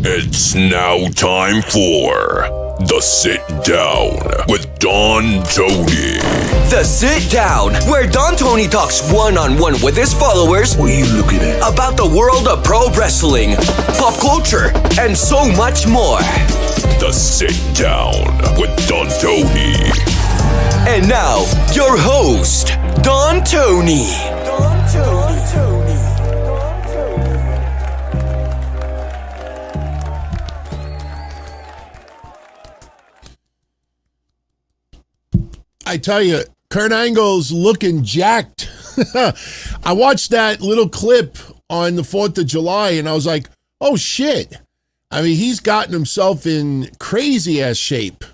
It's now time for the Sit Down with Don Tony. The Sit Down, where Don Tony talks one-on-one with his followers. What are you looking at? About the world of pro wrestling, pop culture, and so much more. The Sit Down with Don Tony. And now, your host, Don Tony. I tell you, Kurt Angle's looking jacked. I watched that little clip on the 4th of July and I was like, oh shit. I mean, he's gotten himself in crazy ass shape.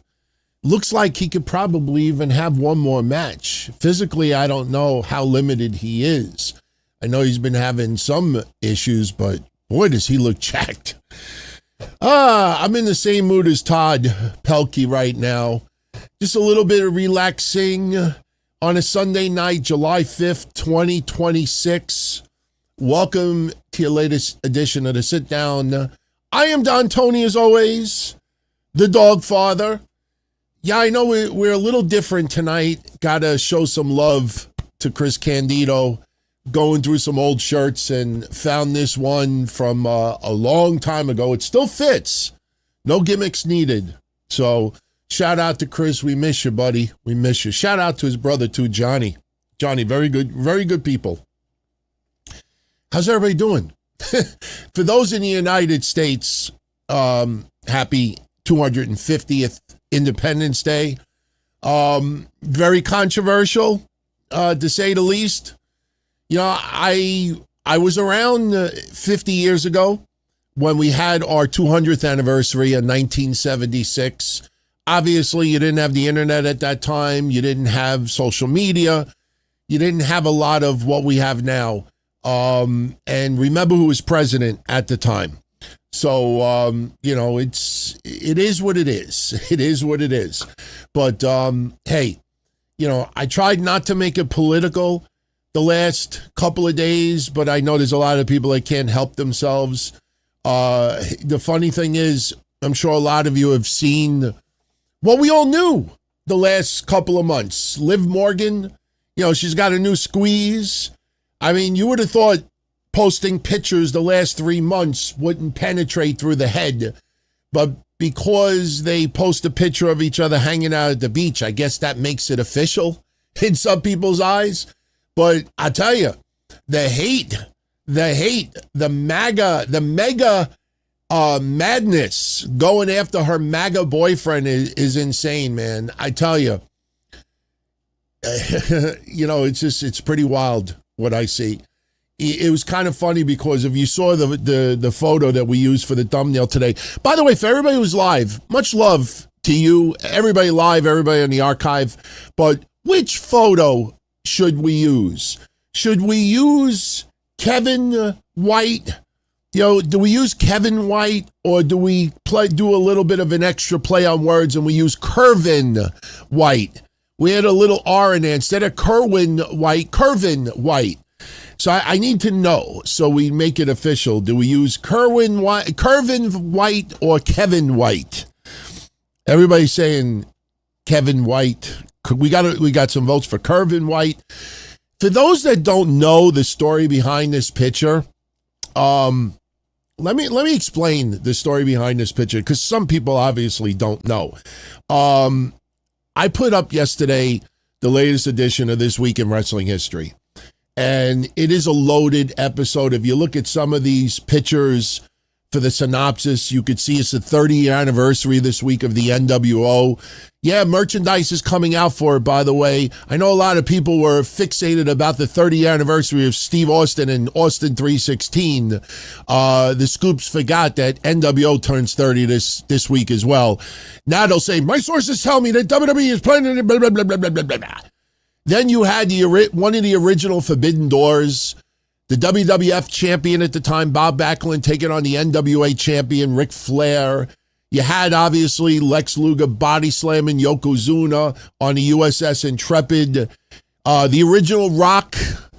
Looks like he could probably even have one more match. Physically, I don't know how limited he is. I know he's been having some issues, but boy, does he look jacked. I'm in the same mood as Todd Pelkey right now. Just a little bit of relaxing on a Sunday night, July 5th, 2026. Welcome to your latest edition of the Sit Down. I am Don Tony, as always, the dog father. Yeah, I know we're a little different tonight. Got to show some love to Chris Candido, going through some old shirts and found this one from a long time ago. It still fits. No gimmicks needed. So shout out to Chris. We miss you, buddy. We miss you. Shout out to his brother, too, Johnny. Johnny, very good people. How's everybody doing? For those in the United States, happy 250th Independence Day. Very controversial, to say the least. You know, I was around 50 years ago when we had our 200th anniversary in 1976. Obviously, you didn't have the internet at that time. You didn't have social media. You didn't have a lot of what we have now. And remember who was president at the time. So, you know, it is what it is. It is what it is. But, hey, you know, I tried not to make it political the last couple of days, but I know there's a lot of people that can't help themselves. The funny thing is, I'm sure a lot of you have seen what we all knew the last couple of months. Liv Morgan, you know, she's got a new squeeze. I mean, you would have thought posting pictures the last 3 months wouldn't penetrate through the head. But because they post a picture of each other hanging out at the beach, I guess that makes it official in some people's eyes. But I tell you, the hate, the mega madness going after her MAGA boyfriend is insane, man. I tell you, you know, it's pretty wild what I see. It was kind of funny because if you saw the photo that we used for the thumbnail today. By the way, for everybody who's live, much love to you, everybody live, everybody in the archive. But which photo should we use? Should we use Kevin White? You know, do we use Kevin White or do we do a little bit of an extra play on words and we use Kervin White? We had a little R in there instead of Kerwin White, Kervin White. So I need to know. So we make it official. Do we use Kervin White or Kevin White? Everybody's saying Kevin White. We got some votes for Kervin White. For those that don't know the story behind this picture, let me explain the story behind this picture because some people obviously don't know. I put up yesterday the latest edition of This Week in Wrestling History. And it is a loaded episode. If you look at some of these pictures for the synopsis, you could see it's the 30-year anniversary this week of the NWO. Yeah, merchandise is coming out for it, by the way. I know a lot of people were fixated about the 30th anniversary of Steve Austin and Austin 316. The Scoops forgot that NWO turns 30 this week as well. Now they'll say, my sources tell me that WWE is planning blah, blah, blah, blah, blah, blah, blah. Then you had one of the original Forbidden Doors, the WWF champion at the time, Bob Backlund, taking on the NWA champion, Ric Flair. You had, obviously, Lex Luger body slamming Yokozuna on the USS Intrepid. The original Rock,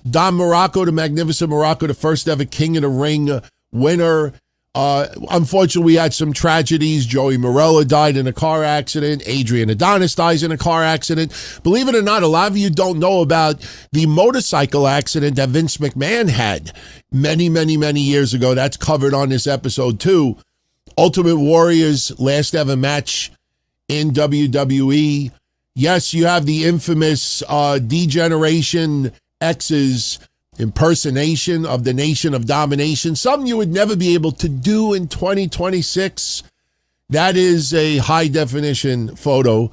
Don Morocco, the Magnificent Morocco, the first ever King of the Ring winner. Unfortunately, we had some tragedies. Joey Morella died in a car accident. Adrian Adonis dies in a car accident. Believe it or not, a lot of you don't know about the motorcycle accident that Vince McMahon had many, many, many years ago. That's covered on this episode too. Ultimate Warrior's last ever match in WWE. Yes, you have the infamous D-Generation X's impersonation of the Nation of Domination, something you would never be able to do in 2026. That is a high-definition photo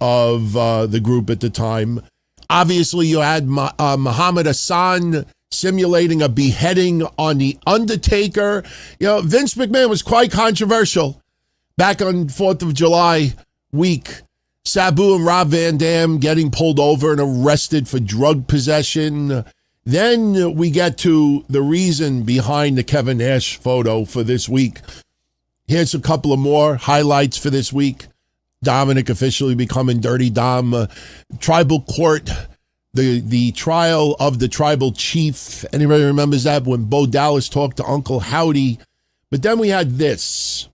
of the group at the time. Obviously, you had Muhammad Hassan simulating a beheading on The Undertaker. You know, Vince McMahon was quite controversial back on 4th of July week. Sabu and Rob Van Dam getting pulled over and arrested for drug possession. Then we get to the reason behind the Kevin Nash photo for this week. Here's a couple of more highlights for this week. Dominic officially becoming Dirty Dom. Tribal Court, the trial of the tribal chief. Anybody remembers that when Bo Dallas talked to Uncle Howdy? But then we had this.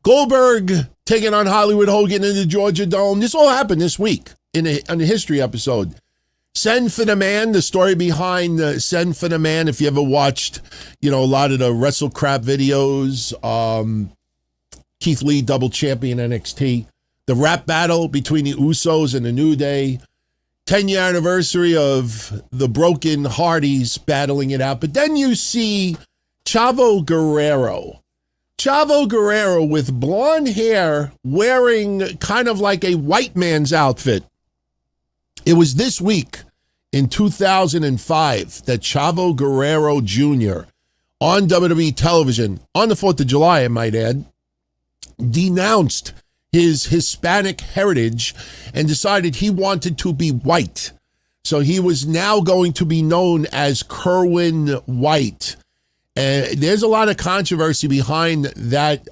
Goldberg taking on Hollywood Hogan in the Georgia Dome. This all happened this week in a history episode. Send for the Man, the story behind Send for the Man. If you ever watched, a lot of the Wrestle Crap videos, Keith Lee, double champion NXT, the rap battle between the Usos and the New Day, 10-year anniversary of the Broken Hardys battling it out. But then you see Chavo Guerrero. Chavo Guerrero with blonde hair wearing kind of like a white man's outfit. It was this week in 2005 that Chavo Guerrero Jr. on WWE television, on the 4th of July, I might add, denounced his Hispanic heritage and decided he wanted to be white. So he was now going to be known as Kerwin White. And there's a lot of controversy behind that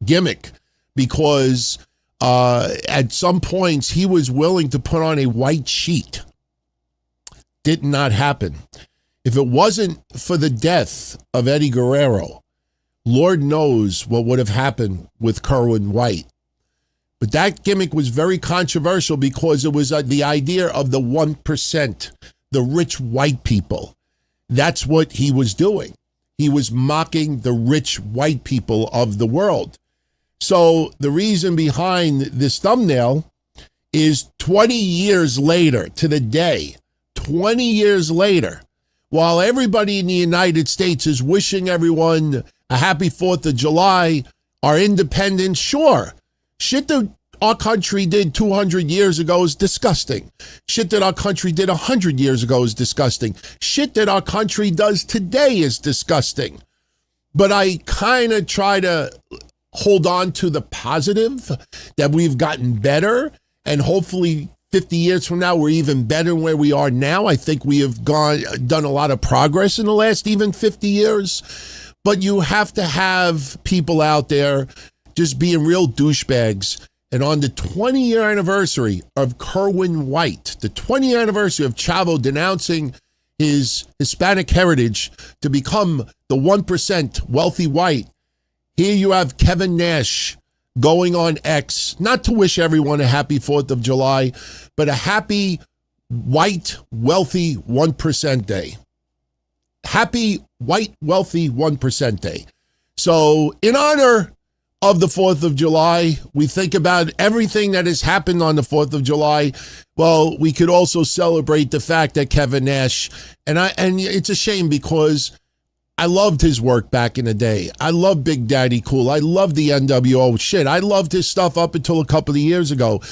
gimmick because at some points he was willing to put on a white sheet. Did not happen. If it wasn't for the death of Eddie Guerrero, Lord knows what would have happened with Kerwin White. But that gimmick was very controversial because it was the idea of the 1%, the rich white people. That's what he was doing. He was mocking the rich white people of the world. So the reason behind this thumbnail is 20 years later to the day, 20 years later, while everybody in the United States is wishing everyone a happy 4th of July, our independence, sure. Shit that our country did 200 years ago is disgusting. Shit that our country did 100 years ago is disgusting. Shit that our country does today is disgusting. But I kind of try to hold on to the positive, that we've gotten better, and hopefully 50 years from now, we're even better than where we are now. I think we have done a lot of progress in the last even 50 years. But you have to have people out there just being real douchebags. And on the 20-year anniversary of Kerwin White, the 20-year anniversary of Chavo denouncing his Hispanic heritage to become the 1% wealthy white, here you have Kevin Nash going on X, not to wish everyone a happy 4th of July, but a happy white wealthy 1% day. Happy white wealthy 1% day. So in honor of the 4th of July, we think about everything that has happened on the 4th of July. Well, we could also celebrate the fact that Kevin Nash, and it's a shame because I loved his work back in the day. I love Big Daddy Cool. I love the NWO shit. I loved his stuff up until a couple of years ago.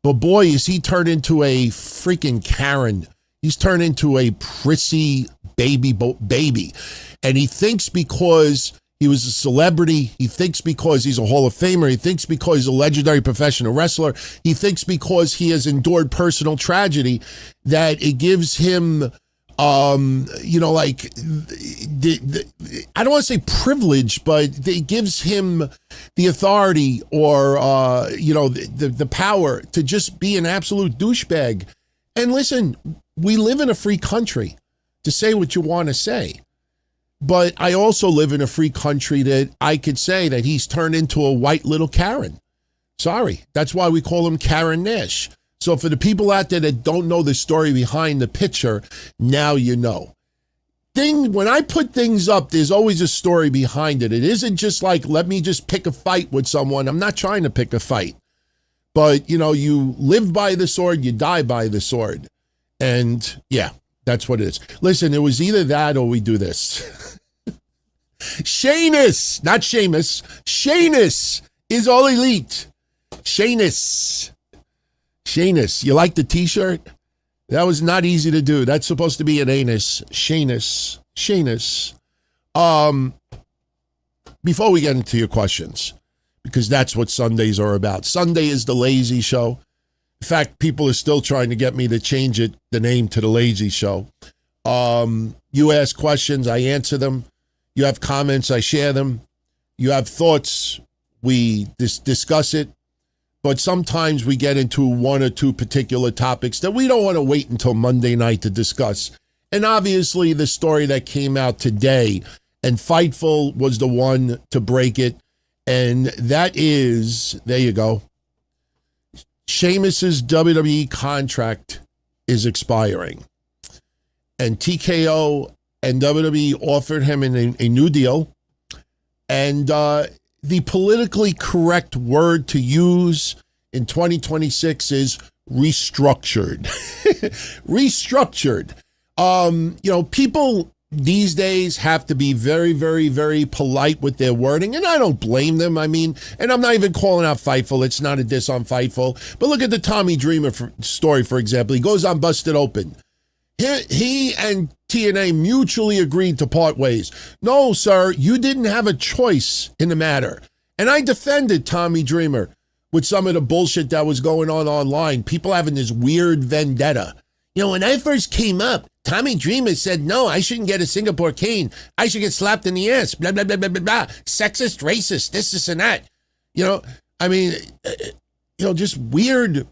But boy, is he turned into a freaking Karen. He's turned into a prissy baby. And he thinks because he was a celebrity, he thinks because he's a Hall of Famer, he thinks because he's a legendary professional wrestler, he thinks because he has endured personal tragedy, that it gives him I don't want to say privilege, but it gives him the authority or, the power to just be an absolute douchebag. And listen, we live in a free country to say what you want to say. But I also live in a free country that I could say that he's turned into a white little Karen. Sorry. That's why we call him Karen Nash. So for the people out there that don't know the story behind the picture, now you know. When I put things up, there's always a story behind it. It isn't just like, let me just pick a fight with someone. I'm not trying to pick a fight. But, you live by the sword, you die by the sword. And yeah, that's what it is. Listen, it was either that or we do this. Sheamus, not Sheamus. Sheamus is all elite. Sheamus. You like the t-shirt? That was not easy to do. That's supposed to be an anus. Sheamus. Before we get into your questions, because that's what Sundays are about. Sunday is the lazy show. In fact, people are still trying to get me to change the name to the lazy show. You ask questions, I answer them. You have comments, I share them. You have thoughts, we discuss it. But sometimes we get into one or two particular topics that we don't want to wait until Monday night to discuss. And obviously the story that came out today, and Fightful was the one to break it. And that is, there you go. Sheamus's WWE contract is expiring. And TKO and WWE offered him a new deal. And the politically correct word to use in 2026 is restructured. Restructured. People these days have to be very, very, very polite with their wording, and I don't blame them. I mean, and I'm not even calling out Fightful. It's not a diss on Fightful. But look at the Tommy Dreamer story, for example. He goes on Busted Open. He and TNA mutually agreed to part ways. No, sir, you didn't have a choice in the matter. And I defended Tommy Dreamer with some of the bullshit that was going on online. People having this weird vendetta. When I first came up, Tommy Dreamer said, no, I shouldn't get a Singapore cane. I should get slapped in the ass. Blah, blah, blah, blah, blah, blah. Sexist, racist, this and that. Just weird.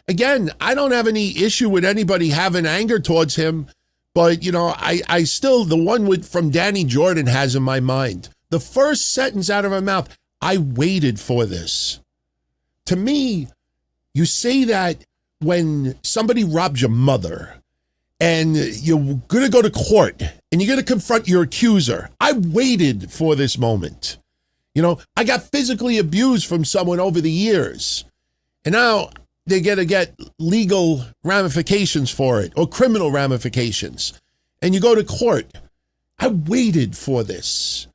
Again, I don't have any issue with anybody having anger towards him. But, I still, the one from Danny Jordan has in my mind. The first sentence out of her mouth, I waited for this. To me, you say that when somebody robs your mother and you're going to go to court and you're going to confront your accuser. I waited for this moment. I got physically abused from someone over the years. And now they're going to get legal ramifications for it or criminal ramifications. And you go to court. I waited for this.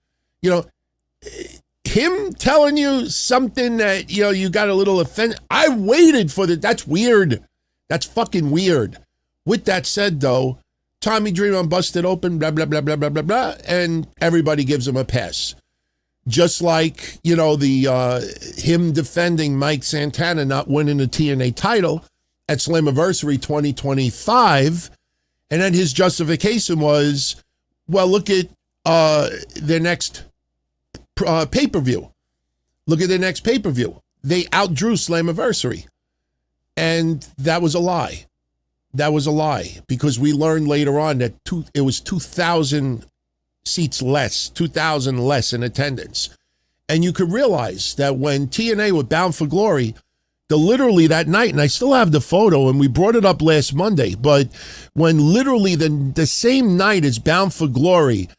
Him telling you something that, you got a little offended. I waited for that. That's weird. That's fucking weird. With that said, though, Tommy Dreamer Busted Open, blah, blah, blah, blah, blah, blah, blah, and everybody gives him a pass. Just like, him defending Mike Santana not winning the TNA title at Slammiversary 2025, and then his justification was, well, look at their next pay-per-view. Look at their next pay-per-view. They outdrew Slammiversary. And that was a lie. That was a lie, because we learned later on that it was 2,000 seats less, 2,000 less in attendance. And you could realize that when TNA were Bound for Glory, literally that night, and I still have the photo, and we brought it up last Monday, but when literally the same night as Bound for Glory,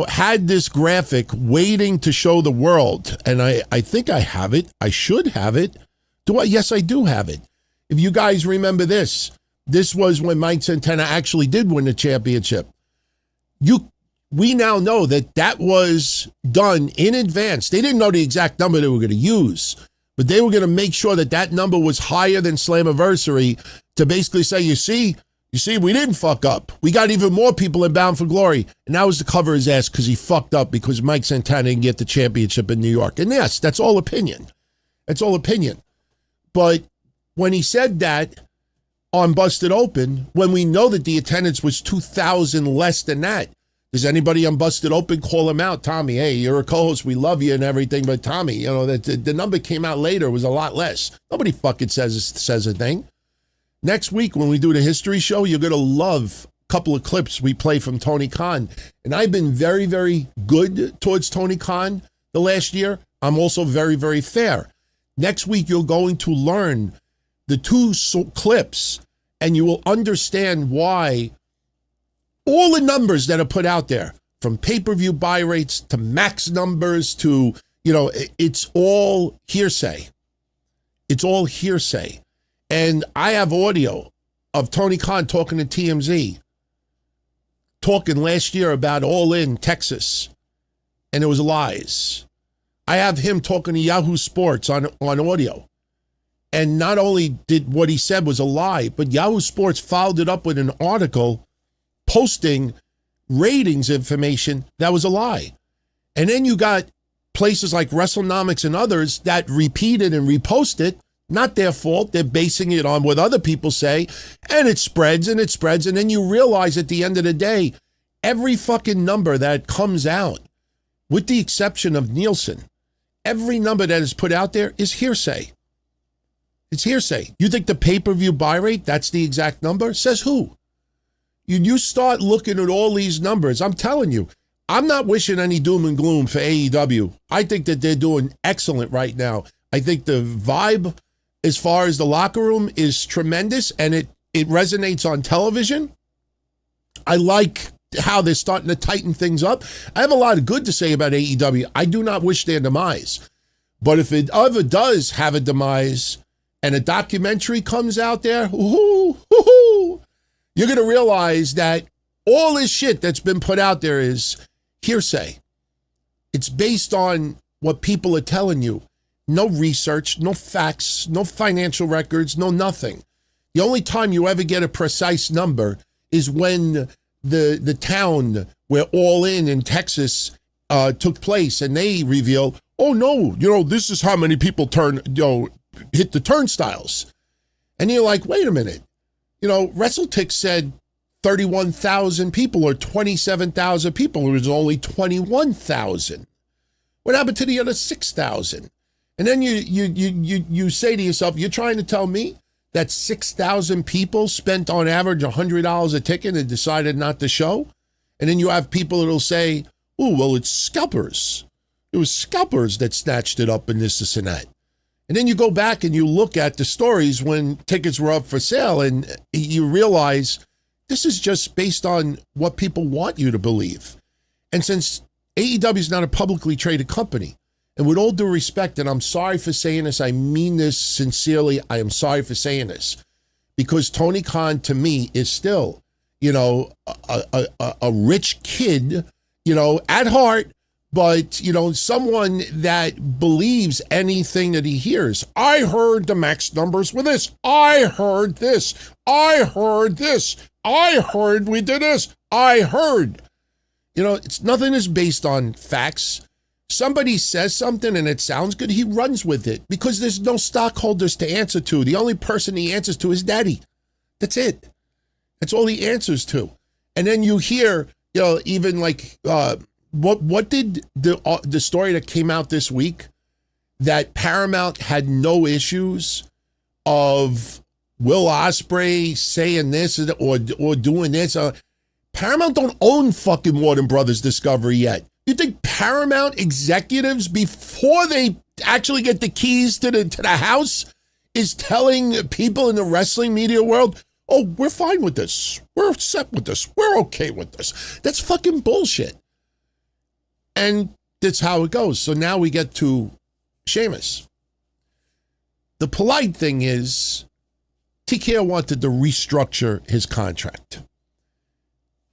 had this graphic waiting to show the world, and I think I have it. I should have it. Do I? Yes, I do have it. If you guys remember this was when Mike Santana actually did win the championship. We now know that was done in advance. They didn't know the exact number they were going to use, but they were going to make sure that number was higher than Slammiversary to basically say, you see, we didn't fuck up. We got even more people in Bound for Glory. And that was to cover his ass because he fucked up because Mike Santana didn't get the championship in New York. And yes, that's all opinion. That's all opinion. But when he said that on Busted Open, when we know that the attendance was 2,000 less than that, does anybody on Busted Open call him out? Tommy, hey, you're a co-host. We love you and everything. But Tommy, that the number came out later was a lot less. Nobody fucking says a thing. Next week, when we do the history show, you're going to love couple of clips we play from Tony Khan. And I've been very, very good towards Tony Khan the last year. I'm also very, very fair. Next week, you're going to learn the two clips, and you will understand why all the numbers that are put out there, from pay-per-view buy rates to max numbers to, it's all hearsay. It's all hearsay. And I have audio of Tony Khan talking to TMZ, talking last year about All In Texas, and it was lies. I have him talking to Yahoo Sports on audio. And not only did what he said was a lie, but Yahoo Sports followed it up with an article posting ratings information that was a lie. And then you got places like WrestleNomics and others that repeat it and repost it. Not their fault. They're basing it on what other people say, and it spreads and it spreads. And then you realize at the end of the day, every fucking number that comes out, with the exception of Nielsen, every number that is put out there is hearsay. It's hearsay. You think the pay-per-view buy rate, that's the exact number? Says who? You start looking at all these numbers. I'm telling you, I'm not wishing any doom and gloom for AEW. I think that they're doing excellent right now. I think the vibe as far as the locker room is tremendous, and it resonates on television. I like how they're starting to tighten things up. I have a lot of good to say about AEW. I do not wish their demise. But if it ever does have a demise and a documentary comes out there, you're going to realize that all this shit that's been put out there is hearsay. It's based on what people are telling you. No research, no facts, no financial records, no nothing. The only time you ever get a precise number is when the town where All In Texas took place, and they reveal, oh no, this is how many people hit the turnstiles. And you're like, wait a minute. WrestleTix said 31,000 people or 27,000 people. It was only 21,000. What happened to the other 6,000? And then you say to yourself, you're trying to tell me that 6,000 people spent on average $100 a ticket and decided not to show? And then you have people that'll say, oh, well, it's scalpers. It was scalpers that snatched it up and this and that. And then you go back and you look at the stories when tickets were up for sale, and you realize this is just based on what people want you to believe. And since AEW is not a publicly traded company, and with all due respect, and I'm sorry for saying this, I mean this sincerely, I am sorry for saying this, because Tony Khan to me is still, a rich kid, at heart, but, someone that believes anything that he hears. I heard the max numbers with this. I heard this. I heard this. I heard we did this. I heard. It's nothing is based on facts. Somebody says something and it sounds good, he runs with it because there's no stockholders to answer to. The only person he answers to is Daddy. That's it. That's all he answers to. And then you hear, even like, what did the story that came out this week that Paramount had no issues of Will Ospreay saying this or doing this? Paramount don't own fucking Warner Brothers Discovery yet. You think Paramount executives, before they actually get the keys to the house, is telling people in the wrestling media world, oh, we're fine with this. We're set with this. We're okay with this. That's fucking bullshit. And that's how it goes. So now we get to Sheamus. The polite thing is TKO wanted to restructure his contract.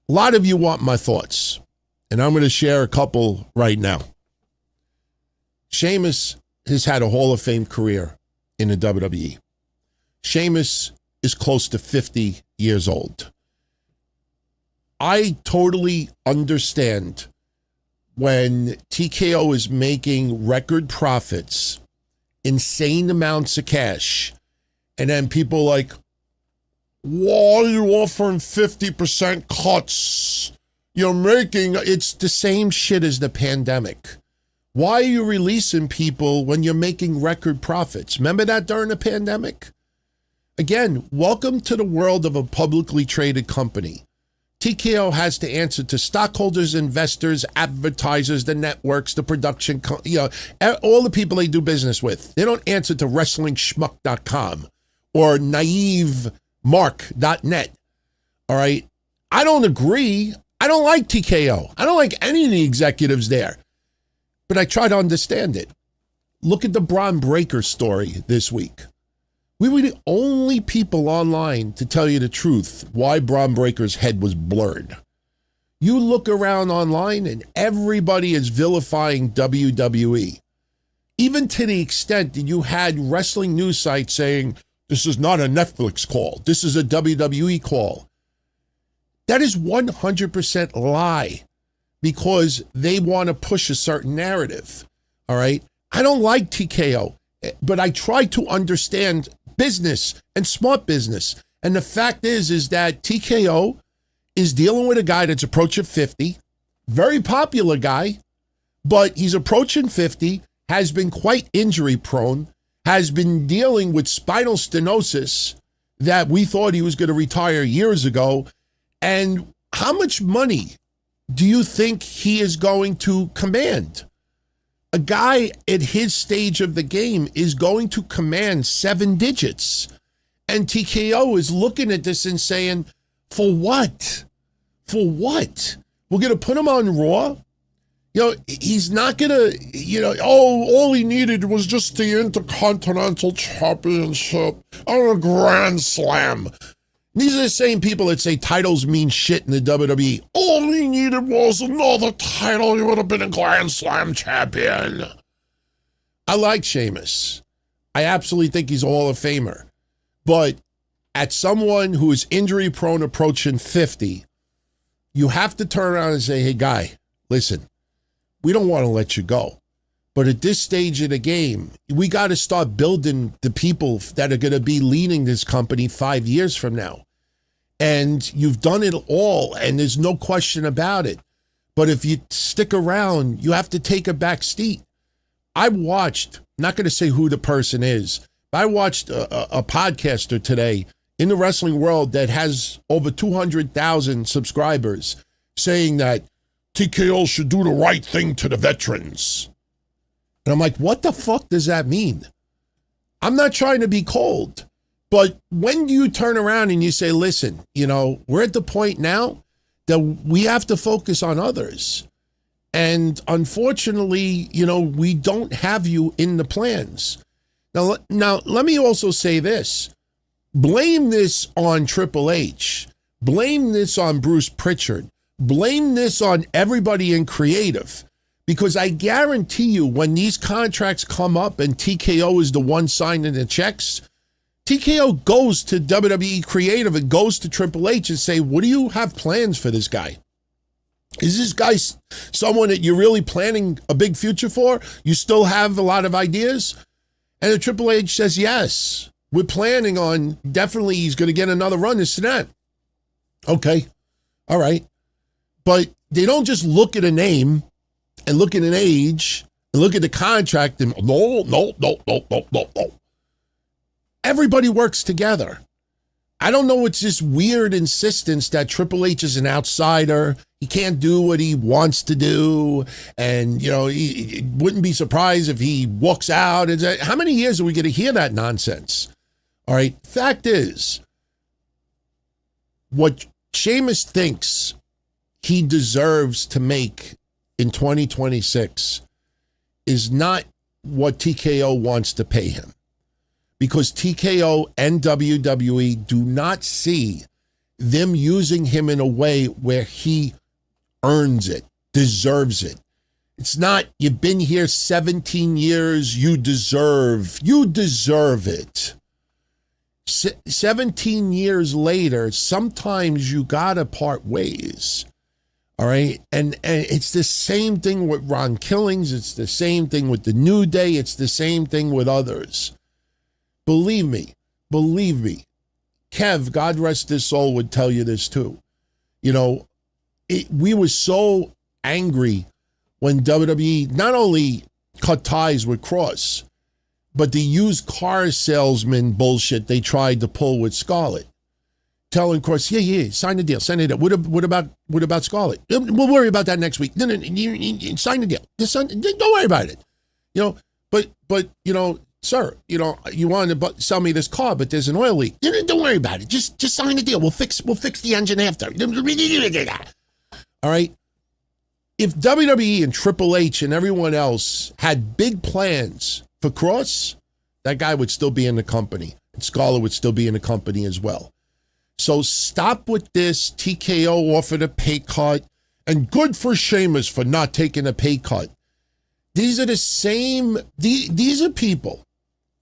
A lot of you want my thoughts, and I'm going to share a couple right now. Sheamus has had a Hall of Fame career in the WWE. Sheamus is close to 50 years old. I totally understand when TKO is making record profits, insane amounts of cash, and then people are like, why are you offering 50% cuts? You're making, it's the same shit as the pandemic. Why are you releasing people when you're making record profits? Remember that during the pandemic? Again, welcome to the world of a publicly traded company. TKO has to answer to stockholders, investors, advertisers, the networks, the production, all the people they do business with. They don't answer to WrestlingSchmuck.com or NaiveMark.net. All right? I don't agree. I don't like TKO. I don't like any of the executives there. But I try to understand it. Look at the Braun Breaker story this week. We were the only people online to tell you the truth why Braun Breaker's head was blurred. You look around online and everybody is vilifying WWE. Even to the extent that you had wrestling news sites saying, this is not a Netflix call. This is a WWE call. That is 100% lie because they want to push a certain narrative. All right. I don't like TKO, but I try to understand business and smart business. And the fact is that TKO is dealing with a guy that's approaching 50, very popular guy, but he's approaching 50, has been quite injury prone, has been dealing with spinal stenosis that we thought he was going to retire years ago. And how much money do you think he is going to command? A guy at his stage of the game is going to command 7 digits. And TKO is looking at this and saying, for what? For what? We're going to put him on Raw? He's not going to, all he needed was just the Intercontinental Championship and a Grand Slam. These are the same people that say titles mean shit in the WWE. All he needed was another title. He would have been a Grand Slam champion. I like Sheamus. I absolutely think he's a Hall of Famer. But at someone who is injury prone approaching 50, you have to turn around and say, hey, guy, listen, we don't want to let you go. But at this stage of the game, we got to start building the people that are going to be leading this company 5 years from now. And you've done it all, and there's no question about it. But if you stick around, you have to take a back seat. I watched, not going to say who the person is, but I watched a podcaster today in the wrestling world that has over 200,000 subscribers saying that TKO should do the right thing to the veterans. And I'm like, what the fuck does that mean? I'm not trying to be cold, but when you turn around and you say, listen, we're at the point now that we have to focus on others. And unfortunately, we don't have you in the plans. Now, let me also say this. Blame this on Triple H. Blame this on Bruce Pritchard. Blame this on everybody in creative. Because I guarantee you, when these contracts come up and TKO is the one signing the checks, TKO goes to WWE Creative and goes to Triple H and say, what do you have plans for this guy? Is this guy someone that you're really planning a big future for? You still have a lot of ideas? And the Triple H says, yes, we're planning on, definitely he's going to get another run, this and that. Okay, all right. But they don't just look at a name and look at an age and look at the contract and no. Everybody works together. I don't know, it's this weird insistence that Triple H is an outsider. He can't do what he wants to do. And, he wouldn't be surprised if he walks out. How many years are we going to hear that nonsense? All right. Fact is, what Sheamus thinks he deserves to make in 2026 is not what TKO wants to pay him. Because TKO and WWE do not see them using him in a way where he earns it, deserves it. It's not, you've been here 17 years, you deserve it. 17 years later, sometimes you gotta part ways. All right. And it's the same thing with Ron Killings. It's the same thing with the New Day. It's the same thing with others. Believe me, Kev, God rest his soul, would tell you this too. We were so angry when WWE not only cut ties with Cross, but the used car salesman bullshit they tried to pull with Scarlett. telling Cross, yeah, sign the deal. What about Scarlett? We'll worry about that next week. No, you sign the deal. Don't worry about it. But sir, you wanted to sell me this car, but there's an oil leak. Don't worry about it. Just sign the deal. We'll fix the engine after. All right. If WWE and Triple H and everyone else had big plans for Cross, that guy would still be in the company. And Scarlett would still be in the company as well. So stop with this. TKO offered a pay cut. And good for Sheamus for not taking a pay cut. These are the same. These are people,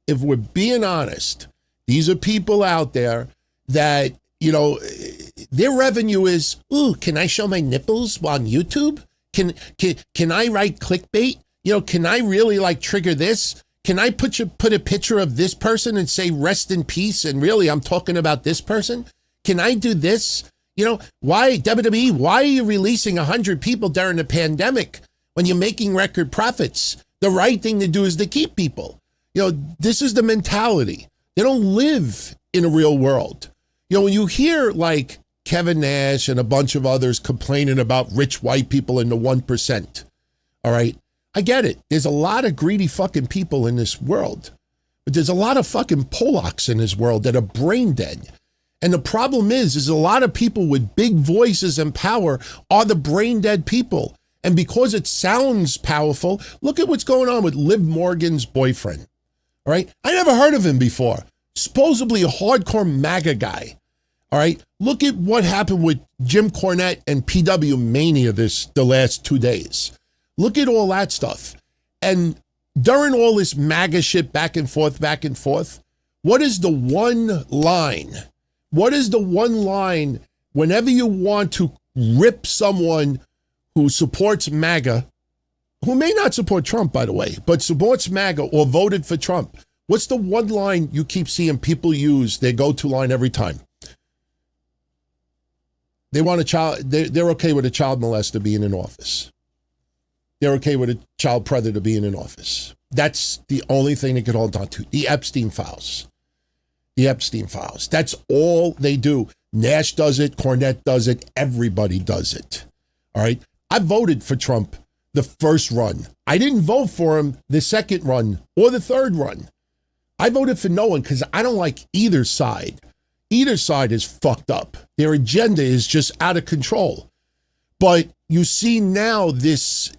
if we're being honest, these are people out there that, their revenue is, can I show my nipples on YouTube? Can I write clickbait? Can I really trigger this? Can I put a picture of this person and say rest in peace? And really, I'm talking about this person. Can I do this? Why WWE? Why are you releasing 100 people during the pandemic when you're making record profits? The right thing to do is to keep people. This is the mentality. They don't live in a real world. When you hear Kevin Nash and a bunch of others complaining about rich white people in the 1%, all right, I get it. There's a lot of greedy fucking people in this world, but there's a lot of fucking Polacks in this world that are brain dead. And the problem is a lot of people with big voices and power are the brain dead people. And because it sounds powerful, look at what's going on with Liv Morgan's boyfriend. All right. I never heard of him before. Supposedly a hardcore MAGA guy. All right. Look at what happened with Jim Cornette and PW Mania the last 2 days. Look at all that stuff. And during all this MAGA shit back and forth, what is the one line? What is the one line whenever you want to rip someone who supports MAGA, who may not support Trump, by the way, but supports MAGA or voted for Trump? What's the one line you keep seeing people use, their go-to line every time? They want a child, they're okay with a child molester being in office. They're okay with a child predator being in office. That's the only thing they could hold on to. The Epstein files. The Epstein files. That's all they do. Nash does it. Cornette does it. Everybody does it. All right. I voted for Trump the first run. I didn't vote for him the second run or the third run. I voted for no one because I don't like either side. Either side is fucked up. Their agenda is just out of control. But you see now this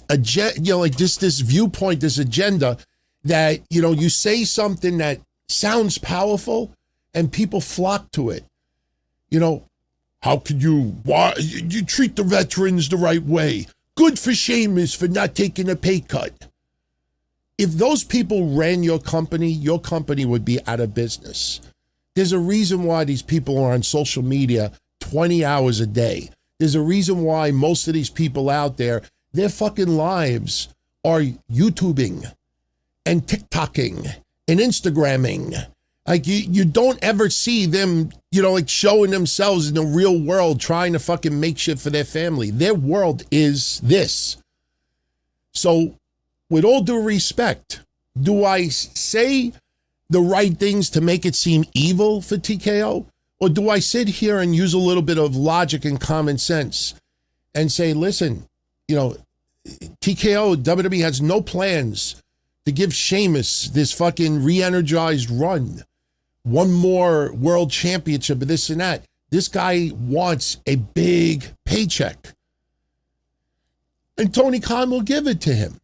agenda, this viewpoint, this agenda that, you say something that sounds powerful and people flock to it. How could why you treat the veterans the right way? Good for Sheamus for not taking a pay cut. If those people ran your company would be out of business. There's a reason why these people are on social media 20 hours a day. There's a reason why most of these people out there, their fucking lives are YouTubing and TikToking and Instagramming. You don't ever see them, showing themselves in the real world trying to fucking make shit for their family. Their world is this. So with all due respect, do I say the right things to make it seem evil for TKO? Or do I sit here and use a little bit of logic and common sense and say, listen, TKO, WWE has no plans to give Sheamus this fucking re-energized run. One more world championship, this and that. This guy wants a big paycheck. And Tony Khan will give it to him.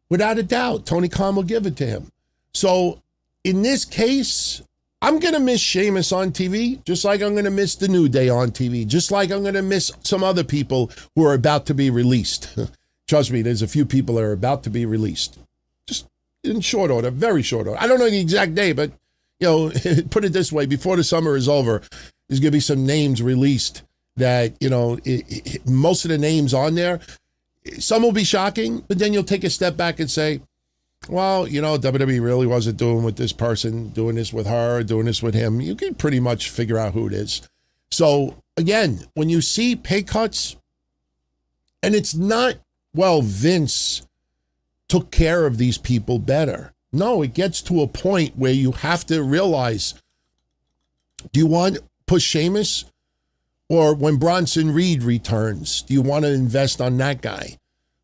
Without a doubt, Tony Khan will give it to him. So in this case, I'm going to miss Sheamus on TV, just like I'm going to miss The New Day on TV, just like I'm going to miss some other people who are about to be released. Trust me, there's a few people that are about to be released. Just in short order, very short order. I don't know the exact day, but, put it this way, before the summer is over, there's going to be some names released that, most of the names on there, some will be shocking, but then you'll take a step back and say, well, WWE really wasn't doing with this person, doing this with her, doing this with him. You can pretty much figure out who it is. So again, when you see pay cuts, and it's not, well, Vince took care of these people better. No, it gets to a point where you have to realize, do you want push Sheamus? Or when Bronson Reed returns, do you want to invest on that guy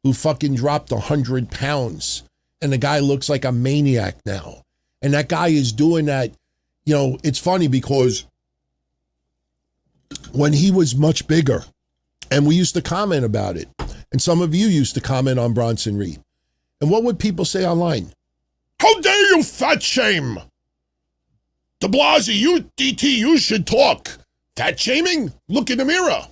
who fucking dropped 100 pounds and the guy looks like a maniac now? And that guy is doing that. You know, it's funny because when he was much bigger, and we used to comment about it, and some of you used to comment on Bronson Reed. And what would people say online? How dare you fat shame? De Blasio, you, DT, you should talk. Fat shaming? Look in the mirror.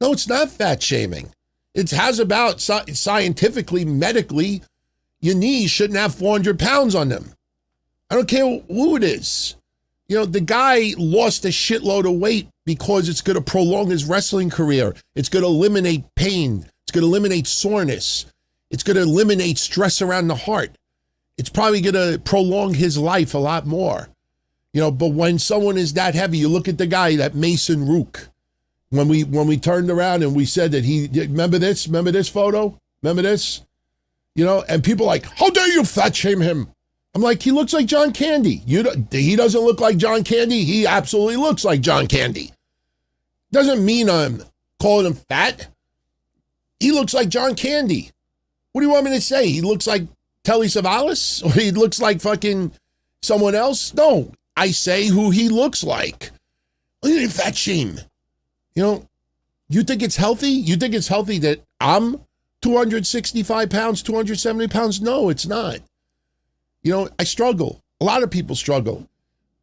No, it's not fat shaming. It has about scientifically, medically, your knees shouldn't have 400 pounds on them. I don't care who it is. You know, the guy lost a shitload of weight because it's going to prolong his wrestling career. It's going to eliminate pain. It's going to eliminate soreness. It's going to eliminate stress around the heart. It's probably going to prolong his life a lot more. You know, but when someone is that heavy, you look at the guy, that Mason Rook. When we turned around and we said that remember this photo? Remember this? You know, and people are like, how dare you fat shame him? I'm like, he looks like John Candy. He doesn't look like John Candy. He absolutely looks like John Candy. Doesn't mean I'm calling him fat. He looks like John Candy. What do you want me to say? He looks like Telly Savalas? Or he looks like fucking someone else? No, I say who he looks like. Look at fat shame. You know, you think it's healthy? You think it's healthy that I'm 265 pounds, 270 pounds? No, it's not. You know, I struggle. A lot of people struggle.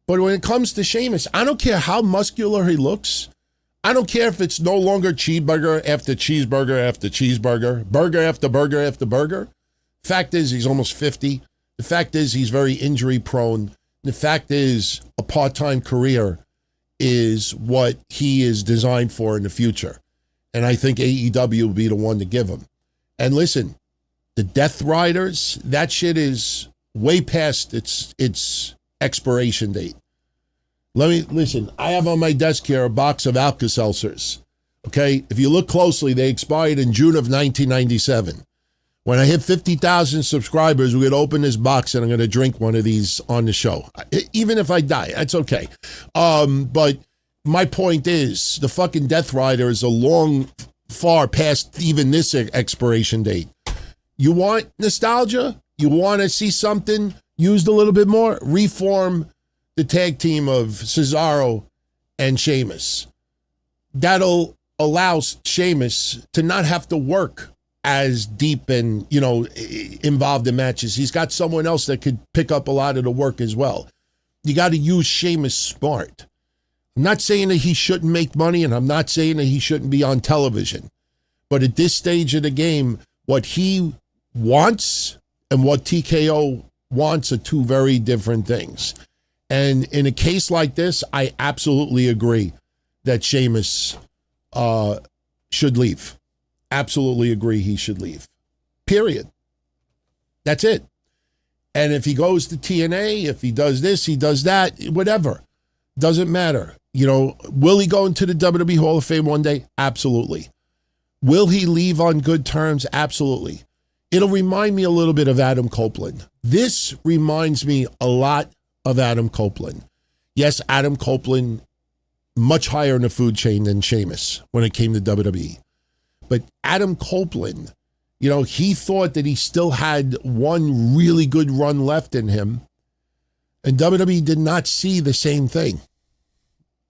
But when it comes to Sheamus, I don't care how muscular he looks. I don't care if it's no longer cheeseburger after cheeseburger after cheeseburger, burger after burger after burger. Fact is, he's almost 50. The fact is, he's very injury prone. The fact is, a part-time career is what he is designed for in the future. And I think AEW will be the one to give him. And listen, the Death Riders, that shit is way past its expiration date. Listen, I have on my desk here a box of Alka-Seltzers. Okay? If you look closely, they expired in June of 1997. When I hit 50,000 subscribers, we're going to open this box and I'm going to drink one of these on the show. Even if I die, that's okay. But my point is, the fucking Death Rider is far past even this expiration date. You want nostalgia? You want to see something used a little bit more? Reform the tag team of Cesaro and Sheamus. That'll allow Sheamus to not have to work as deep and, you know, involved in matches. He's got someone else that could pick up a lot of the work as well. You got to use Sheamus smart. I'm not saying that he shouldn't make money, and I'm not saying that he shouldn't be on television. But at this stage of the game, what he wants and what TKO wants are two very different things. And in a case like this, I absolutely agree that Sheamus should leave. Absolutely agree he should leave. Period. That's it. And if he goes to TNA, if he does this, he does that, whatever. Doesn't matter. You know, will he go into the WWE Hall of Fame one day? Absolutely. Will he leave on good terms? Absolutely. It'll remind me a little bit of Adam Copeland. This reminds me a lot of Adam Copeland. Yes, Adam Copeland, much higher in the food chain than Sheamus when it came to WWE. But Adam Copeland, you know, he thought that he still had one really good run left in him. And WWE did not see the same thing.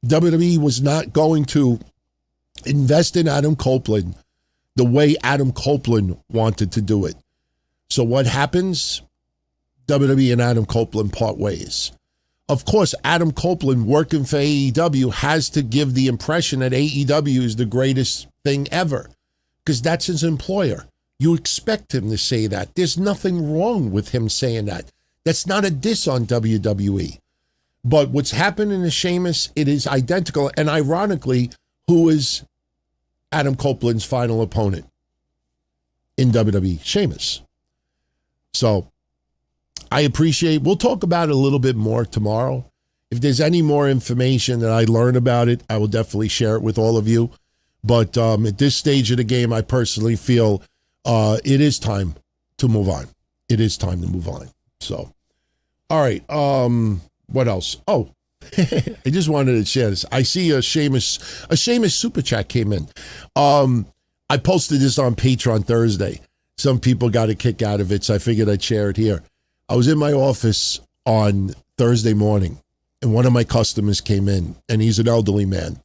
WWE was not going to invest in Adam Copeland the way Adam Copeland wanted to do it. So what happens? WWE and Adam Copeland part ways. Of course, Adam Copeland working for AEW has to give the impression that AEW is the greatest thing ever, because that's his employer. You expect him to say that. There's nothing wrong with him saying that. That's not a diss on WWE. But what's happening to Sheamus, it is identical. And ironically, who is Adam Copeland's final opponent in WWE? Sheamus. So I appreciate, we'll talk about it a little bit more tomorrow. If there's any more information that I learn about it, I will definitely share it with all of you. But at this stage of the game, I personally feel it is time to move on. It is time to move on. So, all right. What else? Oh, I just wanted to share this. I see a Sheamus super chat came in. I posted this on Patreon Thursday. Some people got a kick out of it, so I figured I'd share it here. I was in my office on Thursday morning, and one of my customers came in, and he's an elderly man.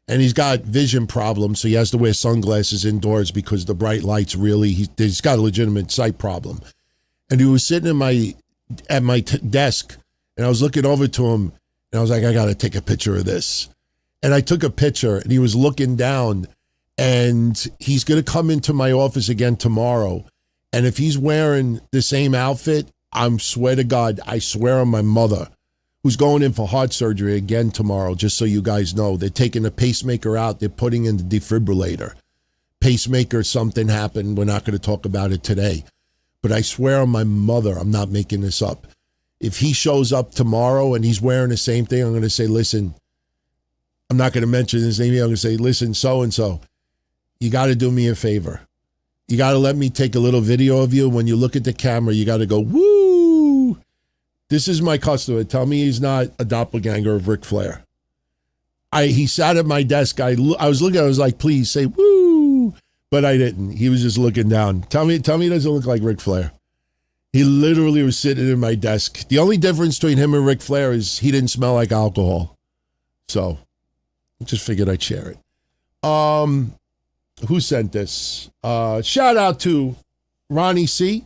And he's got vision problems, so he has to wear sunglasses indoors because the bright lights really, he's got a legitimate sight problem. And he was sitting at my desk, and I was looking over to him, and I was like, I got to take a picture of this. And I took a picture, and he was looking down, and he's going to come into my office again tomorrow. And if he's wearing the same outfit, I swear to God, I swear on my mother, who's going in for heart surgery again tomorrow, just so you guys know. They're taking the pacemaker out. They're putting in the defibrillator. Pacemaker, something happened. We're not going to talk about it today. But I swear on my mother, I'm not making this up. If he shows up tomorrow and he's wearing the same thing, I'm going to say, listen, I'm not going to mention his name. I'm going to say, listen, so-and-so, you got to do me a favor. You got to let me take a little video of you. When you look at the camera, you got to go, woo. This is my customer. Tell me he's not a doppelganger of Ric Flair. He sat at my desk. I was looking, I was like, please say woo. But I didn't. He was just looking down. Tell me he doesn't look like Ric Flair. He literally was sitting at my desk. The only difference between him and Ric Flair is he didn't smell like alcohol. So I just figured I'd share it. Who sent this? Shout out to Ronnie C.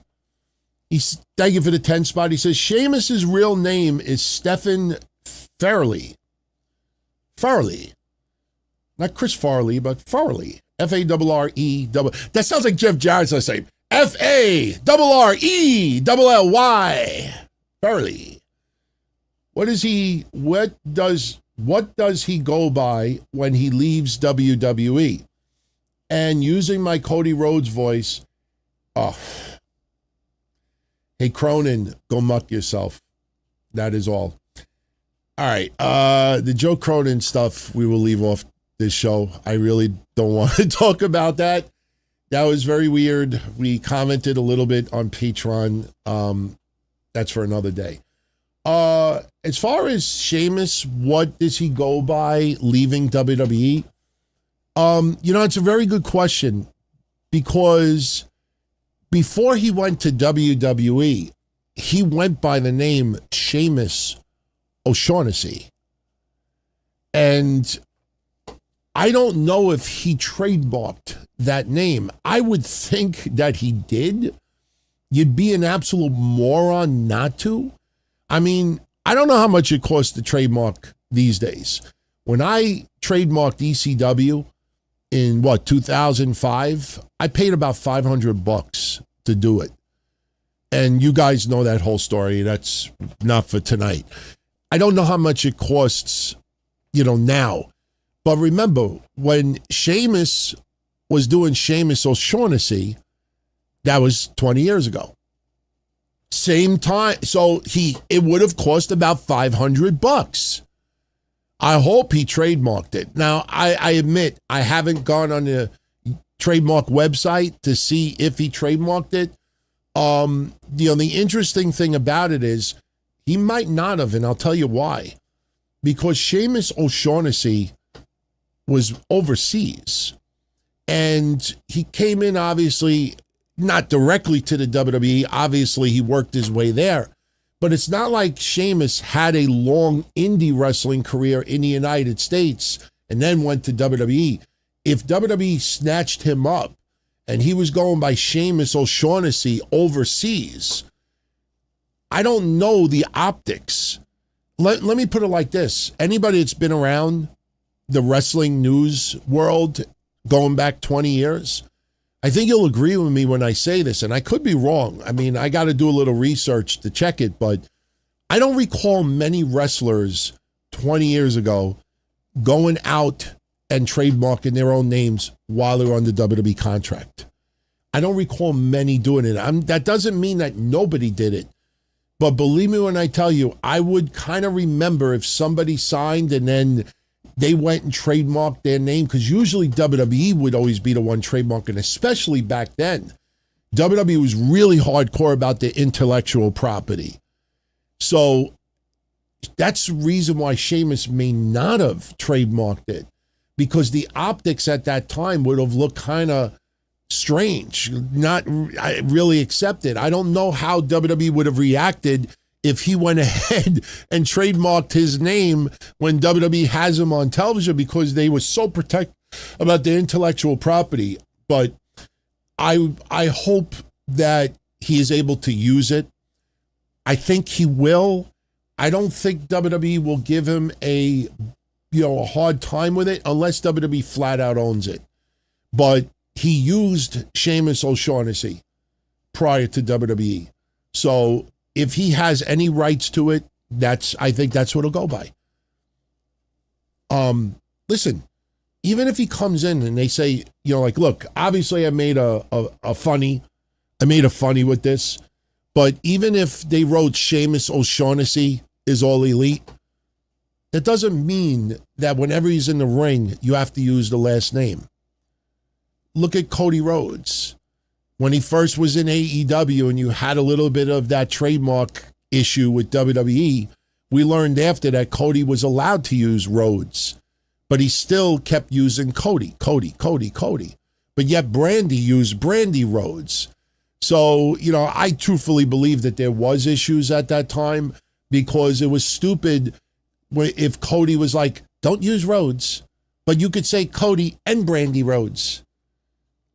Thank you for the 10 spot. He says, Sheamus's real name is Stephen Farley. Farley. Not Chris Farley, but Farley. Farre. That sounds like Jeff Jarrett's last name. Farrely. Farley. What does he go by when he leaves WWE? And using my Cody Rhodes voice, hey, Cronin, go muck yourself. That is all. All right. The Joe Cronin stuff, we will leave off this show. I really don't want to talk about that. That was very weird. We commented a little bit on Patreon. That's for another day. As far as Sheamus, what does he go by leaving WWE? It's a very good question because before he went to WWE, he went by the name Sheamus O'Shaughnessy. And I don't know if he trademarked that name. I would think that he did. You'd be an absolute moron not to. I mean, I don't know how much it costs to trademark these days. When I trademarked ECW in 2005, I paid about $500 to do it. And you guys know that whole story. That's not for tonight. I don't know how much it costs, now. But remember, when Sheamus was doing Sheamus O'Shaughnessy, that was 20 years ago. Same time. So it would have cost about $500. I hope he trademarked it. Now, I admit, I haven't gone on the trademark website to see if he trademarked it. The interesting thing about it is he might not have, and I'll tell you why. Because Sheamus O'Shaughnessy was overseas. And he came in, obviously, not directly to the WWE. Obviously, he worked his way there. But it's not like Sheamus had a long indie wrestling career in the United States and then went to WWE. If WWE snatched him up and he was going by Sheamus O'Shaughnessy overseas, I don't know the optics. Let me put it like this. Anybody that's been around the wrestling news world going back 20 years, I think you'll agree with me when I say this, and I could be wrong. I mean, I got to do a little research to check it, but I don't recall many wrestlers 20 years ago going out and trademarking their own names while they were on the WWE contract. I don't recall many doing it. That doesn't mean that nobody did it, but believe me when I tell you, I would kind of remember if somebody signed and then they went and trademarked their name, because usually WWE would always be the one trademarking, especially back then. WWE was really hardcore about their intellectual property. So That's the reason why Sheamus may not have trademarked it, because the optics at that time would have looked kind of strange, not really accepted. I don't know how WWE would have reacted if he went ahead and trademarked his name when WWE has him on television, because they were so protective about their intellectual property. But I hope that he is able to use it. I think he will. I don't think WWE will give him a hard time with it unless WWE flat out owns it. But he used Sheamus O'Shaughnessy prior to WWE. So if he has any rights to it, I think that's what it'll go by. Listen, even if he comes in and they say, look, obviously I made a funny with this, but even if they wrote Sheamus O'Shaughnessy is All Elite, that doesn't mean that whenever he's in the ring, you have to use the last name. Look at Cody Rhodes. When he first was in AEW and you had a little bit of that trademark issue with WWE, we learned after that Cody was allowed to use Rhodes, but he still kept using Cody. But yet Brandy used Brandy Rhodes. So, I truthfully believe that there was issues at that time, because it was stupid if Cody was like, don't use Rhodes, but you could say Cody and Brandy Rhodes.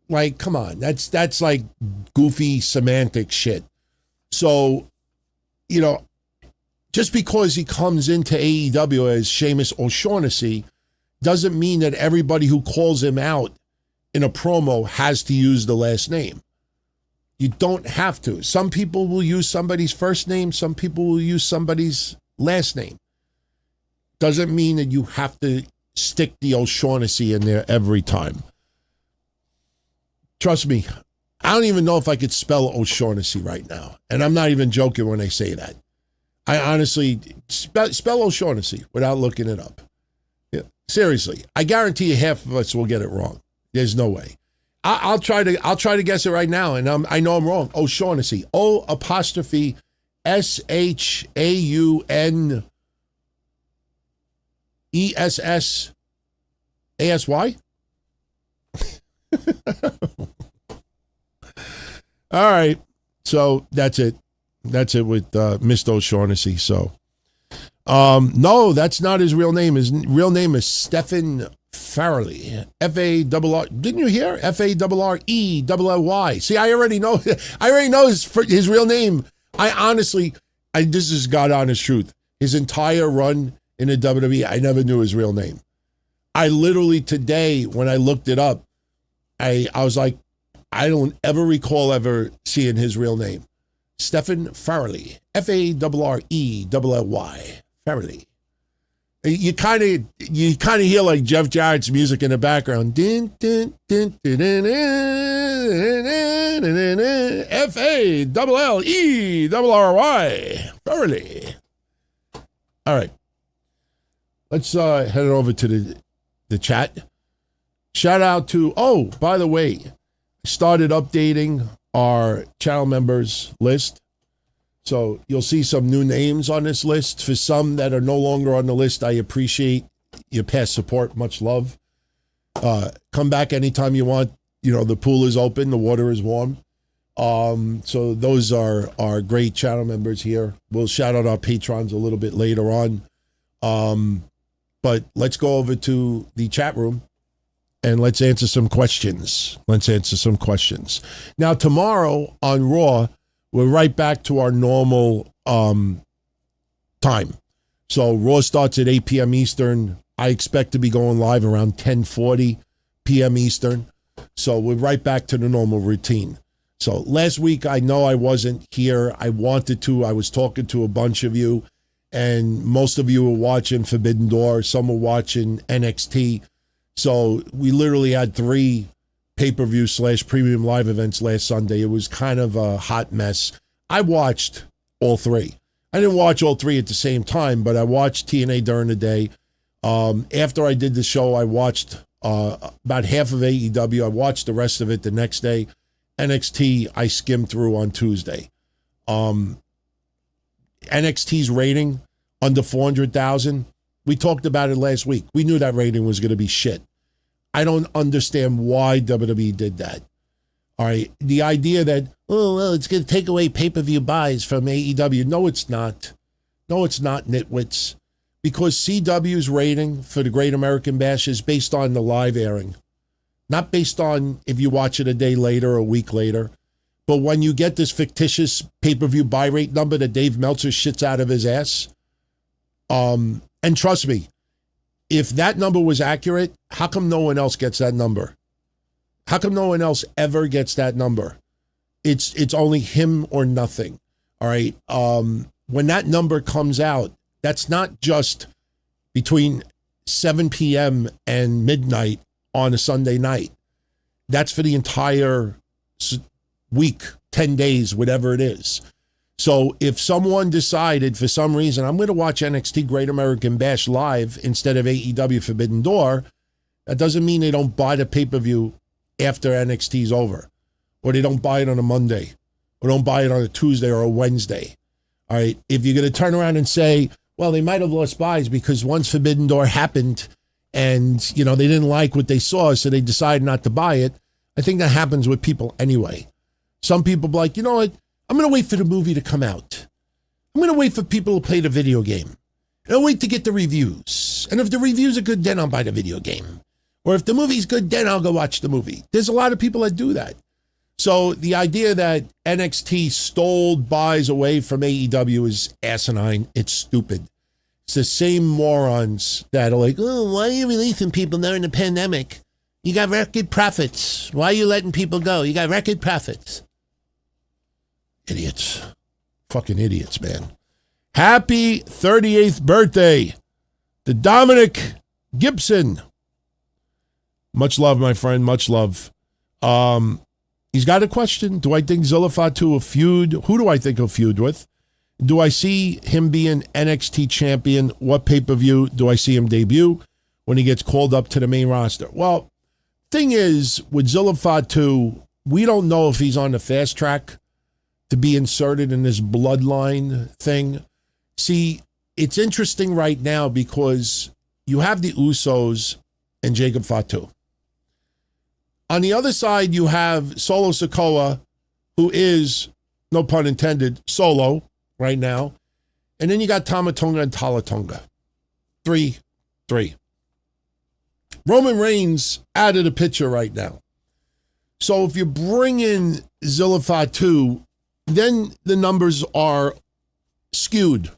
Like, come on, that's like goofy semantic shit. So, just because he comes into AEW as Sheamus O'Shaughnessy doesn't mean that everybody who calls him out in a promo has to use the last name. You don't have to. Some people will use somebody's first name. Some people will use somebody's last name. Doesn't mean that you have to stick the O'Shaughnessy in there every time. Trust me, I don't even know if I could spell O'Shaughnessy right now. And I'm not even joking when I say that. I honestly, spell O'Shaughnessy without looking it up. Yeah, seriously, I guarantee you half of us will get it wrong. There's no way. I'll try to guess it right now, and I know I'm wrong. O'Shaughnessy, O''SHAUNASSY. All right, so that's it. That's it with Mr. O'Shaughnessy. So, no, that's not his real name. His real name is Stephen Farrelly. F-A-R-R. Didn't you hear? F-A-R-R-E-L-L-Y. See, I already know. His real name. This is God honest truth. His entire run in the WWE, I never knew his real name. I literally today, when I looked it up, I was like, I don't ever recall ever seeing his real name. Stephen Farrelly. F-A-R-R-E-L-L-Y. Farrelly. You kind of hear like Jeff Jarrett's music in the background. F-A-L-L-E-R-R-Y. Farrelly. All right. Let's head over to the chat. Shout out to, by the way, started updating our channel members list. So you'll see some new names on this list. For some that are no longer on the list, I appreciate your past support. Much love. Come back anytime you want. The pool is open. The water is warm. So those are our great channel members here. We'll shout out our patrons a little bit later on. But let's go over to the chat room and let's answer some questions. Now, tomorrow on Raw, we're right back to our normal time. So Raw starts at 8 p.m. Eastern. I expect to be going live around 10:40 p.m. Eastern. So we're right back to the normal routine. So last week, I know I wasn't here. I wanted to. I was talking to a bunch of you, and most of you were watching Forbidden Door. Some were watching NXT. So we literally had 3 pay-per-view / premium live events last Sunday. It was kind of a hot mess. I watched all 3. I didn't watch all 3 at the same time, but I watched TNA during the day. After I did the show, I watched about half of AEW. I watched the rest of it the next day. NXT, I skimmed through on Tuesday. NXT's rating under 400,000. We talked about it last week. We knew that rating was going to be shit. I don't understand why WWE did that. All right. The idea that, oh, well, it's going to take away pay-per-view buys from AEW. No, it's not. No, it's not, nitwits. Because CW's rating for the Great American Bash is based on the live airing. Not based on if you watch it a day later or a week later. But when you get this fictitious pay-per-view buy rate number that Dave Meltzer shits out of his ass, and trust me, if that number was accurate, how come no one else gets that number? How come no one else ever gets that number? It's only him or nothing. All right. When that number comes out, that's not just between 7 p.m. and midnight on a Sunday night. That's for the entire week, 10 days, whatever it is. So if someone decided for some reason, I'm going to watch NXT Great American Bash live instead of AEW Forbidden Door, that doesn't mean they don't buy the pay-per-view after NXT's over, or they don't buy it on a Monday, or don't buy it on a Tuesday or a Wednesday. All right. If you're going to turn around and say, well, they might have lost buys because once Forbidden Door happened and, you know, they didn't like what they saw, so they decided not to buy it. I think that happens with people anyway. Some people be like, you know what? I'm going to wait for the movie to come out. I'm going to wait for people to play the video game. And I'll wait to get the reviews. And if the reviews are good, then I'll buy the video game. Or if the movie's good, then I'll go watch the movie. There's a lot of people that do that. So the idea that NXT stole buys away from AEW is asinine. It's stupid. It's the same morons that are like, oh, why are you releasing people during the pandemic? You got record profits. Why are you letting people go? You got record profits. Idiots. Fucking idiots, man. Happy 38th birthday to Dominic Gibson. Much love, my friend. Much love. He's got a question. Do I think Zilla Fatu will feud? Who do I think he'll feud with? Do I see him being NXT champion? What pay-per-view do I see him debut when he gets called up to the main roster? Well, thing is, with Zilla Fatu, we don't know if he's on the fast track to be inserted in this bloodline thing. See, it's interesting right now because you have the Usos and Jacob Fatu. On the other side, you have Solo Sikoa, who is, no pun intended, solo right now. And then you got Tamatonga and Talatonga. 3-3. Roman Reigns out of the picture right now. So if you bring in Zilla Fatu, then the numbers are skewed.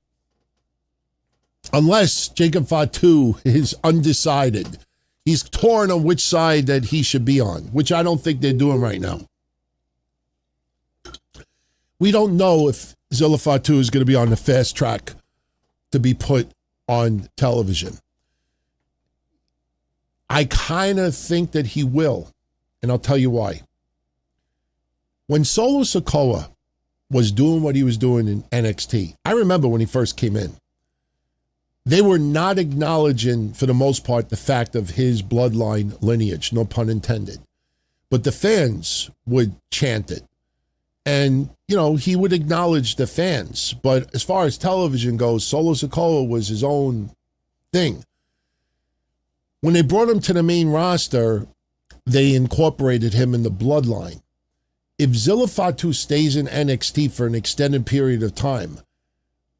Unless Jacob Fatu is undecided. He's torn on which side that he should be on, which I don't think they're doing right now. We don't know if Zilla Fatu is going to be on the fast track to be put on television. I kind of think that he will, and I'll tell you why. When Solo Sikoa was doing what he was doing in NXT, I remember when he first came in, they were not acknowledging, for the most part, the fact of his bloodline lineage, no pun intended. But the fans would chant it. And, you know, he would acknowledge the fans. But as far as television goes, Solo Sikoa was his own thing. When they brought him to the main roster, they incorporated him in the bloodline. If Zilla Fatu stays in NXT for an extended period of time,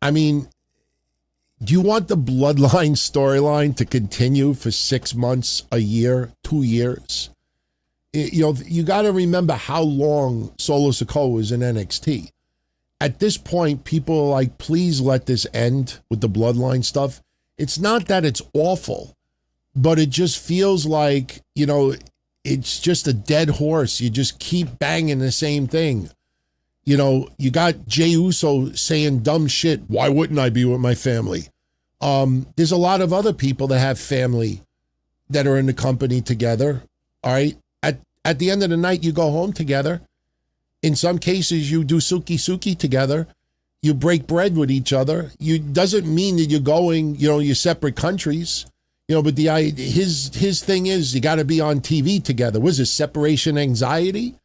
I mean, do you want the bloodline storyline to continue for 6 months, a year, 2 years? You know, you got to remember how long Solo Sikoa was in NXT. At this point, people are like, please let this end with the bloodline stuff. It's not that it's awful, but it just feels like, you know, it's just a dead horse. You just keep banging the same thing. You know, you got Jey Uso saying dumb shit. Why wouldn't I be with my family? There's a lot of other people that have family that are in the company together. All right. At the end of the night, you go home together. In some cases, you do suki together. You break bread with each other. Doesn't mean that you're going, you know, your separate countries. You know, but his thing is you got to be on TV together. Was it separation anxiety?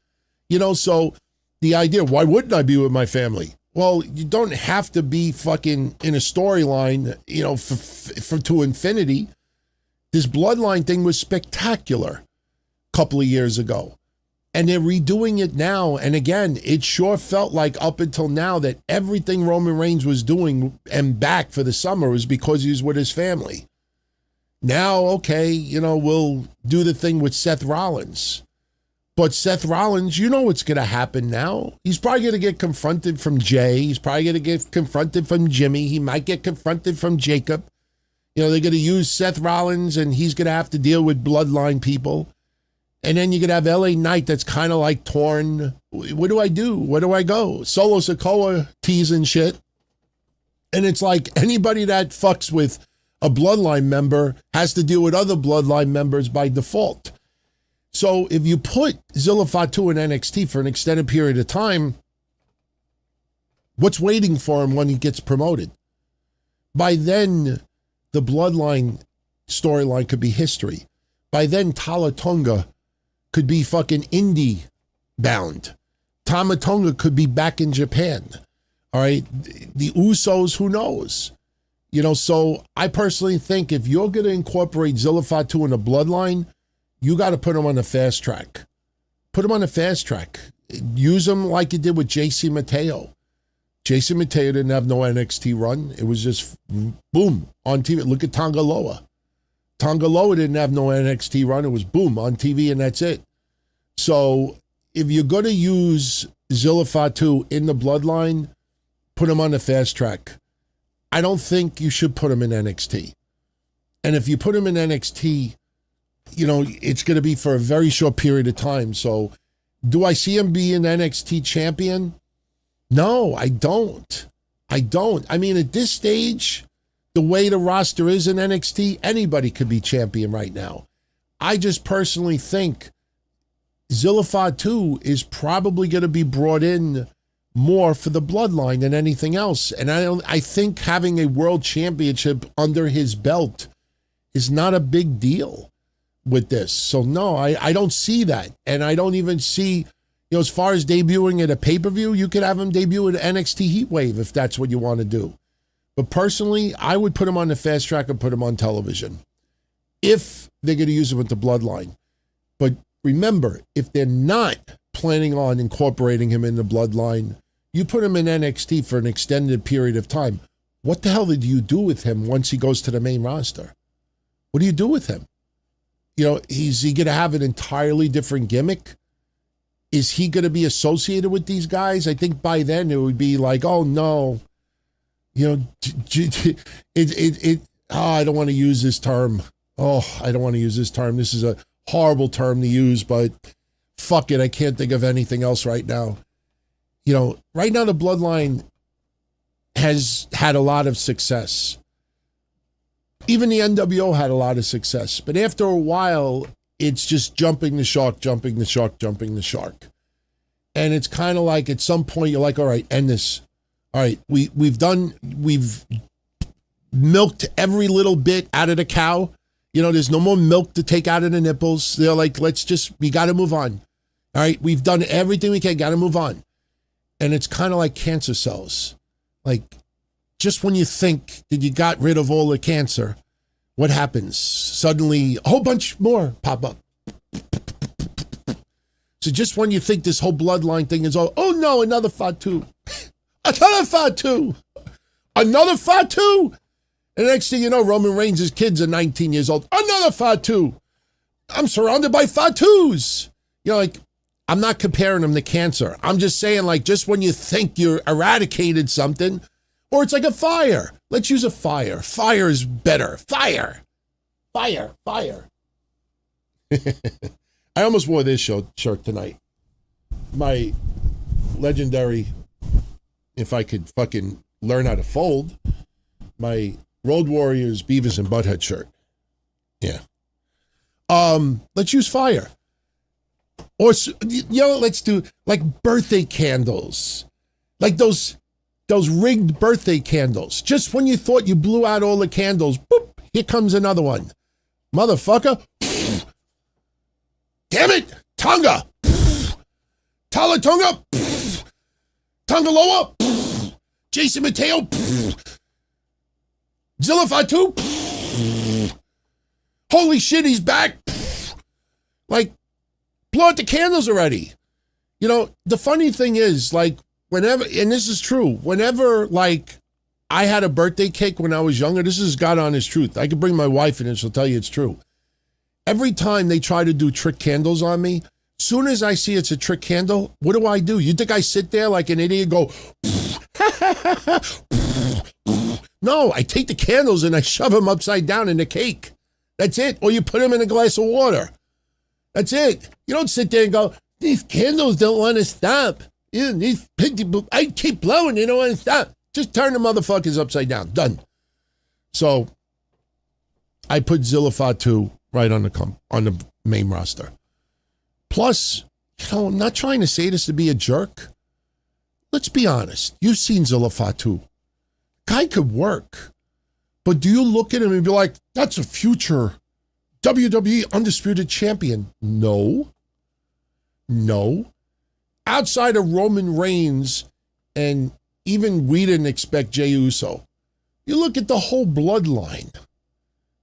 You know, so the idea, why wouldn't I be with my family? Well, you don't have to be fucking in a storyline, you know, for to infinity. This bloodline thing was spectacular a couple of years ago. And they're redoing it now. And again, it sure felt like up until now that everything Roman Reigns was doing and back for the summer was because he was with his family. Now, okay, you know, we'll do the thing with Seth Rollins. But Seth Rollins, you know what's going to happen now. He's probably going to get confronted from Jay. He's probably going to get confronted from Jimmy. He might get confronted from Jacob. You know, they're going to use Seth Rollins and he's going to have to deal with bloodline people. And then you could have LA Knight that's kind of like torn. What do I do? Where do I go? Solo Sikoa teasing shit. And it's like anybody that fucks with a bloodline member has to deal with other bloodline members by default. So if you put Zilla Fatu in NXT for an extended period of time, what's waiting for him when he gets promoted? By then, the bloodline storyline could be history. By then, Tala Tonga could be fucking indie bound. Tama Tonga could be back in Japan. All right. The Usos, who knows? You know, so I personally think if you're going to incorporate Zilla Fatu in the bloodline, you got to put him on the fast track. Put him on the fast track. Use him like you did with JC Mateo. JC Mateo didn't have no NXT run. It was just boom on TV. Look at Tonga Loa. Tonga Loa didn't have no NXT run. It was boom on TV and that's it. So if you're going to use Zilla Fatu in the bloodline, put him on the fast track. I don't think you should put him in NXT. And if you put him in NXT, you know, it's going to be for a very short period of time. So do I see him be an NXT champion? No, I don't. I mean, at this stage, the way the roster is in NXT, anybody could be champion right now. I just personally think Zilla Fatu is probably going to be brought in more for the bloodline than anything else. And I think having a world championship under his belt is not a big deal with this. So no, I don't see that. And I don't even see, you know, as far as debuting at a pay-per-view, you could have him debut at NXT Heatwave if that's what you want to do. But personally, I would put him on the fast track and put him on television if they're going to use him with the bloodline. But remember, if they're not planning on incorporating him in the bloodline, you put him in NXT for an extended period of time. What the hell did you do with him once he goes to the main roster? What do you do with him? You know, is he going to have an entirely different gimmick? Is he going to be associated with these guys? I think by then it would be like, oh no, you know, I don't want to use this term. Oh, I don't want to use this term. This is a horrible term to use, but fuck it. I can't think of anything else right now. You know, right now the bloodline has had a lot of success. Even the NWO had a lot of success. But after a while, it's just jumping the shark. And it's kind of like at some point you're like, all right, end this. All right, we've milked every little bit out of the cow. You know, there's no more milk to take out of the nipples. They're like, we got to move on. All right, we've done everything we can, got to move on. And it's kind of like cancer cells. Like, just when you think that you got rid of all the cancer, what happens? Suddenly, a whole bunch more pop up. So just when you think this whole bloodline thing is all, oh no, another Fatu. Another Fatu. Another Fatu. And the next thing you know, Roman Reigns' kids are 19 years old. Another Fatu. I'm surrounded by Fatus. You know, like, I'm not comparing them to cancer. I'm just saying, like, just when you think you eradicated something, or it's like a fire. Let's use a fire. Fire is better. Fire. I almost wore this shirt tonight. My legendary, if I could fucking learn how to fold, my Road Warriors Beavis and Butthead shirt. Yeah. Let's use fire. Or, you know, let's do like birthday candles. Like those rigged birthday candles. Just when you thought you blew out all the candles, boop, here comes another one. Motherfucker. Damn it. Tonga. Tala Tonga. Tonga Loa. Jason Mateo, Zilla Fatu, holy shit, he's back. Like, blow out the candles already. You know, the funny thing is, like, whenever, and this is true, whenever, like, I had a birthday cake when I was younger, this is God honest truth. I could bring my wife in and she'll tell you it's true. Every time they try to do trick candles on me, soon as I see it's a trick candle, what do? You think I sit there like an idiot and go, no, I take the candles and I shove them upside down in the cake. That's it. Or you put them in a glass of water. That's it. You don't sit there and go, these candles don't want to stop. I keep blowing, they don't want to stop. Just turn the motherfuckers upside down. Done. So I put Zilla Fatu right on the main roster. Plus, you know, I'm not trying to say this to be a jerk. Let's be honest. You've seen Zilla Fatu. Guy could work. But do you look at him and be like, that's a future WWE Undisputed Champion? No. Outside of Roman Reigns, and even we didn't expect Jey Uso, you look at the whole bloodline.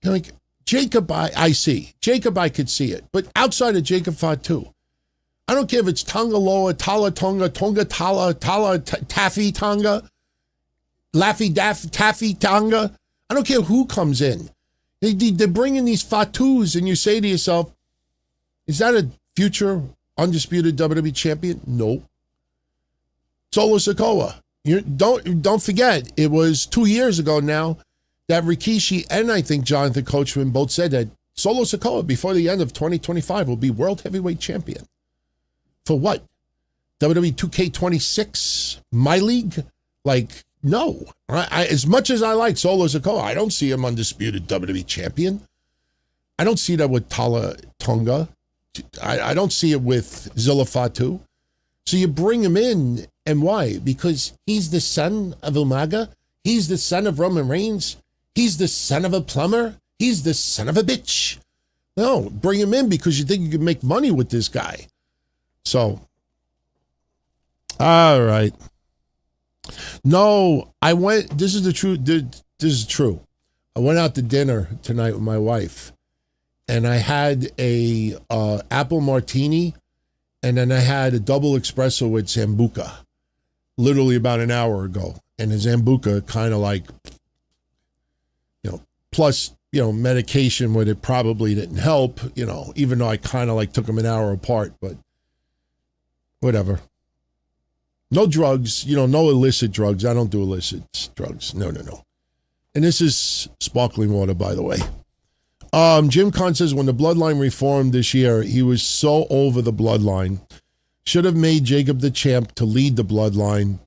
You're like, Jacob, I see. Jacob, I could see it. But outside of Jacob Fatu, I don't care if it's Tonga Loa, Tala Tonga, Tonga Tala, Tala Taffy Tonga, Laffy Daff Taffy Tonga. I don't care who comes in. They're bringing these Fatus, and you say to yourself, is that a future undisputed WWE champion? No. Solo Sikoa. Don't forget, it was 2 years ago now that Rikishi and I think Jonathan Coachman both said that Solo Sikoa, before the end of 2025, will be World Heavyweight Champion. For what? WWE 2K26? My league? Like, no. As much as I like Solo Sikoa, I don't see him undisputed WWE champion. I don't see that with Tala Tonga. I don't see it with Zilla Fatu. So you bring him in, and why? Because he's the son of Umaga. He's the son of Roman Reigns. He's the son of a plumber. He's the son of a bitch. No, bring him in because you think you can make money with this guy. So, all right. No, this is the truth. This is true. I went out to dinner tonight with my wife, and I had a apple martini, and then I had a double espresso with Zambuca, literally about an hour ago. And the Zambuca kind of like, you know, plus, you know, medication when it probably didn't help, you know, even though I kind of like took them an hour apart, but whatever. No drugs, you know, no illicit drugs. I don't do illicit drugs. No. And this is sparkling water, by the way. Jim Kahn says when the bloodline reformed this year, he was so over the bloodline. Should have made Jacob the champ to lead the bloodline.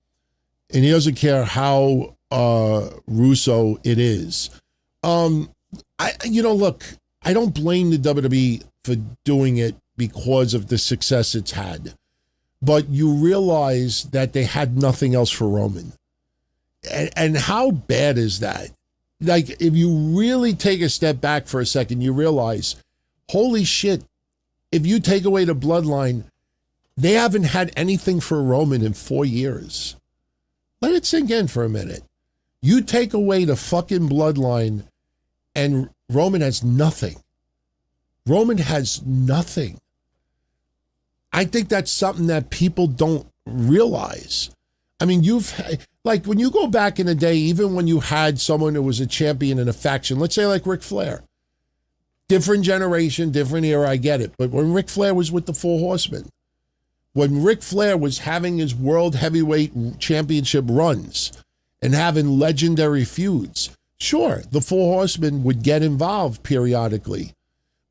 And he doesn't care how Russo it is. Look, I don't blame the WWE for doing it because of the success it's had. But you realize that they had nothing else for Roman. And how bad is that? Like, if you really take a step back for a second, you realize, holy shit, if you take away the bloodline, they haven't had anything for Roman in 4 years. Let it sink in for a minute. You take away the fucking bloodline and Roman has nothing. Roman has nothing. I think that's something that people don't realize. I mean, like when you go back in the day, even when you had someone who was a champion in a faction, let's say like Ric Flair, different generation, different era, I get it. But when Ric Flair was with the Four Horsemen, when Ric Flair was having his World Heavyweight Championship runs and having legendary feuds, sure, the Four Horsemen would get involved periodically.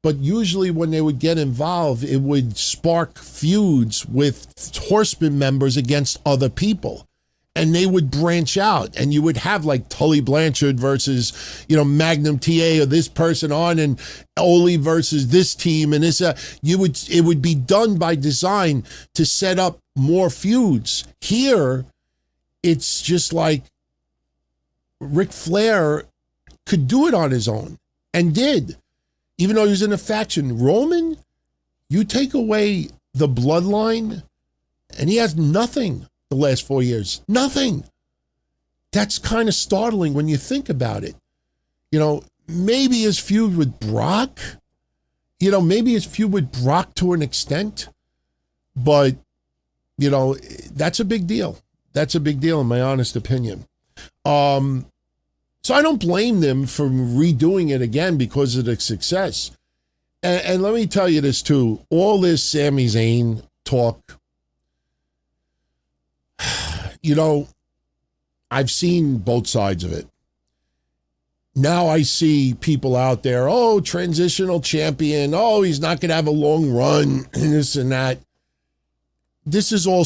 But usually when they would get involved, it would spark feuds with Horseman members against other people. And they would branch out, and you would have like Tully Blanchard versus, Magnum TA or this person on, and Ole versus this team, and this. It would be done by design to set up more feuds. Here, it's just like Ric Flair could do it on his own, and did, even though he was in a faction. Roman, you take away the bloodline, and he has nothing. The last 4 years, nothing. That's kind of startling when you think about it. Maybe his feud with Brock, maybe his feud with Brock to an extent, but, that's a big deal. That's a big deal in my honest opinion. So I don't blame them for redoing it again because of the success. And let me tell you this too, all this Sami Zayn talk, I've seen both sides of it. Now I see people out there, transitional champion, he's not going to have a long run, and this and that. This is all,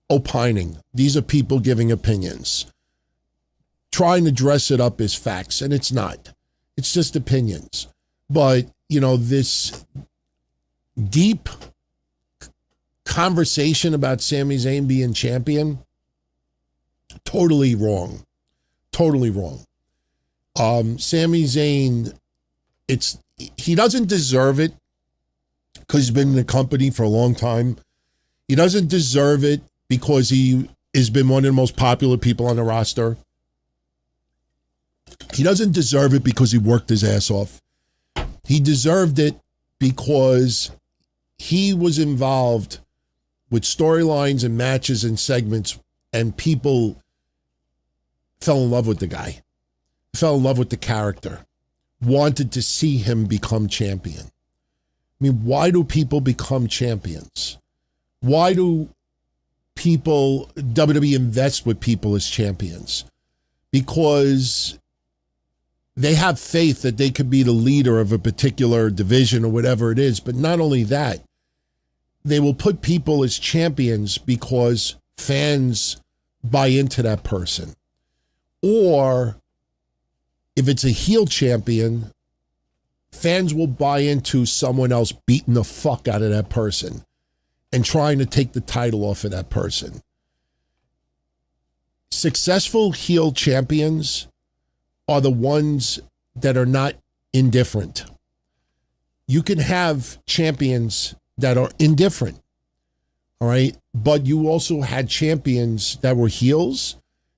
opining. These are people giving opinions, trying to dress it up as facts, and it's not. It's just opinions. But, this deep conversation about Sami Zayn being champion, totally wrong. Totally wrong. Sami Zayn, he doesn't deserve it because he's been in the company for a long time. He doesn't deserve it because he has been one of the most popular people on the roster. He doesn't deserve it because he worked his ass off. He deserved it because he was involved with storylines and matches and segments, and people fell in love with the guy, fell in love with the character, wanted to see him become champion. I mean, why do people become champions? Why do WWE invest with people as champions? Because they have faith that they could be the leader of a particular division or whatever it is. But not only that, they will put people as champions because fans buy into that person. Or if it's a heel champion, fans will buy into someone else beating the fuck out of that person and trying to take the title off of that person. Successful heel champions are the ones that are not indifferent. You can have champions that are indifferent, all right? But you also had champions that were heels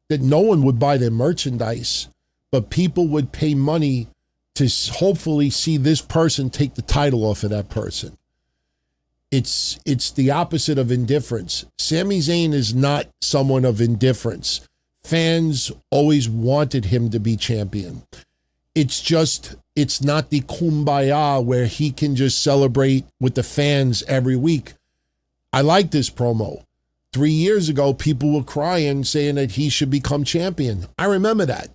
that no one would buy their merchandise, but people would pay money to hopefully see this person take the title off of that person. It's the opposite of indifference. Sami Zayn is not someone of indifference. Fans always wanted him to be champion. It's not the kumbaya where he can just celebrate with the fans every week. I like this promo. 3 years ago, people were crying, saying that he should become champion. I remember that.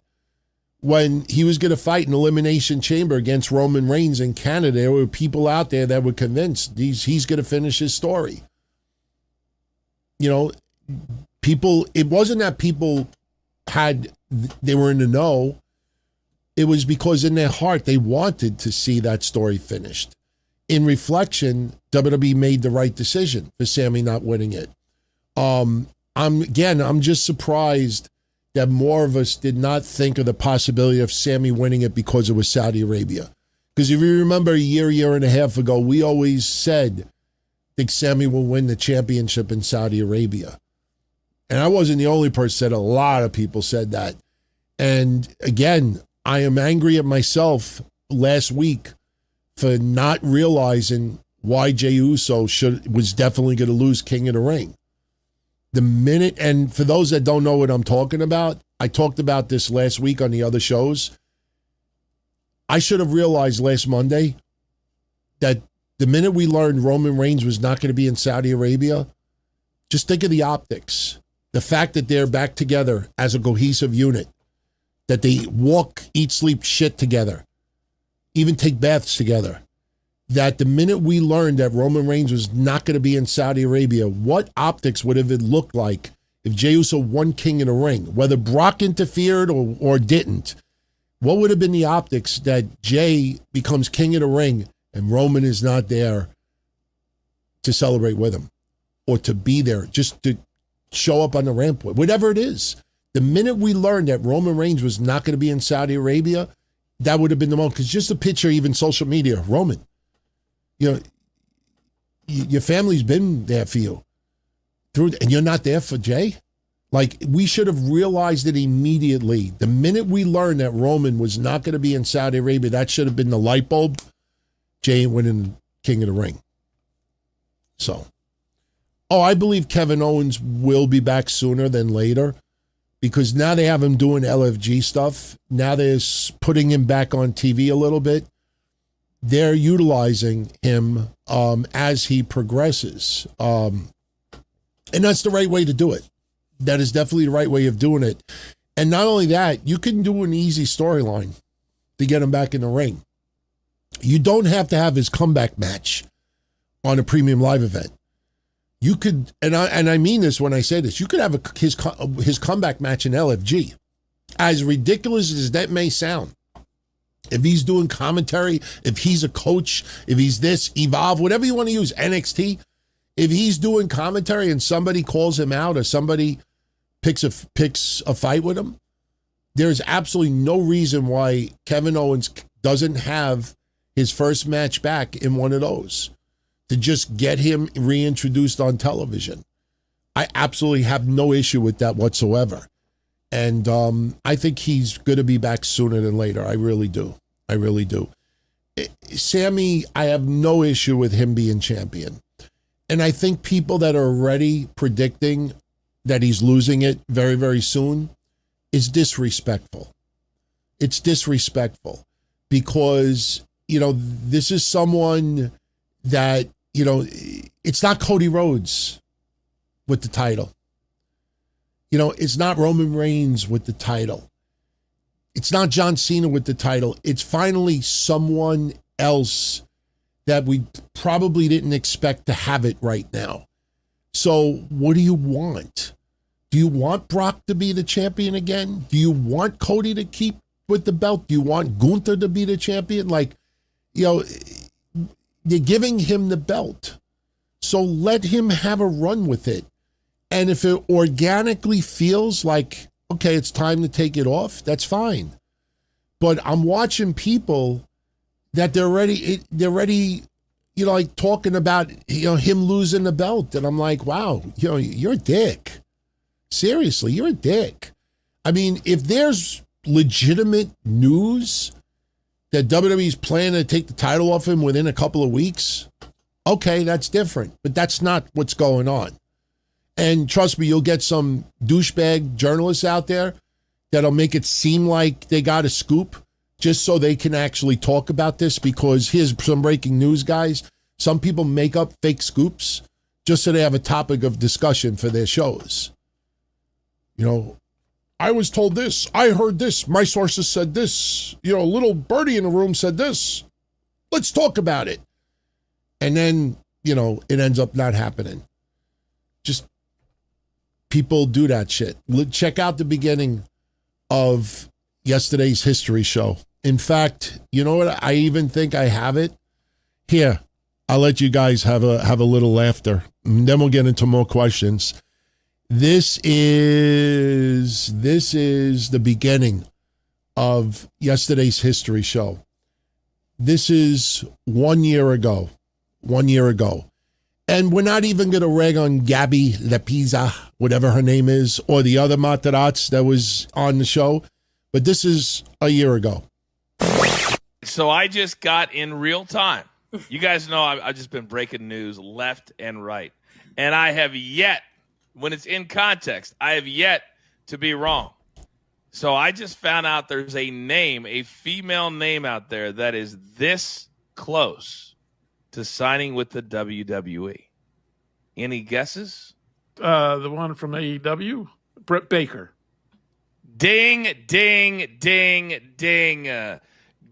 When he was going to fight in Elimination Chamber against Roman Reigns in Canada, there were people out there that were convinced he's going to finish his story. People, it wasn't that people they were in the know. It was because in their heart, they wanted to see that story finished. In reflection, WWE made the right decision for Sami not winning it. I'm just surprised that more of us did not think of the possibility of Sami winning it because it was Saudi Arabia. Because if you remember a year and a half ago, we always said, I think Sami will win the championship in Saudi Arabia. And I wasn't the only person said, a lot of people said that. And again, I am angry at myself last week for not realizing why Jey Uso was definitely going to lose King of the Ring. The minute, and for those that don't know what I'm talking about, I talked about this last week on the other shows. I should have realized last Monday that the minute we learned Roman Reigns was not going to be in Saudi Arabia, just think of the optics. The fact that they're back together as a cohesive unit, that they walk, eat, sleep, shit together, even take baths together. That the minute we learned that Roman Reigns was not going to be in Saudi Arabia, what optics would have it looked like if Jey Uso won King of the Ring? Whether Brock interfered or didn't, what would have been the optics that Jey becomes King of the Ring and Roman is not there to celebrate with him or to be there, just to show up on the ramp, whatever it is. The minute we learned that Roman Reigns was not going to be in Saudi Arabia, that would have been the moment. Because just a picture, even social media, Roman. Your family's been there for you, and you're not there for Jey. Like, we should have realized it immediately. The minute we learned that Roman was not going to be in Saudi Arabia, that should have been the light bulb. Jay ain't winning King of the Ring. So, I believe Kevin Owens will be back sooner than later, because now they have him doing LFG stuff. Now they're putting him back on TV a little bit. They're utilizing him as he progresses. And that's the right way to do it. That is definitely the right way of doing it. And not only that, you can do an easy storyline to get him back in the ring. You don't have to have his comeback match on a premium live event. You could, and I mean this when I say this, you could have his comeback match in LFG. As ridiculous as that may sound, if he's doing commentary, if he's a coach, if he's this, Evolve, whatever you want to use, NXT, if he's doing commentary and somebody calls him out or somebody picks a fight with him, there's absolutely no reason why Kevin Owens doesn't have his first match back in one of those to just get him reintroduced on television. I absolutely have no issue with that whatsoever. And I think he's going to be back sooner than later. I really do. I really do. Sammy, I have no issue with him being champion. And I think people that are already predicting that he's losing it very, very soon is disrespectful. It's disrespectful because, this is someone that, it's not Cody Rhodes with the title. It's not Roman Reigns with the title. It's not John Cena with the title. It's finally someone else that we probably didn't expect to have it right now. So what do you want? Do you want Brock to be the champion again? Do you want Cody to keep with the belt? Do you want Gunther to be the champion? They're giving him the belt. So let him have a run with it. And if it organically feels like, okay, it's time to take it off, that's fine. But I'm watching people that they're already, talking about, him losing the belt. And I'm like, wow, you're a dick. Seriously, you're a dick. I mean, if there's legitimate news that WWE's planning to take the title off him within a couple of weeks, okay, that's different. But that's not what's going on. And trust me, you'll get some douchebag journalists out there that'll make it seem like they got a scoop just so they can actually talk about this, because here's some breaking news, guys. Some people make up fake scoops just so they have a topic of discussion for their shows. I was told this. I heard this. My sources said this. Little birdie in the room said this. Let's talk about it. And then, it ends up not happening. Just people do that shit. Check out the beginning of yesterday's history show. In fact, you know what? I even think I have it. Here, I'll let you guys have a little laughter. And then we'll get into more questions. This is the beginning of yesterday's history show. This is 1 year ago. 1 year ago. And we're not even going to rag on Gabby Lepizza, whatever her name is, or the other Materazzi that was on the show. But this is a year ago. So I just got in real time. You guys know I've just been breaking news left and right. And I have yet, when it's in context, I have yet to be wrong. So I just found out there's a female name out there that is this close to signing with the WWE. Any guesses? The one from AEW, Britt Baker. Ding, ding, ding, ding.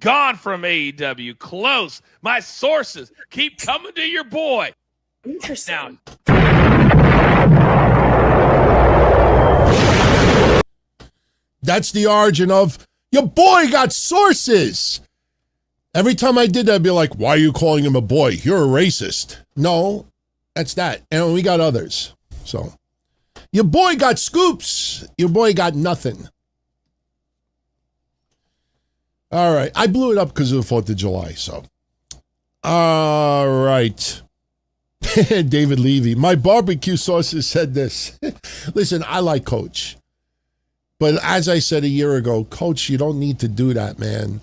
Gone from AEW. Close. My sources keep coming to your boy. Interesting. That's the origin of your boy got sources. Every time I did that, I'd be like, why are you calling him a boy? You're a racist. No, that's that. And we got others. So your boy got scoops. Your boy got nothing. All right. I blew it up because of the 4th of July. So, all right. David Levy. My barbecue sources said this. Listen, I like Coach. But as I said a year ago, Coach, you don't need to do that, man.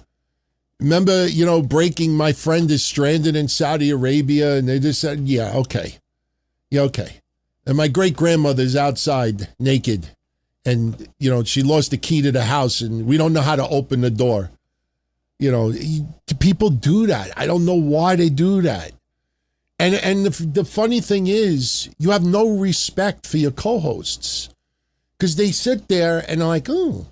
Remember, breaking my friend is stranded in Saudi Arabia, and they just said, yeah, okay. Yeah, okay. And my great-grandmother's outside naked, and, she lost the key to the house, and we don't know how to open the door. People do that. I don't know why they do that. And the funny thing is, you have no respect for your co-hosts. Because they sit there and are like, oh,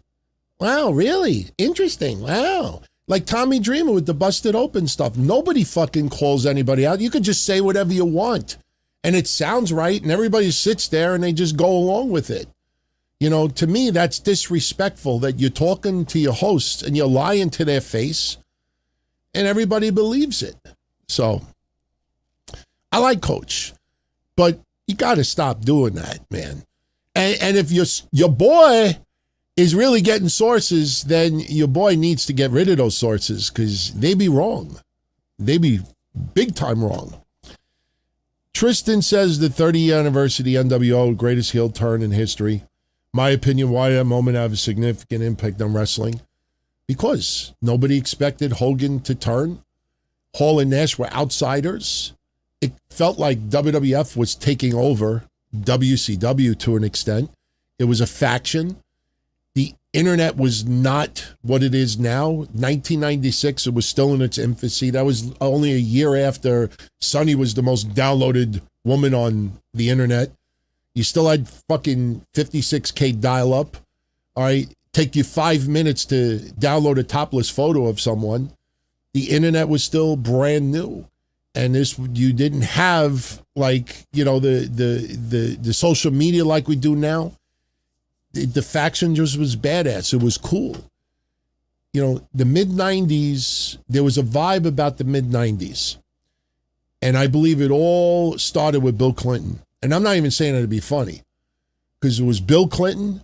wow, really? Interesting. Wow. Like Tommy Dreamer with the busted open stuff. Nobody fucking calls anybody out. You can just say whatever you want. And it sounds right. And everybody sits there and they just go along with it. To me, that's disrespectful that you're talking to your hosts and you're lying to their face. And everybody believes it. So I like Coach. But you got to stop doing that, man. And if your boy is really getting sources, then your boy needs to get rid of those sources because they be wrong. They be big time wrong. Tristan says the 30th anniversary NWO, greatest heel turn in history. My opinion, why that moment have a significant impact on wrestling? Because nobody expected Hogan to turn. Hall and Nash were outsiders. It felt like WWF was taking over WCW to an extent. It was a faction. The internet was not what it is now. 1996, it was still in its infancy. That was only a year after Sunny was the most downloaded woman on the internet. You still had fucking 56K dial-up. All right, take you 5 minutes to download a topless photo of someone. The internet was still brand new. And you didn't have the social media like we do now. The faction just was badass. It was cool. The mid-90s, there was a vibe about the mid-90s. And I believe it all started with Bill Clinton. And I'm not even saying it to be funny. Because it was Bill Clinton,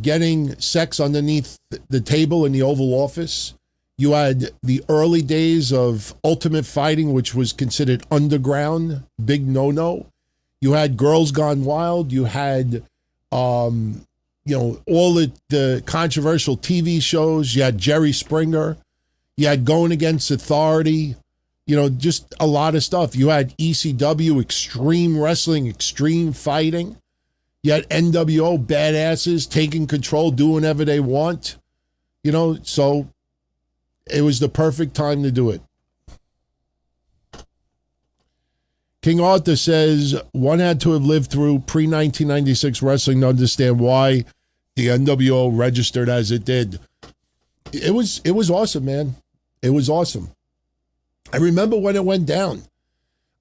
getting sex underneath the table in the Oval Office. You had the early days of Ultimate Fighting, which was considered underground, big no-no. You had Girls Gone Wild. You had, all the controversial TV shows. You had Jerry Springer. You had Going Against Authority. Just a lot of stuff. You had ECW, Extreme Wrestling, Extreme Fighting. You had NWO, badasses, taking control, doing whatever they want. So it was the perfect time to do it. King Arthur says, one had to have lived through pre-1996 wrestling to understand why the NWO registered as it did. It was awesome, man. It was awesome. I remember when it went down.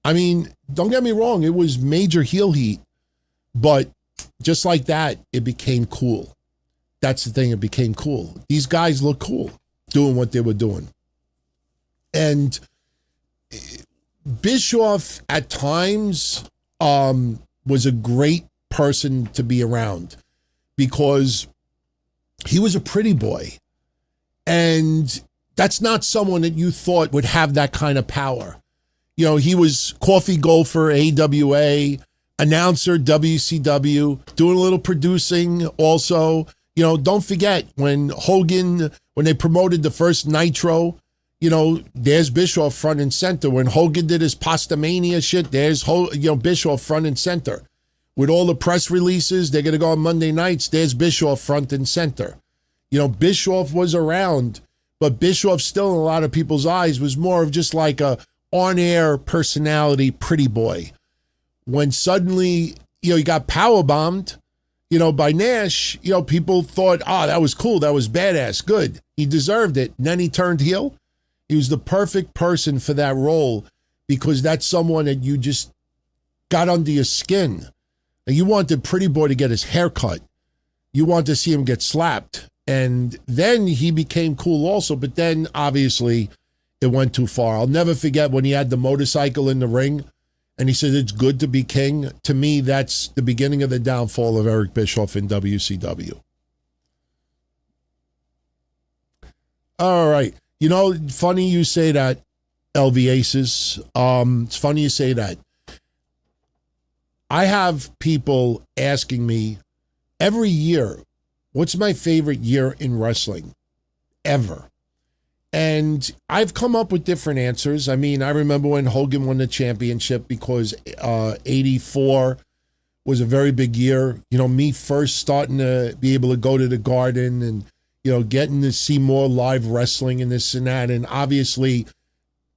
I mean, don't get me wrong, it was major heel heat, but just like that, it became cool. That's the thing, it became cool. These guys look cool doing what they were doing. And Bischoff at times was a great person to be around because he was a pretty boy. And that's not someone that you thought would have that kind of power. He was Coffee Gopher, AWA, announcer, WCW, doing a little producing also. Don't forget when they promoted the first Nitro, there's Bischoff front and center. When Hogan did his Pastamania shit, there's Bischoff front and center. With all the press releases, they're going to go on Monday nights, there's Bischoff front and center. Bischoff was around, but Bischoff still in a lot of people's eyes was more of just like a on-air personality pretty boy. When suddenly, he got powerbombed, by Nash, people thought, that was cool. That was badass. Good. He deserved it. And then he turned heel. He was the perfect person for that role because that's someone that you just got under your skin. And you wanted Pretty Boy to get his hair cut. You wanted to see him get slapped. And then he became cool also. But then, obviously, it went too far. I'll never forget when he had the motorcycle in the ring. And he said, it's good to be king. To me, that's the beginning of the downfall of Eric Bischoff in WCW. All right. Funny you say that, LV Aces. It's funny you say that. I have people asking me every year, what's my favorite year in wrestling ever? And I've come up with different answers. I mean, I remember when Hogan won the championship because 84 was a very big year. You know, me first starting to be able to go to the Garden and, you know, getting to see more live wrestling and this and that. And obviously,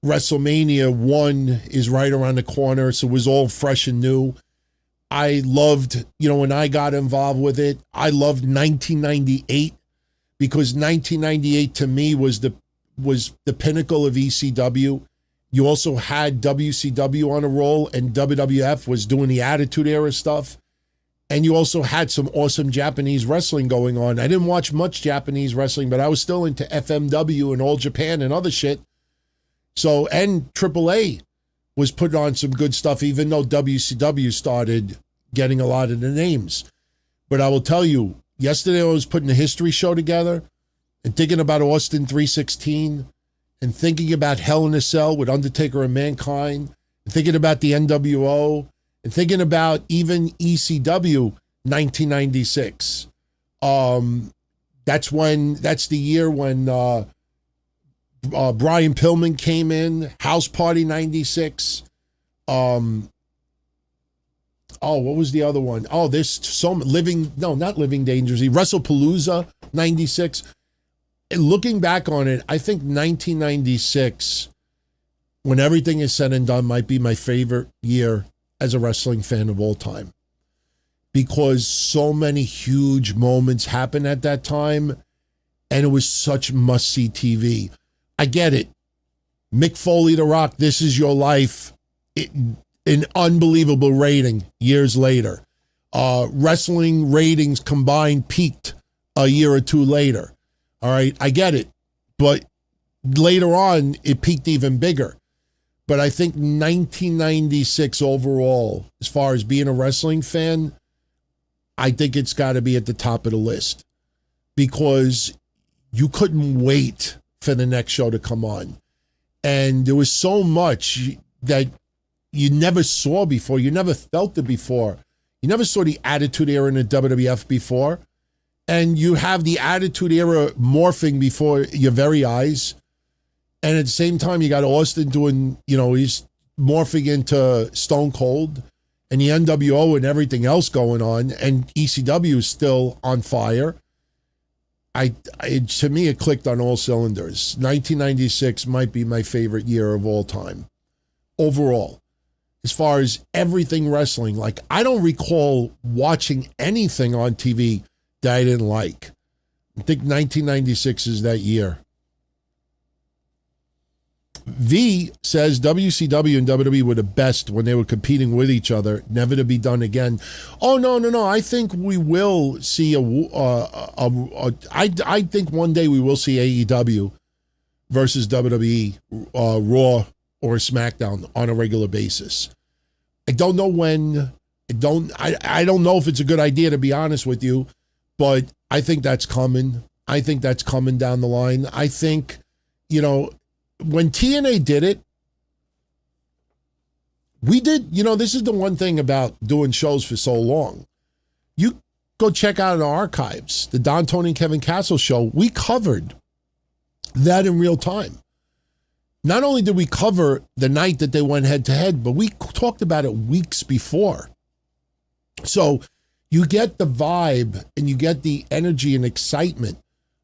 WrestleMania 1 is right around the corner, so it was all fresh and new. I loved, you know, when I got involved with it, I loved 1998 because 1998 to me was the pinnacle of ECW. You also had WCW on a roll, and WWF was doing the Attitude Era stuff. And you also had some awesome Japanese wrestling going on. I didn't watch much Japanese wrestling, but I was still into FMW and All Japan and other shit. So, and AAA was putting on some good stuff, even though WCW started getting a lot of the names. But I will tell you, yesterday I was putting a history show together and thinking about Austin 316 and thinking about Hell in a Cell with Undertaker and Mankind, and thinking about the NWO, and thinking about even ECW 1996. That's the year when Brian Pillman came in, House Party 96. What was the other one? Oh, there's so not Living Dangerously, WrestlePalooza 96. Looking back on it, I think 1996, when everything is said and done, might be my favorite year as a wrestling fan of all time. Because so many huge moments happened at that time, and it was such must-see TV. I get it. Mick Foley, The Rock, This Is Your Life, an unbelievable rating years later. Wrestling ratings combined peaked a year or two later. All right, I get it. But later on, it peaked even bigger. But I think 1996 overall, as far as being a wrestling fan, I think it's got to be at the top of the list. Because you couldn't wait for the next show to come on. And there was so much that you never saw before. You never felt it before. You never saw the Attitude Era in the WWF before. And you have the Attitude Era morphing before your very eyes. And at the same time, you got Austin doing, you know, he's morphing into Stone Cold and the NWO and everything else going on. And ECW is still on fire. To me, it clicked on all cylinders. 1996 might be my favorite year of all time. Overall. As far as everything wrestling, like I don't recall watching anything on TV that I didn't like. I think 1996 is that year. V says WCW and WWE were the best when they were competing with each other, never to be done again. Oh, no. I think we will see I think one day we will see AEW versus WWE, Raw or SmackDown on a regular basis. I don't know when. I don't know if it's a good idea, to be honest with you, but I think that's coming. I think that's coming down the line. I think, you know, when TNA did it, we did, you know, this is the one thing about doing shows for so long. You go check out in our archives, the Don, Tony, and Kevin Castle show. We covered that in real time. Not only did we cover the night that they went head to head, but we talked about it weeks before. So you get the vibe and you get the energy and excitement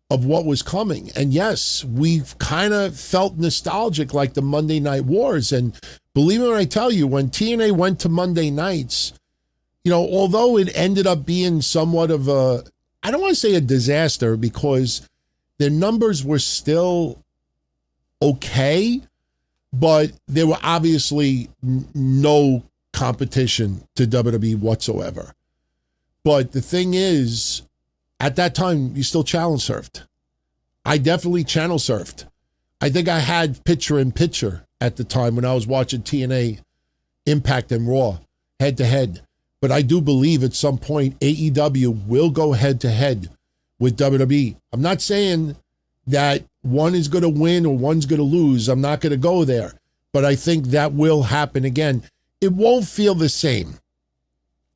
of what was coming. And yes, we've kind of felt nostalgic like the Monday Night Wars. And believe me when I tell you, when TNA went to Monday nights, you know, although it ended up being somewhat of a, I don't want to say a disaster, because their numbers were still okay, but there were obviously no competition to WWE whatsoever. But the thing is, at that time, you still channel surfed. I definitely channel surfed. I think I had picture in picture at the time when I was watching TNA, Impact, and Raw head to head. But I do believe at some point AEW will go head to head with WWE. I'm not saying that one is going to win or one's going to lose. I'm not going to go there. But I think that will happen again. It won't feel the same.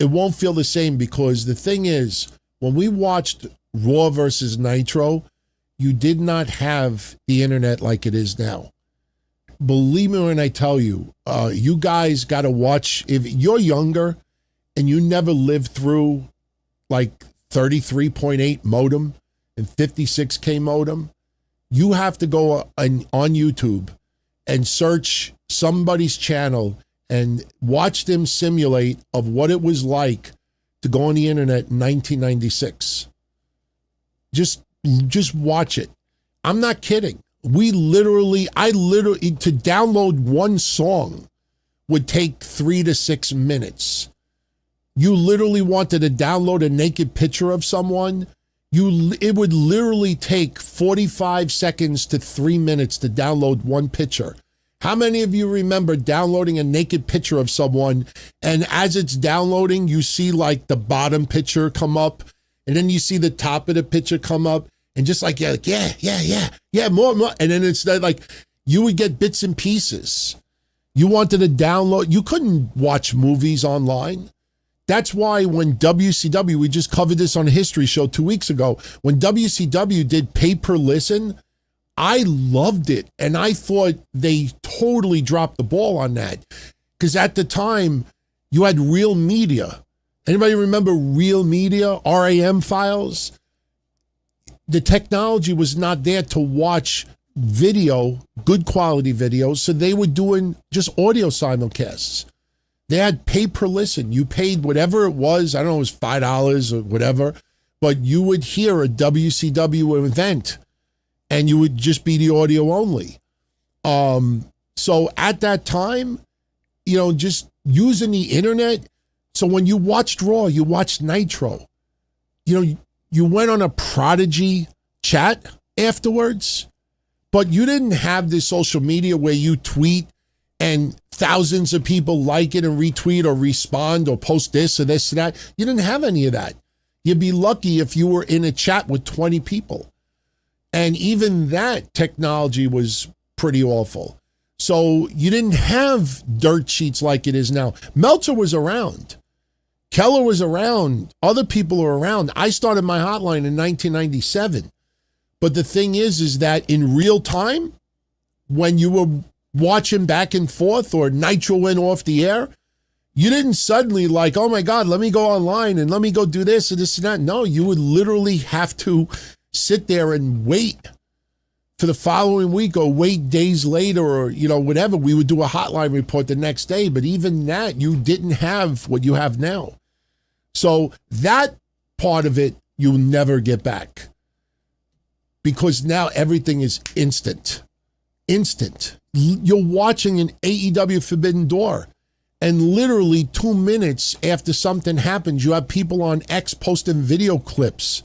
it won't feel the same, because the thing is, when we watched Raw versus Nitro, you did not have the internet like it is now. Believe me when I tell you, you guys got to watch. If you're younger and you never lived through like 33.8 modem and 56K modem, you have to go on YouTube and search somebody's channel and watch them simulate of what it was like to go on the internet in 1996. Just watch it. I'm not kidding. I literally, to download one song would take 3 to 6 minutes. You literally wanted to download a naked picture of someone, it would literally take 45 seconds to 3 minutes to download one picture. How many of you remember downloading a naked picture of someone, and as it's downloading, you see like the bottom picture come up, and then you see the top of the picture come up, and just like, yeah, more. And then it's like, you would get bits and pieces. You wanted to download, you couldn't watch movies online. That's why when WCW, we just covered this on a history show 2 weeks ago, when WCW did pay-per-listen, I loved it. And I thought they totally dropped the ball on that. Because at the time, you had Real Media. Anybody remember Real Media, RAM files? The technology was not there to watch video, good quality videos, so they were doing just audio simulcasts. They had pay-per-listen. You paid whatever it was, I don't know, it was $5 or whatever, but you would hear a WCW event, and you would just be the audio only. So at that time, just using the internet. So when you watched Raw, you watched Nitro. You went on a Prodigy chat afterwards, but you didn't have this social media where you tweet and thousands of people like it and retweet or respond or post this or this or that. You didn't have any of that. You'd be lucky if you were in a chat with 20 people. And even that technology was pretty awful. So you didn't have dirt sheets like it is now. Meltzer was around. Keller was around. Other people were around. I started my hotline in 1997. But the thing is that in real time, when you were watching back and forth or Nitro went off the air, you didn't suddenly like, oh my God, let me go online and let me go do this and this and that. No, you would literally have to sit there and wait for the following week or wait days later or, whatever. We would do a hotline report the next day. But even that, you didn't have what you have now. So that part of it, you'll never get back. Because now everything is instant. You're watching an AEW Forbidden Door, and literally 2 minutes after something happens, you have people on X posting video clips,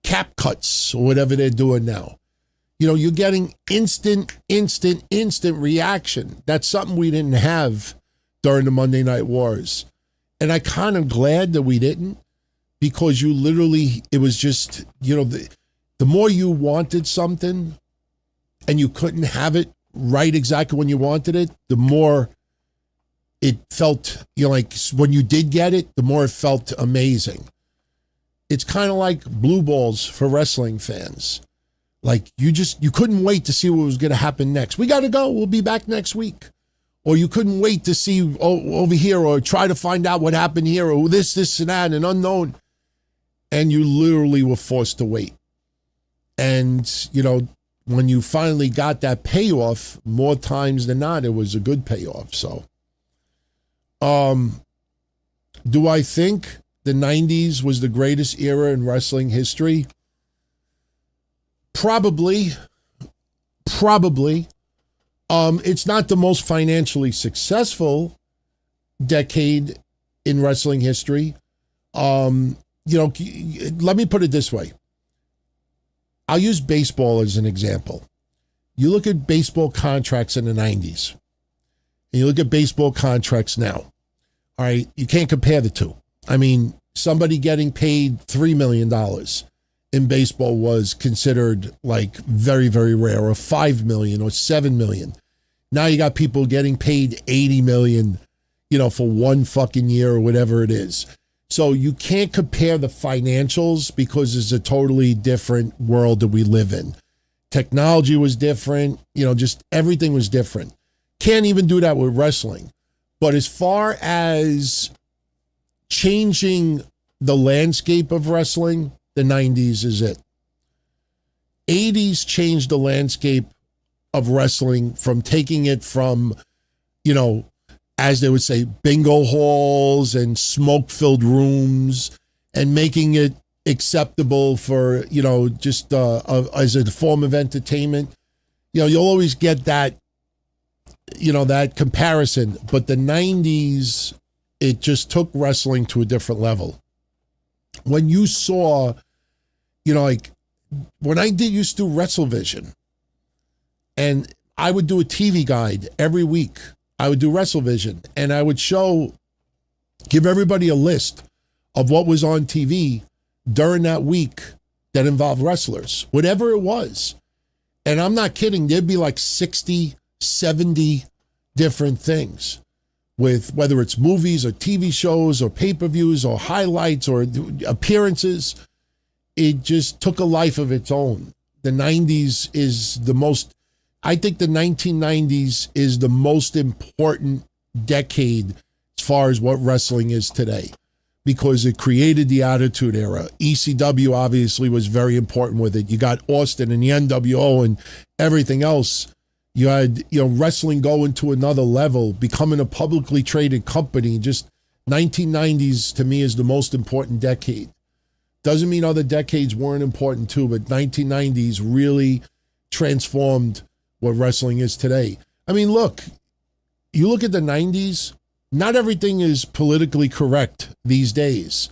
cap cuts, or whatever they're doing now. You're getting instant reaction. That's something we didn't have during the Monday Night Wars. And I'm kind of glad that we didn't, because you literally, it was just, the more you wanted something and you couldn't have it right exactly when you wanted it, the more it felt, like when you did get it, the more it felt amazing. It's kind of like blue balls for wrestling fans. Like you couldn't wait to see what was going to happen next. We got to go. We'll be back next week. Or you couldn't wait to see over here or try to find out what happened here or this and that and unknown. And you literally were forced to wait. And, when you finally got that payoff, more times than not, it was a good payoff. So, do I think the 90s was the greatest era in wrestling history? Probably. It's not the most financially successful decade in wrestling history. Let me put it this way. I'll use baseball as an example. You look at baseball contracts in the 90s, and you look at baseball contracts now. All right, you can't compare the two. I mean, somebody getting paid $3 million in baseball was considered like very, very rare, or $5 million or $7 million. Now you got people getting paid $80 million, for one fucking year or whatever it is. So you can't compare the financials because it's a totally different world that we live in. Technology was different, just everything was different. Can't even do that with wrestling. But as far as changing the landscape of wrestling, the 90s is it. 80s changed the landscape of wrestling from taking it from, as they would say, bingo halls and smoke-filled rooms and making it acceptable for, just as a form of entertainment. You'll always get that, that comparison. But the 90s, it just took wrestling to a different level. When you saw, when I used to do WrestleVision, and I would do a TV guide every week. I would do WrestleVision, and I would give everybody a list of what was on TV during that week that involved wrestlers, whatever it was. And I'm not kidding, there'd be like 60, 70 different things, with whether it's movies or TV shows or pay-per-views or highlights or appearances. It just took a life of its own. The 90s is I think the 1990s is the most important decade as far as what wrestling is today, because it created the Attitude Era. ECW obviously was very important with it. You got Austin and the NWO and everything else. You had, wrestling going to another level, becoming a publicly traded company. Just 1990s to me is the most important decade. Doesn't mean other decades weren't important too, but 1990s really transformed what wrestling is today. I mean, look, you look at the 90s, not everything is politically correct these days.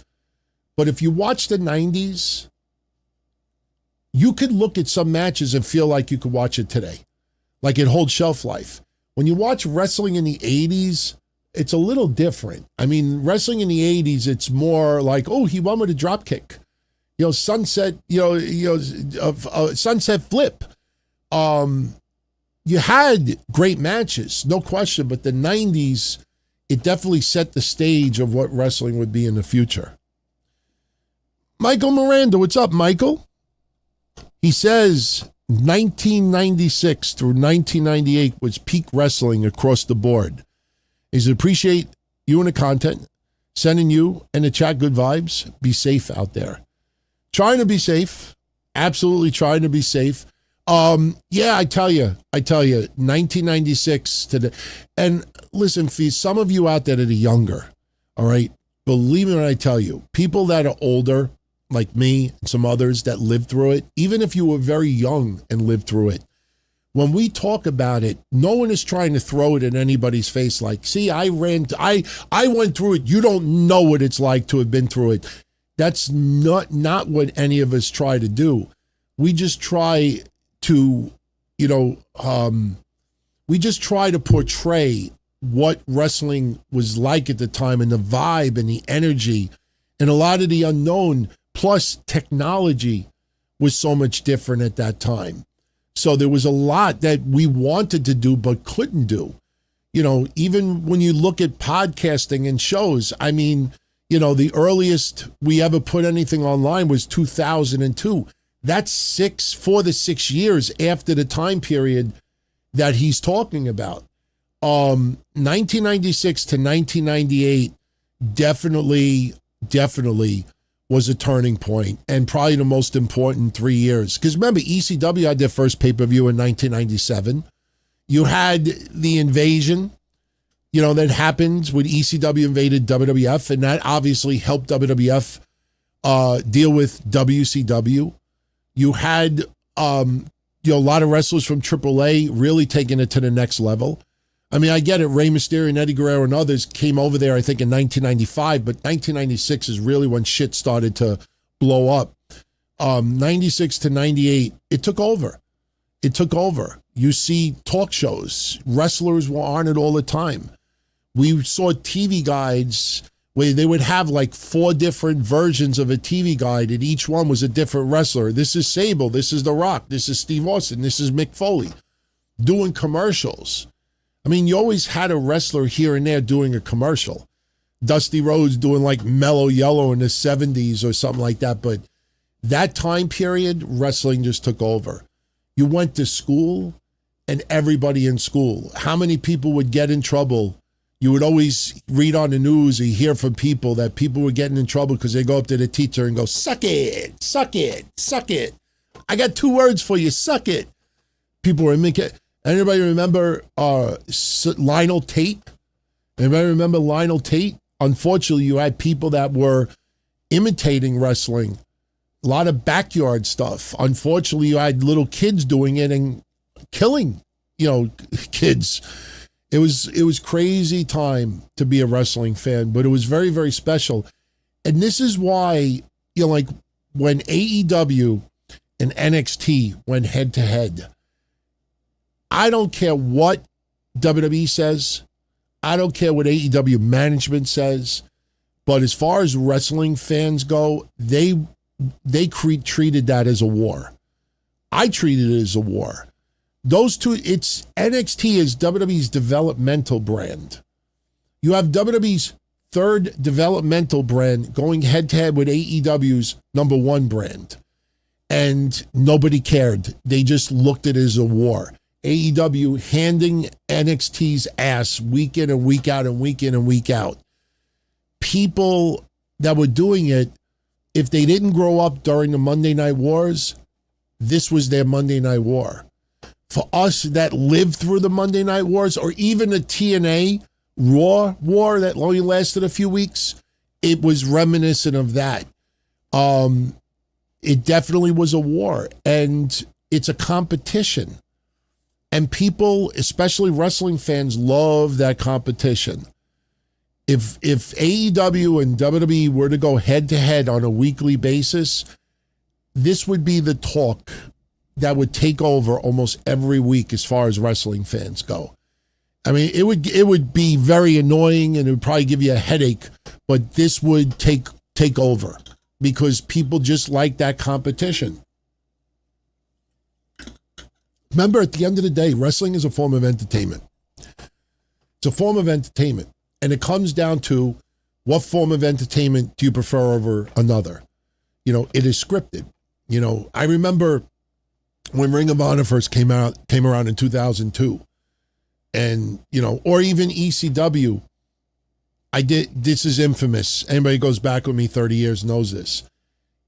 But if you watch the 90s, you could look at some matches and feel like you could watch it today. Like it holds shelf life. When you watch wrestling in the 80s, it's a little different. I mean, wrestling in the 80s, it's more like, oh, he won with a drop kick. Sunset, sunset flip. You had great matches, no question, but the 90s, it definitely set the stage of what wrestling would be in the future. Michael Miranda, what's up, Michael? He says 1996 through 1998 was peak wrestling across the board. He said, appreciate you and the content, sending you and the chat good vibes. Be safe out there. Trying to be safe. Absolutely trying to be safe. Yeah, I tell you, 1996 to the, and listen, for some of you out there that are younger, all right, believe me when I tell you, people that are older, like me and some others that lived through it, even if you were very young and lived through it, when we talk about it, no one is trying to throw it in anybody's face like, see, I went through it. You don't know what it's like to have been through it. That's not what any of us try to do. We just try to, we just try to portray what wrestling was like at the time and the vibe and the energy and a lot of the unknown, plus technology was so much different at that time. So there was a lot that we wanted to do but couldn't do. Even when you look at podcasting and shows, I mean, the earliest we ever put anything online was 2002. That's 4 to 6 years after the time period that he's talking about. 1996 to 1998 definitely was a turning point and probably the most important 3 years. Because remember, ECW had their first pay-per-view in 1997. You had the invasion, that happened when ECW invaded WWF, and that obviously helped WWF deal with WCW. You had a lot of wrestlers from AAA really taking it to the next level. I mean, I get it. Rey Mysterio and Eddie Guerrero and others came over there, I think, in 1995, but 1996 is really when shit started to blow up. 96 to 98, it took over. It took over. You see talk shows. Wrestlers were on it all the time. We saw TV guides where they would have like 4 different versions of a TV guide, and each one was a different wrestler. This is Sable. This is The Rock. This is Steve Austin. This is Mick Foley. Doing commercials. I mean, you always had a wrestler here and there doing a commercial. Dusty Rhodes doing like Mellow Yellow in the 70s or something like that. But that time period, wrestling just took over. You went to school and everybody in school, how many people would get in trouble? You would always read on the news or hear from people that people were getting in trouble because they go up to the teacher and go, suck it, suck it, suck it. I got 2 words for you, suck it. People were making. Anybody remember Lionel Tate? Anybody remember Lionel Tate? Unfortunately, you had people that were imitating wrestling, a lot of backyard stuff. Unfortunately, you had little kids doing it and killing, kids. It was crazy time to be a wrestling fan, but it was very, very special. And this is why, like when AEW and NXT went head to head, I don't care what WWE says. I don't care what AEW management says. But as far as wrestling fans go, they treated that as a war. I treated it as a war. Those two, it's NXT is WWE's developmental brand. You have WWE's third developmental brand going head to head with AEW's number 1 brand. And nobody cared. They just looked at it as a war. AEW handing NXT's ass week in and week out and week in and week out. People that were doing it, if they didn't grow up during the Monday Night Wars, this was their Monday Night War. For us that lived through the Monday Night Wars, or even the TNA Raw War that only lasted a few weeks, it was reminiscent of that. It definitely was a war, and it's a competition. And people, especially wrestling fans, love that competition. If AEW and WWE were to go head to head on a weekly basis, this would be the talk that would take over almost every week as far as wrestling fans go. I mean, it would be very annoying and it would probably give you a headache, but this would take over because people just like that competition. Remember, at the end of the day, wrestling is a form of entertainment. It's a form of entertainment. And it comes down to what form of entertainment do you prefer over another? It is scripted. I remember when Ring of Honor first came around in 2002. And, or even ECW. This is infamous. Anybody who goes back with me 30 years knows this.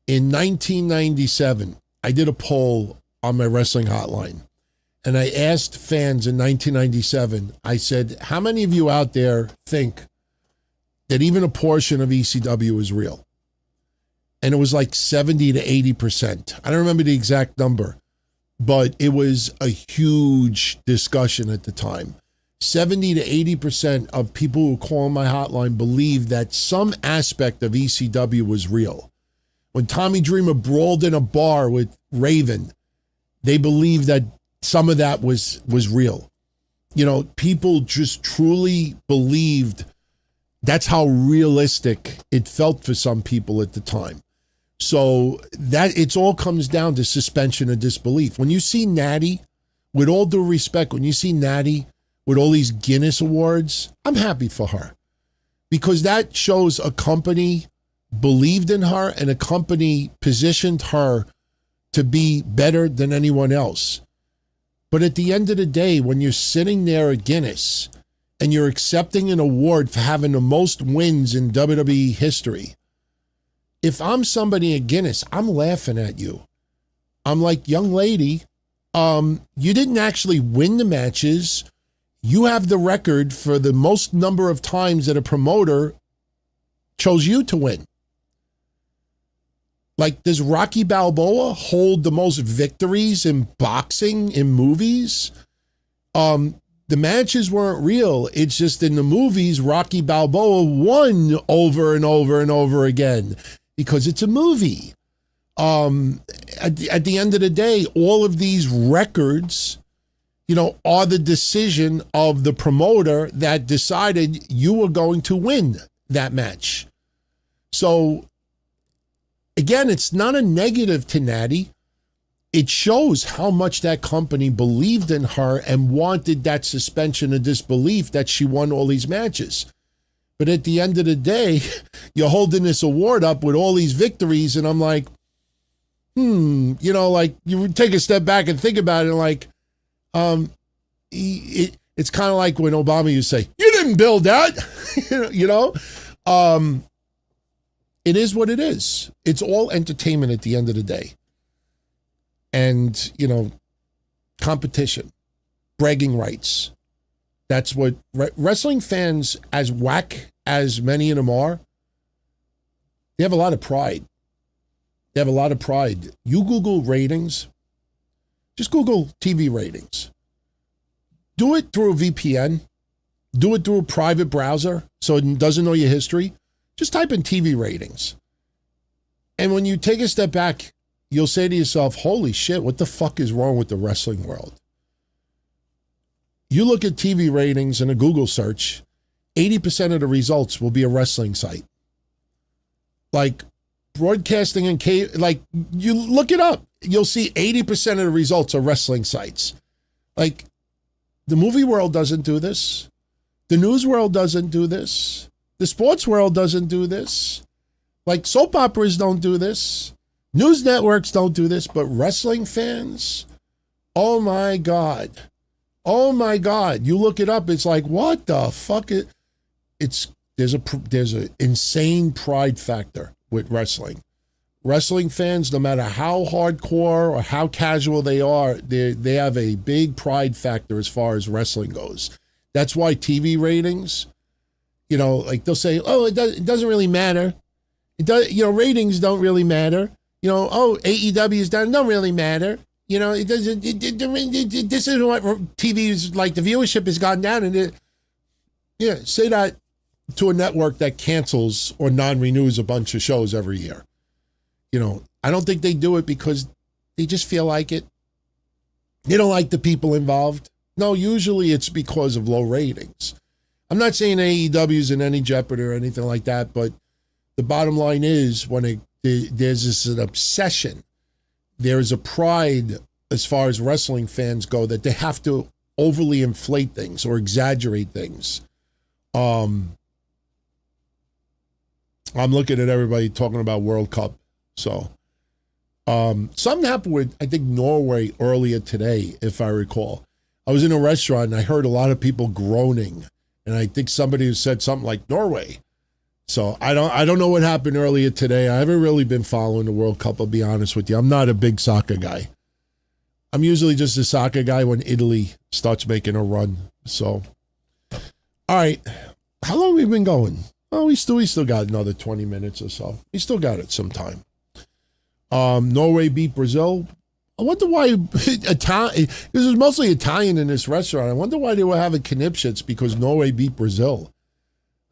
In 1997, I did a poll on my wrestling hotline. And I asked fans in 1997, I said, how many of you out there think that even a portion of ECW is real? And it was like 70 to 80%. I don't remember the exact number, but it was a huge discussion at the time. 70 to 80% of people who call my hotline believed that some aspect of ECW was real. When Tommy Dreamer brawled in a bar with Raven, they believed that some of that was real. People just truly believed that's how realistic it felt for some people at the time. So that it all comes down to suspension of disbelief. When you see Natty, with all due respect, when you see Natty with all these Guinness awards, I'm happy for her because that shows a company believed in her and a company positioned her to be better than anyone else. But at the end of the day, when you're sitting there at Guinness and you're accepting an award for having the most wins in WWE history, if I'm somebody at Guinness, I'm laughing at you. I'm like, young lady, you didn't actually win the matches. You have the record for the most number of times that a promoter chose you to win. Like, does Rocky Balboa hold the most victories in boxing in movies? The matches weren't real. It's just in the movies, Rocky Balboa won over and over and over again because it's a movie. At the end of the day, all of these records, are the decision of the promoter that decided you were going to win that match. So, again, it's not a negative to Natty. it shows how much that company believed in her and wanted that suspension of disbelief that she won all these matches. But at the end of the day, you're holding this award up with all these victories, and I'm like, like you take a step back and think about it, like, it's kind of like when Obama used to say, "You didn't build that," It is what it is. It's all entertainment at the end of the day. And, competition, bragging rights. That's what wrestling fans, as whack as many of them are, they have a lot of pride. They have a lot of pride. You Google ratings, just Google TV ratings. Do it through a VPN. Do it through a private browser so it doesn't know your history. Just type in TV ratings. And when you take a step back, you'll say to yourself, holy shit, what the fuck is wrong with the wrestling world? You look at TV ratings in a Google search, 80% of the results will be a wrestling site. Like broadcasting and like you look it up, you'll see 80% of the results are wrestling sites. Like the movie world doesn't do this. The news world doesn't do this. The sports world doesn't do this. Like soap operas don't do this. News networks don't do this, but wrestling fans, oh my God. Oh my God. You look it up, it's like, what the fuck? There's an insane pride factor with wrestling. Wrestling fans, no matter how hardcore or how casual they are, they have a big pride factor as far as wrestling goes. That's why TV ratings, like they'll say, oh, it doesn't really matter. It does, ratings don't really matter. AEW is done, don't really matter. It doesn't, this is what TV is like, the viewership has gone down. And say that to a network that cancels or non-renews a bunch of shows every year. I don't think they do it because they just feel like it. They don't like the people involved. No, usually it's because of low ratings. I'm not saying AEW is in any jeopardy or anything like that, but the bottom line is when there's an obsession, there is a pride as far as wrestling fans go that they have to overly inflate things or exaggerate things. I'm looking at everybody talking about World Cup. So something happened with, I think, Norway earlier today, if I recall. I was in a restaurant and I heard a lot of people groaning. And I think somebody said something like Norway. So I don't know what happened earlier today. I haven't really been following the World Cup, I'll be honest with you. I'm not a big soccer guy. I'm usually just a soccer guy when Italy starts making a run. So, all right. How long have we been going? Oh, we still got another 20 minutes or so. We still got it some time. Norway beat Brazil. I wonder why Italian. This was mostly Italian in this restaurant. I wonder why they were having conniptions because Norway beat Brazil.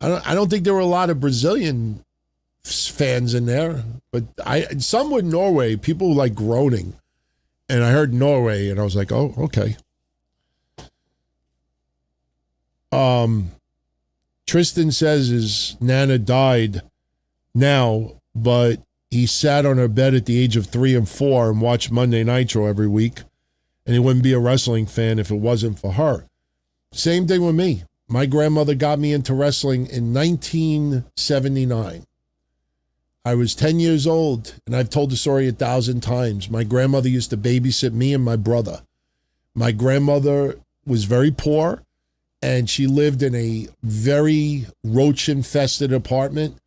I don't think there were a lot of Brazilian fans in there, but some with Norway, people were like groaning, and I heard Norway, and I was like, oh, okay. Tristan says his Nana died now, but he sat on her bed at the age of 3 and 4 and watched Monday Nitro every week, and he wouldn't be a wrestling fan if it wasn't for her. Same thing with me. My grandmother got me into wrestling in 1979. I was 10 years old, and I've told the story 1,000 times. My grandmother used to babysit me and my brother. My grandmother was very poor, and she lived in a very roach-infested apartment.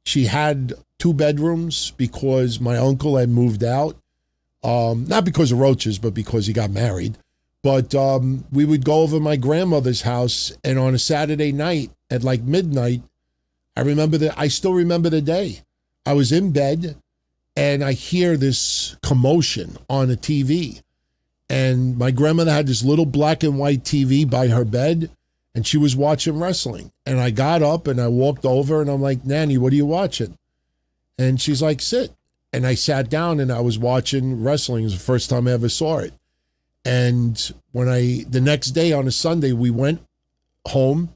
She had 2 bedrooms because my uncle had moved out. Not because of roaches, but because he got married. But we would go over to my grandmother's house, and on a Saturday night at like midnight, I still remember the day. I was in bed, and I hear this commotion on a TV. And my grandmother had this little black and white TV by her bed, and she was watching wrestling. And I got up, and I walked over, and I'm like, Nanny, what are you watching? And she's like, sit. And I sat down, and I was watching wrestling. It was the first time I ever saw it. And the next day on a Sunday, we went home,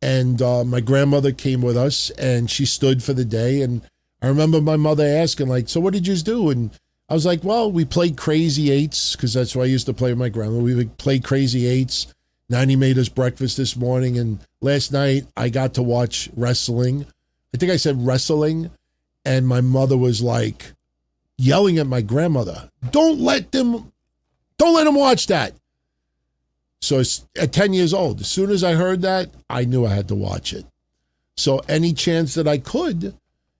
and my grandmother came with us, and she stood for the day. And I remember my mother asking, like, so what did you do? And I was like, well, we played Crazy Eights because that's what I used to play with my grandma. We would play Crazy Eights. Nanny made us breakfast this morning, and last night I got to watch wrestling. I think I said wrestling, and my mother was like yelling at my grandmother, don't let them watch that. So at 10 years old, as soon as I heard that, I knew I had to watch it. So any chance that I could,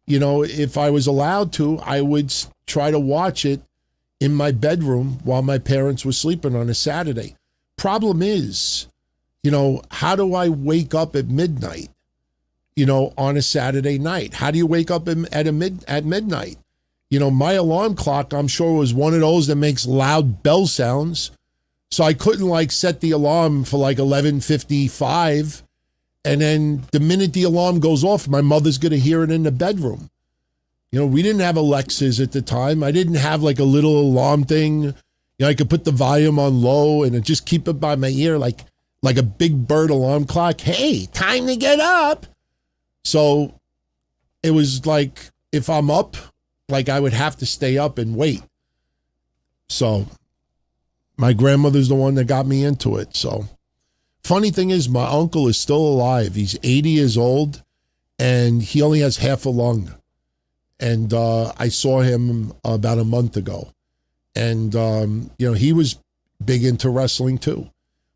if I was allowed to, I would try to watch it in my bedroom while my parents were sleeping on a Saturday. Problem is, how do I wake up at midnight, on a Saturday night? How do you wake up at midnight? My alarm clock, I'm sure, was one of those that makes loud bell sounds. So I couldn't set the alarm for 11:55. And then the minute the alarm goes off, my mother's going to hear it in the bedroom. We didn't have Alexas at the time. I didn't have a little alarm thing. I could put the volume on low and just keep it by my ear like a big bird alarm clock. Hey, time to get up. So it was like if I'm up, I would have to stay up and wait. So my grandmother's the one that got me into it. So funny thing is, my uncle is still alive. He's 80 years old, and he only has half a lung. And I saw him about a month ago. And, he was big into wrestling too.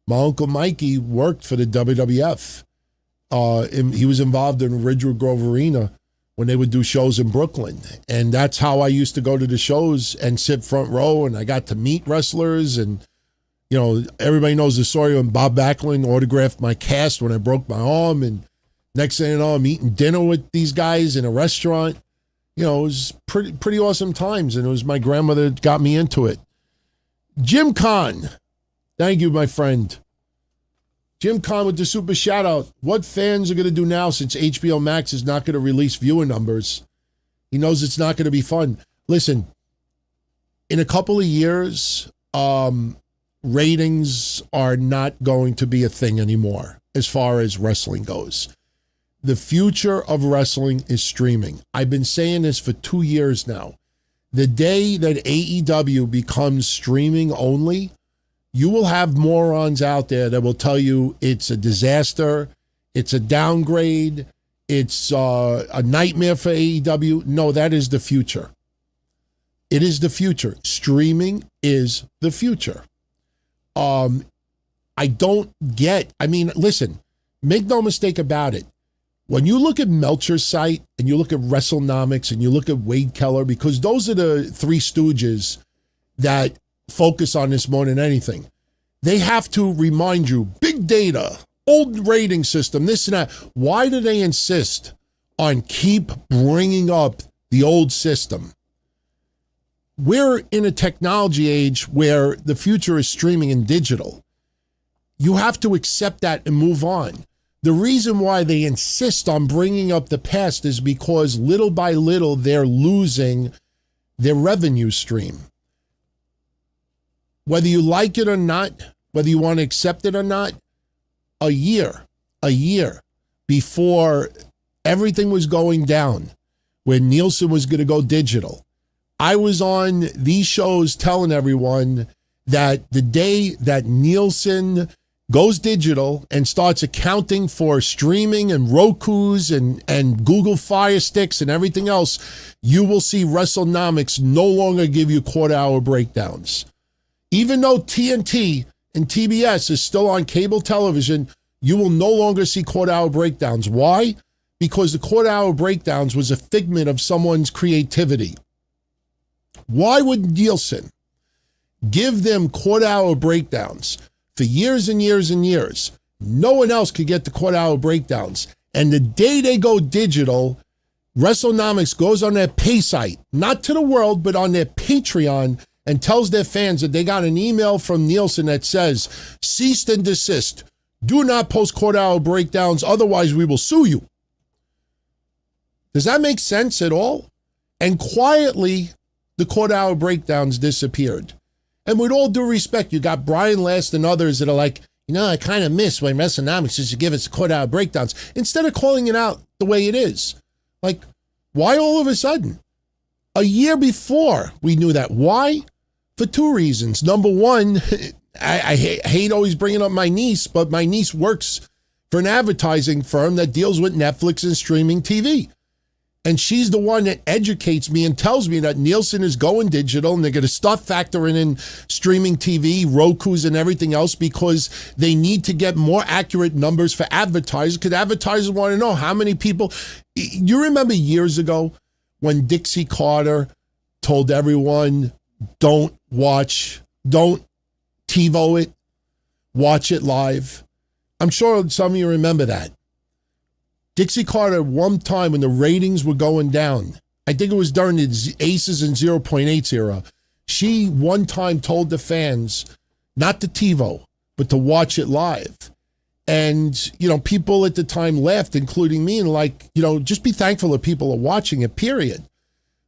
My Uncle Mikey worked for the WWF. He was involved in Ridgewood Grove Arena when they would do shows in Brooklyn. And that's how I used to go to the shows and sit front row. And I got to meet wrestlers. And, everybody knows the story when Bob Backlund autographed my cast when I broke my arm. And next thing you know, I'm eating dinner with these guys in a restaurant. It was pretty awesome times, and it was my grandmother that got me into it. Jim Kahn, thank you, my friend. Jim Kahn with the super shout out. What fans are going to do now since HBO Max is not going to release viewer numbers? He knows it's not going to be fun. Listen, in a couple of years, ratings are not going to be a thing anymore as far as wrestling goes. The future of wrestling is streaming. I've been saying this for 2 years now. The day that AEW becomes streaming only, you will have morons out there that will tell you it's a disaster, it's a downgrade, it's a nightmare for AEW. No, that is the future. It is the future. Streaming is the future. Listen, make no mistake about it. When you look at Meltzer's site and you look at WrestleNomics and you look at Wade Keller, because those are the three stooges that focus on this more than anything, they have to remind you, big data, old rating system, this and that. Why do they insist on keep bringing up the old system? We're in a technology age where the future is streaming and digital. You have to accept that and move on. The reason why they insist on bringing up the past is because little by little, they're losing their revenue stream. Whether you like it or not, whether you want to accept it or not, a year before everything was going down, when Nielsen was going to go digital, I was on these shows telling everyone that the day that Nielsen goes digital and starts accounting for streaming and Rokus and Google Fire Sticks and everything else, you will see WrestleNomics no longer give you quarter-hour breakdowns. Even though TNT and TBS is still on cable television, you will no longer see quarter-hour breakdowns. Why? Because the quarter-hour breakdowns was a figment of someone's creativity. Why would Nielsen give them quarter-hour breakdowns? For years and years and years, no one else could get the quarter-hour breakdowns. And the day they go digital, WrestleNomics goes on their pay site, not to the world, but on their Patreon, and tells their fans that they got an email from Nielsen that says, cease and desist. Do not post quarter-hour breakdowns, otherwise we will sue you. Does that make sense at all? And quietly, the quarter-hour breakdowns disappeared. And with all due respect, you got Brian Last and others that are like, I kind of miss when WrestleNomics used to give us quarter-hour breakdowns, instead of calling it out the way it is. Like, why all of a sudden? A year before, we knew that. Why? For two reasons. Number one, I hate always bringing up my niece, but my niece works for an advertising firm that deals with Netflix and streaming TV. And she's the one that educates me and tells me that Nielsen is going digital and they're going to start factoring in streaming TV, Roku's and everything else because they need to get more accurate numbers for advertisers because advertisers want to know how many people. You remember years ago when Dixie Carter told everyone, don't TiVo it, watch it live. I'm sure some of you remember that. Dixie Carter, one time when the ratings were going down, I think it was during the Aces and 0.8 era, she one time told the fans not to TiVo, but to watch it live. And, people at the time laughed, including me, and just be thankful that people are watching it, period.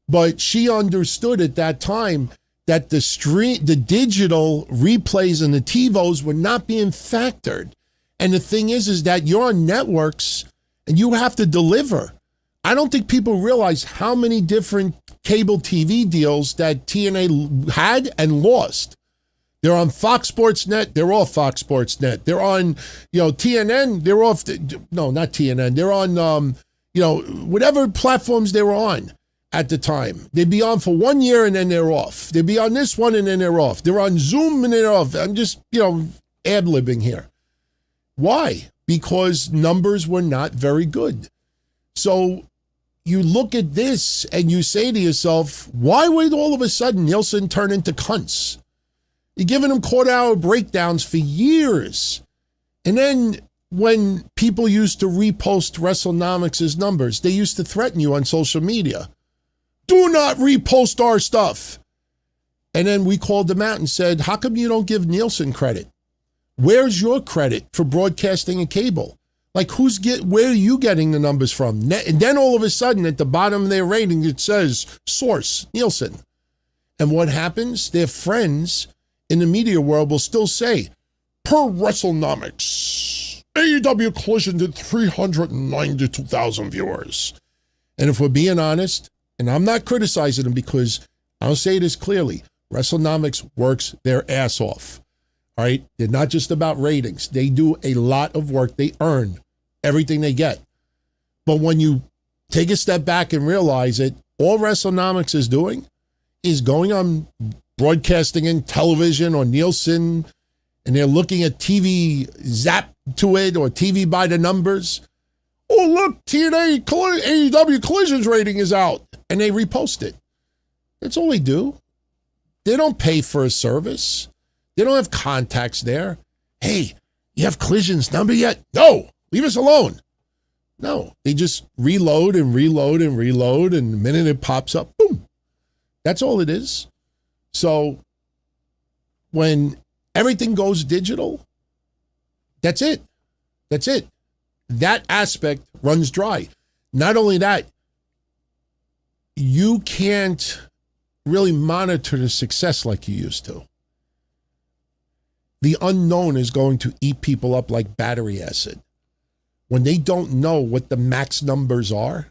But she understood at that time that the digital replays and the TiVos were not being factored. And the thing is that you're on networks and you have to deliver. I don't think people realize how many different cable TV deals that TNA had and lost. They're on Fox Sports Net. They're off Fox Sports Net. They're on, TNN. They're off. No, not TNN. They're on, whatever platforms they were on at the time. They'd be on for 1 year and then they're off. They'd be on this one and then they're off. They're on Zoom and they're off. I'm just, ad-libbing here. Why? Because numbers were not very good. So you look at this and you say to yourself, why would all of a sudden Nielsen turn into cunts? You're giving them quarter-hour breakdowns for years. And then when people used to repost WrestleNomics' numbers, they used to threaten you on social media. Do not repost our stuff. And then we called them out and said, how come you don't give Nielsen credit? Where's your credit for broadcasting and cable? Where are you getting the numbers from? And then all of a sudden at the bottom of their rating, it says source, Nielsen. And what happens? Their friends in the media world will still say, per WrestleNomics, AEW Collision did 392,000 viewers. And if we're being honest, and I'm not criticizing them because I'll say this clearly, WrestleNomics works their ass off. All right, they're not just about ratings. They do a lot of work. They earn everything they get. But when you take a step back and realize it, all WrestleNomics is doing is going on broadcasting in television or Nielsen, and they're looking at TV zap to it or TV by the numbers. Oh, look, TNA AEW Collision's rating is out, and they repost it. That's all they do. They don't pay for a service. They don't have contacts there. Hey, you have Collision's number yet? No, leave us alone. No, they just reload and reload and reload, and the minute it pops up, boom. That's all it is. So when everything goes digital, that's it. That's it. That aspect runs dry. Not only that, you can't really monitor the success like you used to. The unknown is going to eat people up like battery acid. When they don't know what the max numbers are,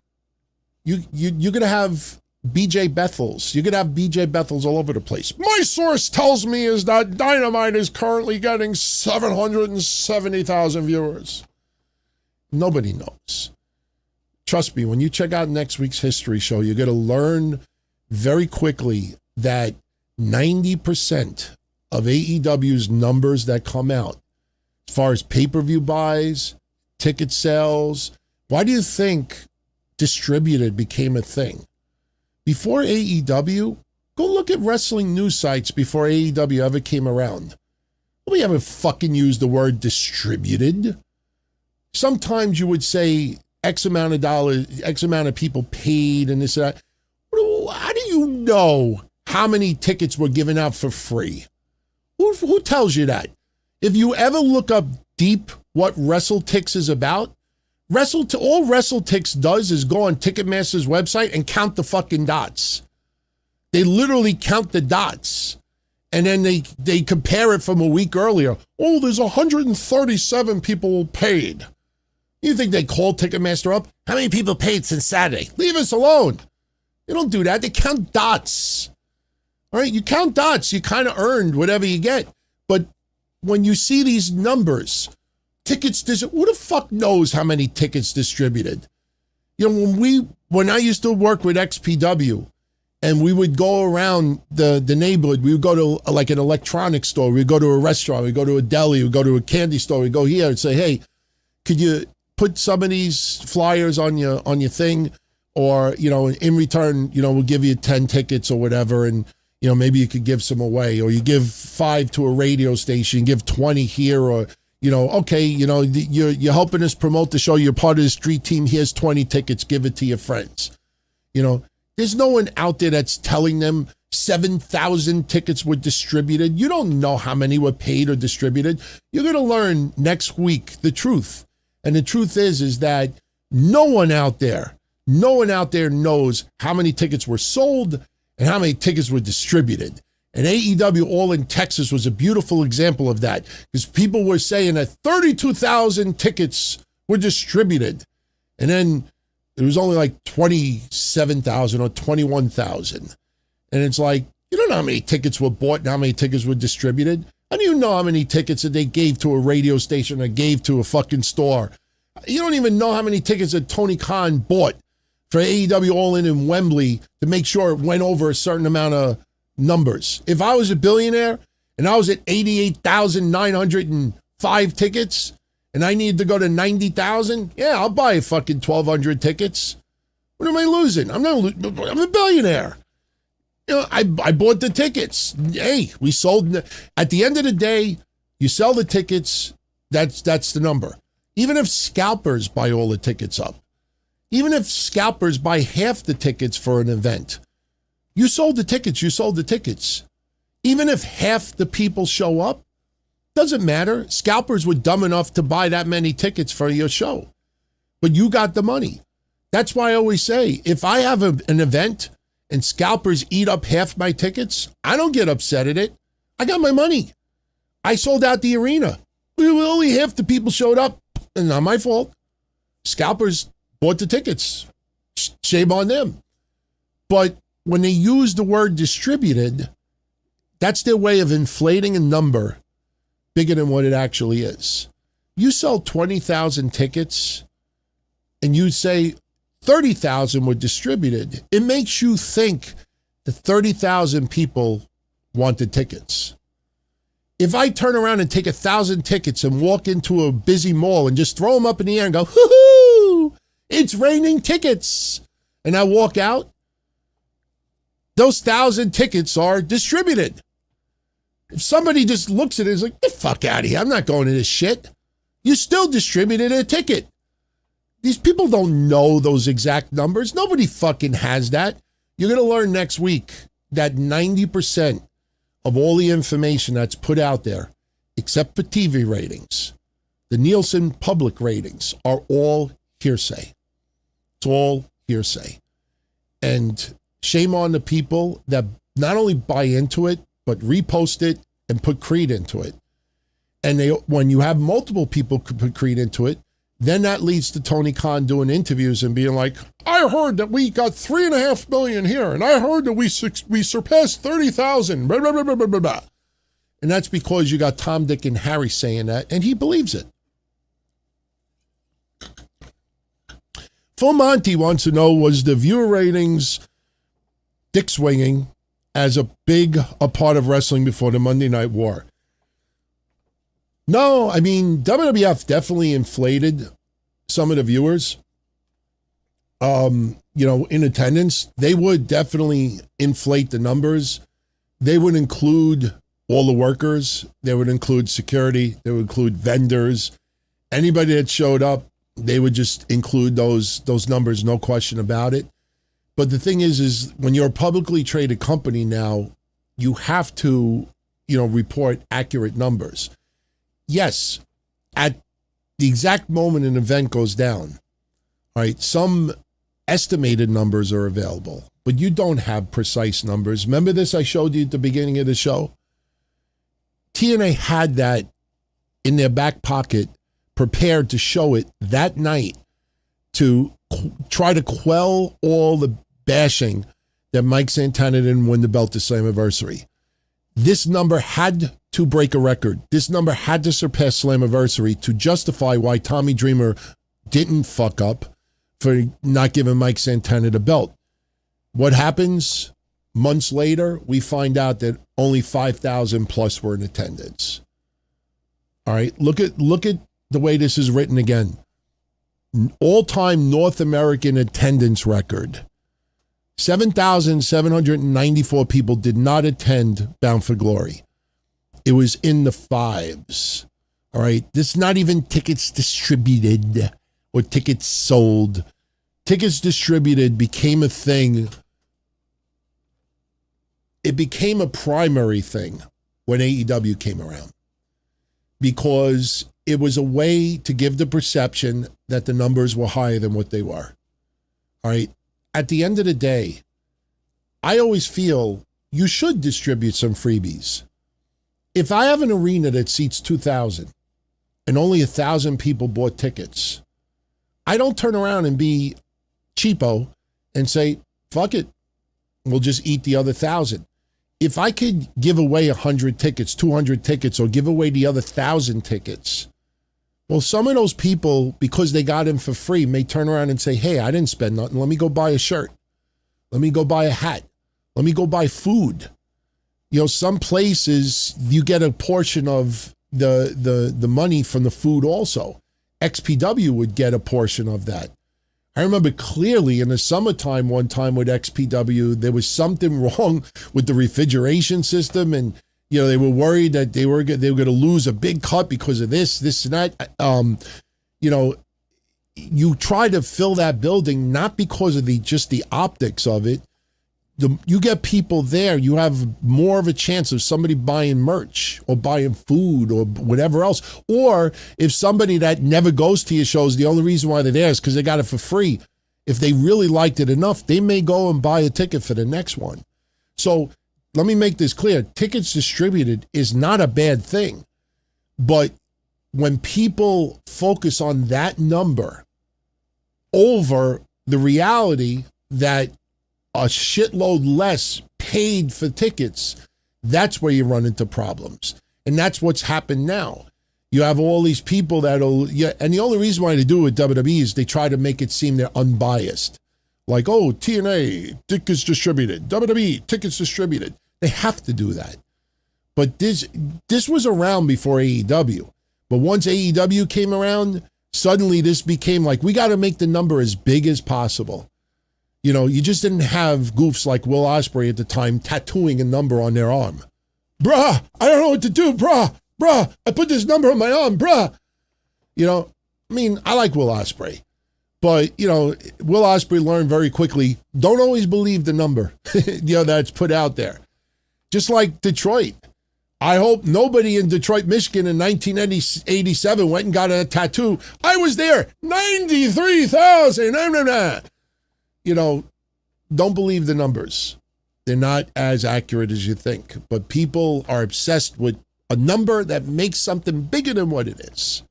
you're going to have BJ Bethels. You're going to have BJ Bethels all over the place. My source tells me is that Dynamite is currently getting 770,000 viewers. Nobody knows. Trust me, when you check out next week's history show, you're going to learn very quickly that 90% of AEW's numbers that come out, as far as pay-per-view buys, ticket sales, why do you think distributed became a thing? Before AEW, go look at wrestling news sites before AEW ever came around. Nobody ever fucking used the word distributed. Sometimes you would say X amount of dollars, X amount of people paid and this and that. How do you know how many tickets were given out for free? Who tells you that? If you ever look up deep what WrestleTix is about, all WrestleTix does is go on Ticketmaster's website and count the fucking dots. They literally count the dots. And then they compare it from a week earlier. Oh, there's 137 people paid. You think they called Ticketmaster up? How many people paid since Saturday? Leave us alone. They don't do that. They count dots. All right, you count dots. You kind of earned whatever you get. But when you see these numbers, tickets, who the fuck knows how many tickets distributed? You know, when I used to work with XPW, and we would go around the neighborhood, we would go to like an electronics store, we'd go to a restaurant, we'd go to a deli, we'd go to a candy store, we'd go here and say, hey, could you put some of these flyers on your thing? Or, you know, in return, you know, we'll give you 10 tickets or whatever, and, you know, maybe you could give some away, or you give 5 to a radio station, give 20 here, or, you know, okay, you know, you're helping us promote the show, you're part of the street team, here's 20 tickets, give it to your friends. You know, there's no one out there that's telling them 7,000 tickets were distributed. You don't know how many were paid or distributed. You're going to learn next week the truth. And the truth is that no one out there knows how many tickets were sold and how many tickets were distributed. And AEW All in Texas was a beautiful example of that, because people were saying that 32,000 tickets were distributed. And then it was only like 27,000 or 21,000. And it's like, you don't know how many tickets were bought and how many tickets were distributed. How do you know how many tickets that they gave to a radio station or gave to a fucking store? You don't even know how many tickets that Tony Khan bought for AEW All In Wembley to make sure it went over a certain amount of numbers. If I was a billionaire and I was at 88,905 tickets and I needed to go to 90,000, yeah, I'll buy fucking 1,200 tickets. What am I losing? I'm a billionaire. You know, I bought the tickets. Hey, we sold. At the end of the day, you sell the tickets. That's the number. Even if scalpers buy all the tickets up, even if scalpers buy half the tickets for an event, you sold the tickets. You sold the tickets. Even if half the people show up, doesn't matter. Scalpers were dumb enough to buy that many tickets for your show, but you got the money. That's why I always say, if I have an event and scalpers eat up half my tickets, I don't get upset at it. I got my money. I sold out the arena. Only half the people showed up, and not my fault. Scalpers bought the tickets. Shame on them. But when they use the word distributed, that's their way of inflating a number bigger than what it actually is. You sell 20,000 tickets and you say 30,000 were distributed. It makes you think the 30,000 people wanted tickets. If I turn around and take 1,000 tickets and walk into a busy mall and just throw them up in the air and go, hoo-hoo, it's raining tickets, and I walk out, those 1,000 tickets are distributed. If somebody just looks at it and is like, get the fuck out of here, I'm not going to this shit, you still distributed a ticket. These people don't know those exact numbers. Nobody fucking has that. You're going to learn next week that 90% of all the information that's put out there, except for TV ratings, the Nielsen public ratings, are all hearsay. It's all hearsay. And shame on the people that not only buy into it, but repost it and put creed into it. And when you have multiple people put creed into it, then that leads to Tony Khan doing interviews and being like, I heard that we got 3.5 million here, and I heard that we surpassed 30,000, blah, blah, blah, blah, blah, blah. And that's because you got Tom, Dick, and Harry saying that, and he believes it. Full Monty wants to know, was the viewer ratings dick swinging as a part of wrestling before the Monday Night War? No, I mean, WWF definitely inflated some of the viewers. In attendance, they would definitely inflate the numbers. They would include all the workers. They would include security. They would include vendors. Anybody that showed up, they would just include those numbers, no question about it. But the thing is when you're a publicly traded company now, you have to, report accurate numbers. Yes, at the exact moment an event goes down, all right, some estimated numbers are available, but you don't have precise numbers. Remember this I showed you at the beginning of the show? TNA had that in their back pocket, prepared to show it that night to try to quell all the bashing that Mike Santana didn't win the belt this Slammiversary. This number had to break a record. This number had to surpass Slammiversary to justify why Tommy Dreamer didn't fuck up for not giving Mike Santana the belt. What happens? Months later, we find out that only 5,000 plus were in attendance. All right, look at the way this is written again. All-time North American attendance record. 7,794 people did not attend Bound for Glory. It was in the fives. All right, this is not even tickets distributed or tickets sold. Tickets distributed became a thing. It became a primary thing when AEW came around because it was a way to give the perception that the numbers were higher than what they were. All right. At the end of the day, I always feel you should distribute some freebies. If I have an arena that seats 2,000 and only 1,000 people bought tickets, I don't turn around and be cheapo and say, fuck it, we'll just eat the other 1,000. If I could give away 100 tickets, 200 tickets, or give away the other 1,000 tickets, well, some of those people, because they got in for free, may turn around and say, hey, I didn't spend nothing. Let me go buy a shirt. Let me go buy a hat. Let me go buy food. You know, some places you get a portion of the money from the food also. XPW would get a portion of that. I remember clearly in the summertime one time with XPW, there was something wrong with the refrigeration system, and you know they were worried that they were going to lose a big cut because of this and that. You know, you try to fill that building not because of just the optics of it. You get people there, you have more of a chance of somebody buying merch or buying food or whatever else. Or if somebody that never goes to your shows, the only reason why they're there is because they got it for free. If they really liked it enough, they may go and buy a ticket for the next one. So let me make this clear. Tickets distributed is not a bad thing. But when people focus on that number over the reality that a shitload less paid for tickets, that's where you run into problems. And that's what's happened now. You have all these people and the only reason why they do it with WWE is they try to make it seem they're unbiased. Like, oh, TNA, tickets distributed. WWE, tickets distributed. They have to do that. But this was around before AEW. But once AEW came around, suddenly this became like, we got to make the number as big as possible. You know, you just didn't have goofs like Will Ospreay at the time tattooing a number on their arm. Bruh, I don't know what to do, bruh, I put this number on my arm, bruh. You know, I mean, I like Will Ospreay. But, you know, Will Ospreay learned very quickly, don't always believe the number, you know, that's put out there. Just like Detroit. I hope nobody in Detroit, Michigan in 1987 went and got a tattoo. I was there, 93,000. You know, don't believe the numbers. They're not as accurate as you think. But people are obsessed with a number that makes something bigger than what it is.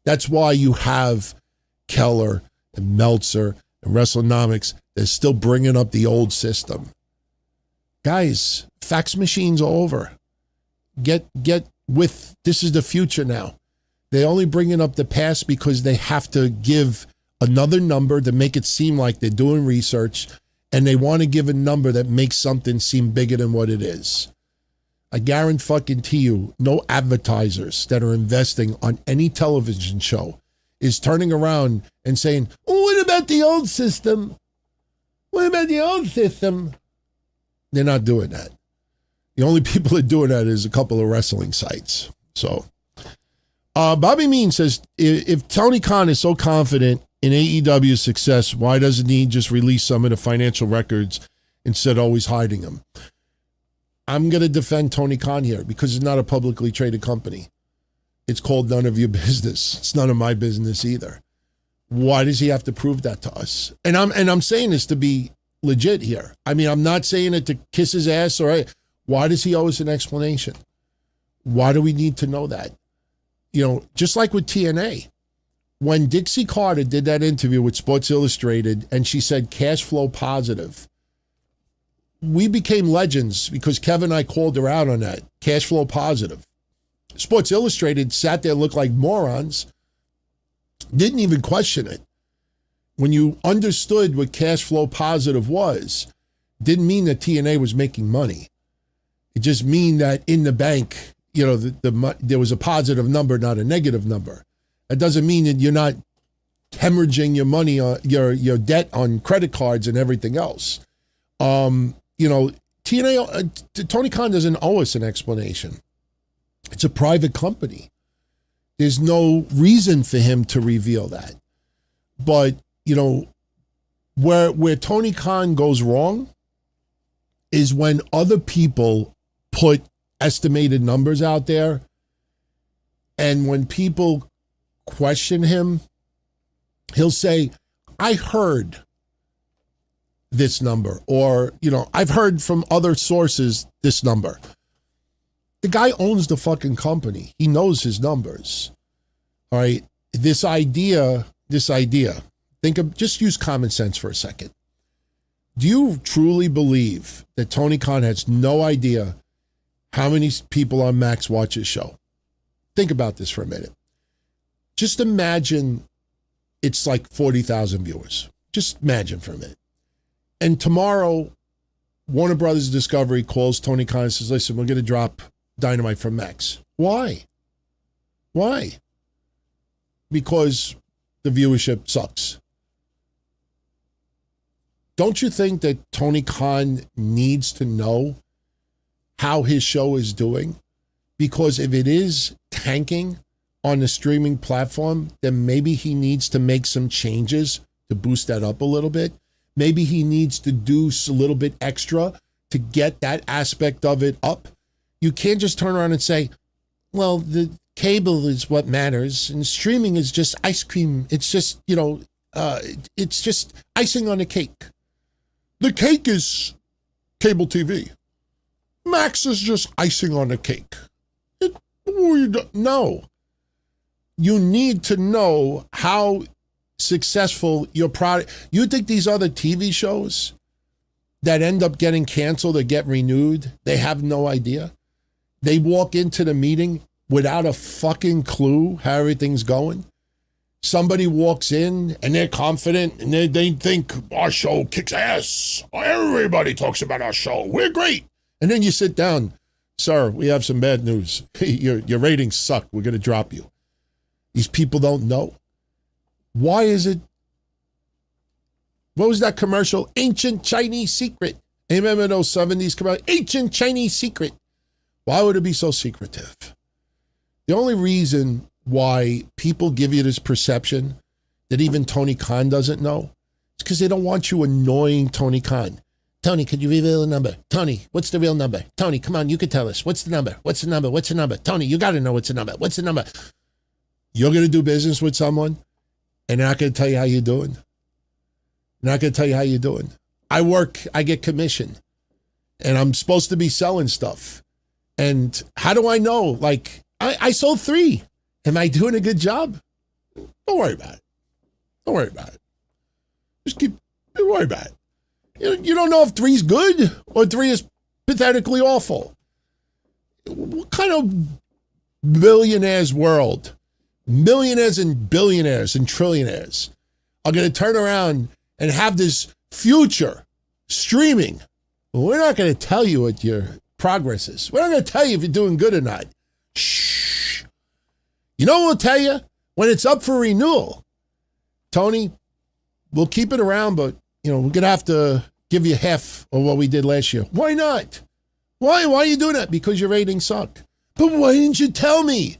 That's why you have Keller and Meltzer and WrestleNomics. They're still bringing up the old system. Guys, fax machines are over. Get with, this is the future now. They're only bringing up the past because they have to give another number to make it seem like they're doing research, and they want to give a number that makes something seem bigger than what it is. I guarantee you, no advertisers that are investing on any television show is turning around and saying, oh, what about the old system? What about the old system? They're not doing that. The only people that are doing that is a couple of wrestling sites. So, Bobby Mean says, if Tony Khan is so confident in AEW's success, why doesn't he just release some of the financial records instead of always hiding them? I'm going to defend Tony Khan here because it's not a publicly traded company. It's called none of your business. It's none of my business either. Why does he have to prove that to us? And I'm saying this to be legit here. I mean, I'm not saying it to kiss his ass. Why does he owe us an explanation? Why do we need to know that? You know, just like with TNA, when Dixie Carter did that interview with Sports Illustrated and she said cash flow positive, we became legends because Kevin and I called her out on that. Cash flow positive. Sports Illustrated sat there, looked like morons, didn't even question it. When you understood what cash flow positive was, didn't mean that TNA was making money. It just mean that in the bank, you know, there was a positive number, not a negative number. That doesn't mean that you're not hemorrhaging your money, your debt on credit cards and everything else. You know, TNA, Tony Khan doesn't owe us an explanation. It's a private company. There's no reason for him to reveal that. But, you know, where Tony Khan goes wrong is when other people put estimated numbers out there, and when people question him, he'll say, I heard this number, or, you know, I've heard from other sources this number. The guy owns the fucking company. He knows his numbers. All right. This idea, just use common sense for a second. Do you truly believe that Tony Khan has no idea how many people on Max watch his show? Think about this for a minute. Just imagine it's like 40,000 viewers. Just imagine for a minute. And tomorrow, Warner Brothers Discovery calls Tony Khan and says, listen, we're going to drop Dynamite from Max. Why? Why? Because the viewership sucks. Don't you think that Tony Khan needs to know how his show is doing? Because if it is tanking on the streaming platform, then maybe he needs to make some changes to boost that up a little bit. Maybe he needs to do a little bit extra to get that aspect of it up. You can't just turn around and say, well, the cable is what matters and streaming is just ice cream. It's just, you know, it's just icing on the cake. The cake is cable TV. Max is just icing on the cake. No. You need to know how successful your product. You think these other TV shows that end up getting canceled or get renewed, they have no idea? They walk into the meeting without a fucking clue how everything's going. Somebody walks in and they're confident and they think our show kicks ass. Everybody talks about our show. We're great. And then you sit down. Sir, we have some bad news. Your ratings suck. We're going to drop you. These people don't know. Why is it? What was that commercial? Ancient Chinese secret. Remember those 70s commercials? Ancient Chinese secret. Why would it be so secretive? The only reason why people give you this perception that even Tony Khan doesn't know is because they don't want you annoying Tony Khan. Tony, could you reveal the number? Tony, what's the real number? Tony, come on, you could tell us. What's the number? What's the number? What's the number? Tony, you got to know what's the number. What's the number? You're going to do business with someone and they're not going to tell you how you're doing. They're not going to tell you how you're doing. I get commission and I'm supposed to be selling stuff. And how do I know? Like, I sold 3. Am I doing a good job? Don't worry about it. Don't worry about it. Don't worry about it. You don't know if 3's good or 3 is pathetically awful. What kind of billionaires world, millionaires and billionaires and trillionaires are going to turn around and have this future streaming? Well, we're not going to tell you what your progress is. We're not going to tell you if you're doing good or not. Shh. You know what we'll tell you? When it's up for renewal, Tony, we'll keep it around, but, you know, we're going to have to give you half of what we did last year. Why not? Why are you doing that? Because your ratings suck. But why didn't you tell me?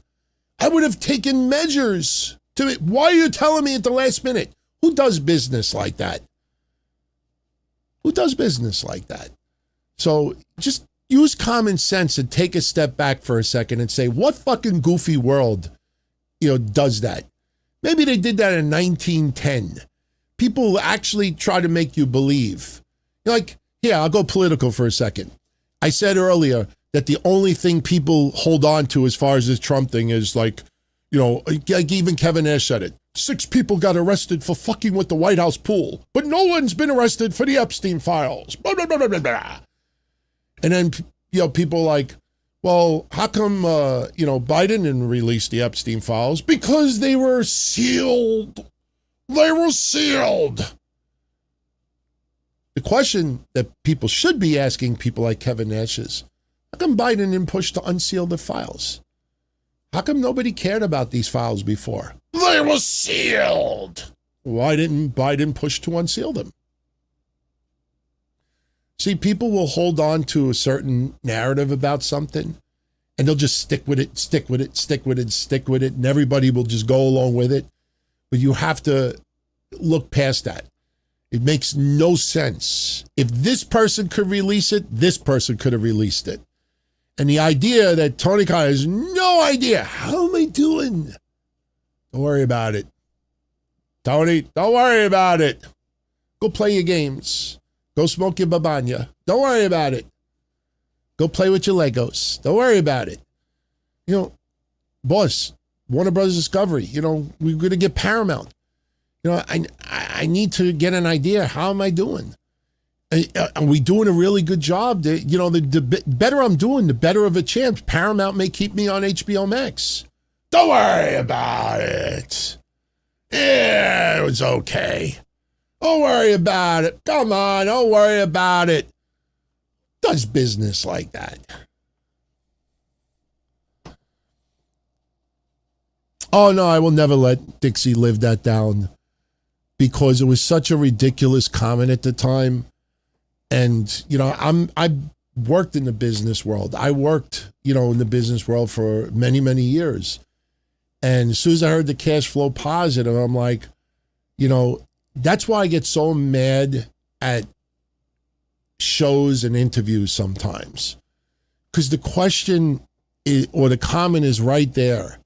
I would have taken measures to it. Why are you telling me at the last minute? Who does business like that? Who does business like that? So just use common sense and take a step back for a second and say, what fucking goofy world, does that? Maybe they did that in 1910. People actually try to make you believe. I'll go political for a second. I said earlier that the only thing people hold on to as far as this Trump thing is like even Kevin Nash said it. 6 people got arrested for fucking with the White House pool, but no one's been arrested for the Epstein files. Blah, blah, blah, blah, blah. And then, people like, well, how come, Biden didn't release the Epstein files? Because they were sealed. They were sealed. The question that people should be asking people like Kevin Nash is, how come Biden didn't push to unseal the files? How come nobody cared about these files before? They were sealed. Why didn't Biden push to unseal them? See, people will hold on to a certain narrative about something, and they'll just stick with it, and everybody will just go along with it. But you have to look past that. It makes no sense. If this person could release it, this person could have released it. And the idea that Tony Khan has no idea, how am I doing? Don't worry about it. Tony, don't worry about it. Go play your games. Go smoke your babanya. Don't worry about it. Go play with your Legos. Don't worry about it. Boss, Warner Brothers Discovery, we're going to get Paramount. I need to get an idea. How am I doing? Are we doing a really good job? The better I'm doing, the better of a chance Paramount may keep me on HBO Max. Don't worry about it. Yeah, it was okay. Don't worry about it. Come on, don't worry about it. Does business like that. Oh, no, I will never let Dixie live that down because it was such a ridiculous comment at the time. And, I worked in the business world. I worked, in the business world for many, many years. And as soon as I heard the cash flow positive, I'm like, that's why I get so mad at shows and interviews sometimes. Because the question or the comment is right there.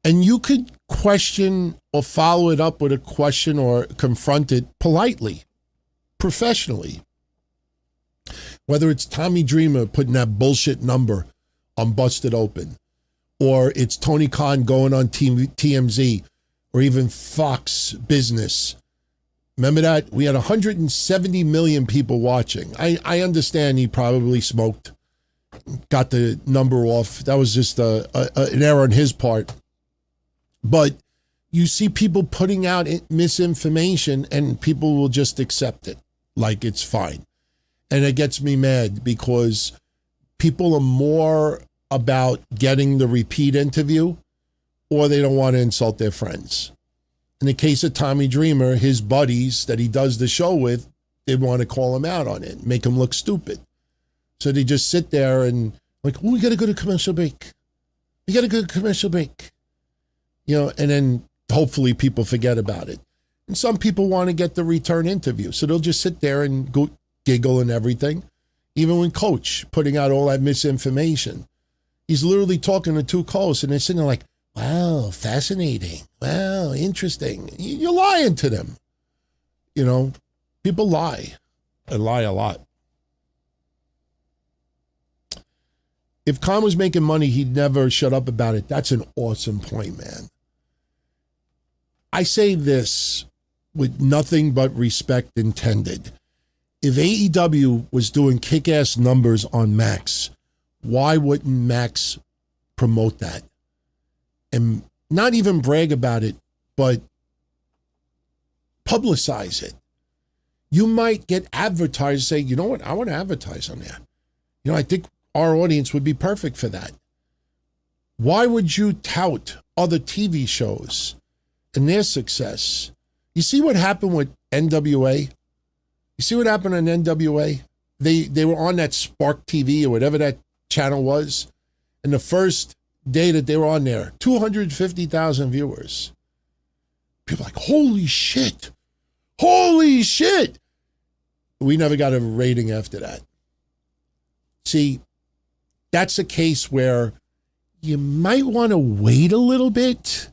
And you could question or follow it up with a question or confront it politely, professionally. Whether it's Tommy Dreamer putting that bullshit number on Busted Open, or it's Tony Khan going on TMZ, or even Fox Business. Remember that? We had 170 million people watching. I understand he probably smoked, got the number off. That was just an error on his part. But you see people putting out misinformation and people will just accept it like it's fine. And it gets me mad because people are more about getting the repeat interview or they don't want to insult their friends. In the case of Tommy Dreamer, his buddies that he does the show with, they want to call him out on it, make him look stupid. So they just sit there and like, oh, we got to go to commercial break. We got to go to commercial break. And then hopefully people forget about it. And some people want to get the return interview. So they'll just sit there and go giggle and everything. Even when Coach putting out all that misinformation, he's literally talking to two co-hosts and they're sitting there like, wow, fascinating. Wow, interesting. You're lying to them. People lie. They lie a lot. If Khan was making money, he'd never shut up about it. That's an awesome point, man. I say this with nothing but respect intended. If AEW was doing kick-ass numbers on Max, why wouldn't Max promote that? And not even brag about it, but publicize it. You might get advertisers say, you know what, I want to advertise on that. I think our audience would be perfect for that. Why would you tout other TV shows and their success? You see what happened with NWA? You see what happened on NWA? They were on that Spark TV or whatever that channel was. And the first day that they were on there, 250,000 viewers. People are like, holy shit. Holy shit. We never got a rating after that. See, that's a case where you might want to wait a little bit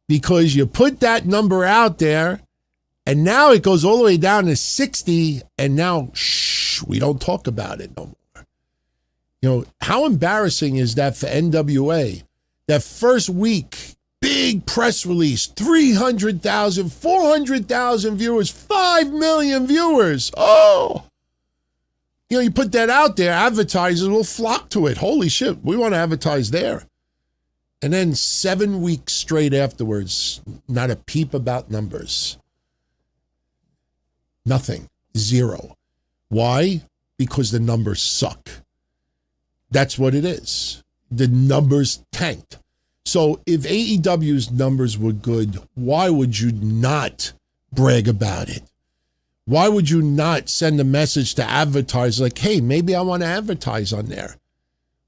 because you put that number out there and now it goes all the way down to 60 and now, we don't talk about it no more. How embarrassing is that for NWA? That first week, big press release, 300,000, 400,000 viewers, 5 million viewers. Oh, You put that out there, advertisers will flock to it. Holy shit, we want to advertise there. And then 7 weeks straight afterwards, not a peep about numbers. Nothing. Zero. Why? Because the numbers suck. That's what it is. The numbers tanked. So if AEW's numbers were good, why would you not brag about it? Why would you not send a message to advertisers like, hey, maybe I want to advertise on there?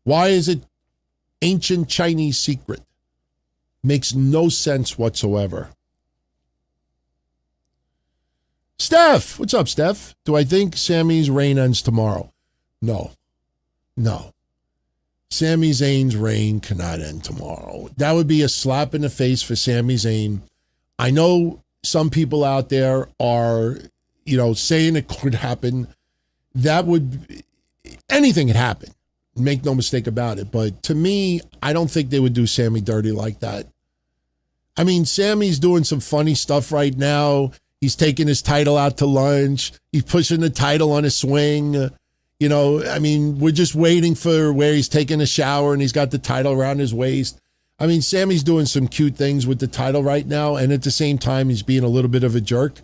Why is it ancient Chinese secret? Makes no sense whatsoever. Steph, what's up, Steph? Do I think Sami's reign ends tomorrow? No. Sami Zayn's reign cannot end tomorrow. That would be a slap in the face for Sami Zayn. I know some people out there are, saying it could happen. Anything could happen. Make no mistake about it. But to me, I don't think they would do Sami dirty like that. I mean, Sami's doing some funny stuff right now. He's taking his title out to lunch. He's pushing the title on a swing. We're just waiting for where he's taking a shower and he's got the title around his waist. I mean, Sami's doing some cute things with the title right now, and at the same time, he's being a little bit of a jerk.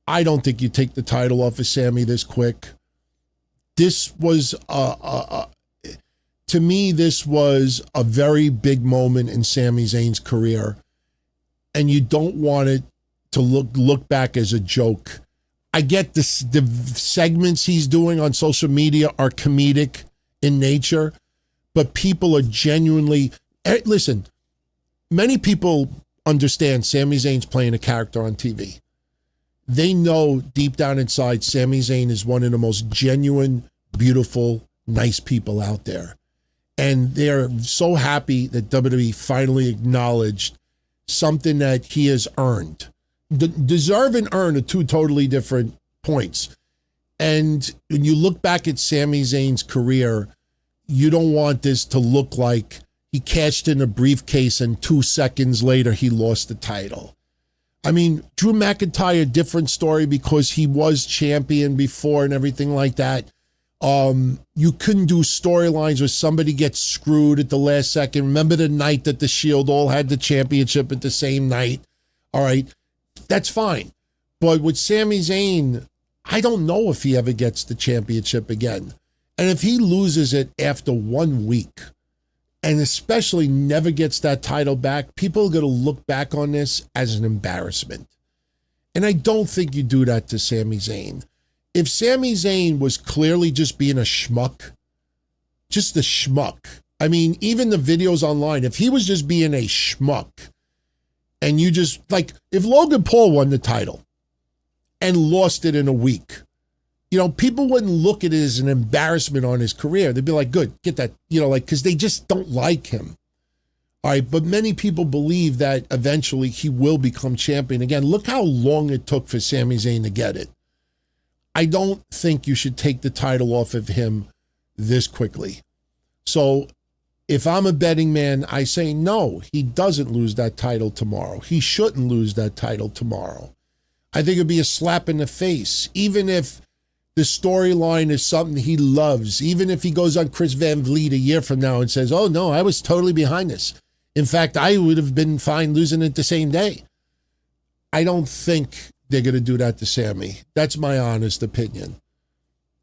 I don't think you take the title off of Sami this quick. This was, to me, this was a very big moment in Sami Zayn's career, and you don't want it to look back as a joke. I get the segments he's doing on social media are comedic in nature, but people are genuinely, listen, many people understand Sami Zayn's playing a character on TV. They know deep down inside Sami Zayn is one of the most genuine, beautiful, nice people out there. And they're so happy that WWE finally acknowledged something that he has earned. Deserve and earn are two totally different points. And when you look back at Sami Zayn's career, you don't want this to look like he cashed in a briefcase and 2 seconds later he lost the title. I mean, Drew McIntyre, different story because he was champion before and everything like that. You couldn't do storylines where somebody gets screwed at the last second. Remember the night that the Shield all had the championship at the same night? All right. That's fine. But with Sami Zayn, I don't know if he ever gets the championship again. And if he loses it after 1 week, and especially never gets that title back, people are going to look back on this as an embarrassment. And I don't think you do that to Sami Zayn. If Sami Zayn was clearly just being a schmuck, just a schmuck, I mean, even the videos online, if he was just being a schmuck, and you just, like, if Logan Paul won the title and lost it in a week, people wouldn't look at it as an embarrassment on his career. They'd be like, good, get that, because they just don't like him. All right, but many people believe that eventually he will become champion again. Look how long it took for Sami Zayn to get it. I don't think you should take the title off of him this quickly. So if I'm a betting man, I say no, he doesn't lose that title tomorrow. He shouldn't lose that title tomorrow. I think it'd be a slap in the face, even if the storyline is something he loves, even if he goes on Chris Van Vliet a year from now and says, oh no, I was totally behind this. In fact, I would have been fine losing it the same day. I don't think they're going to do that to Sami. That's my honest opinion.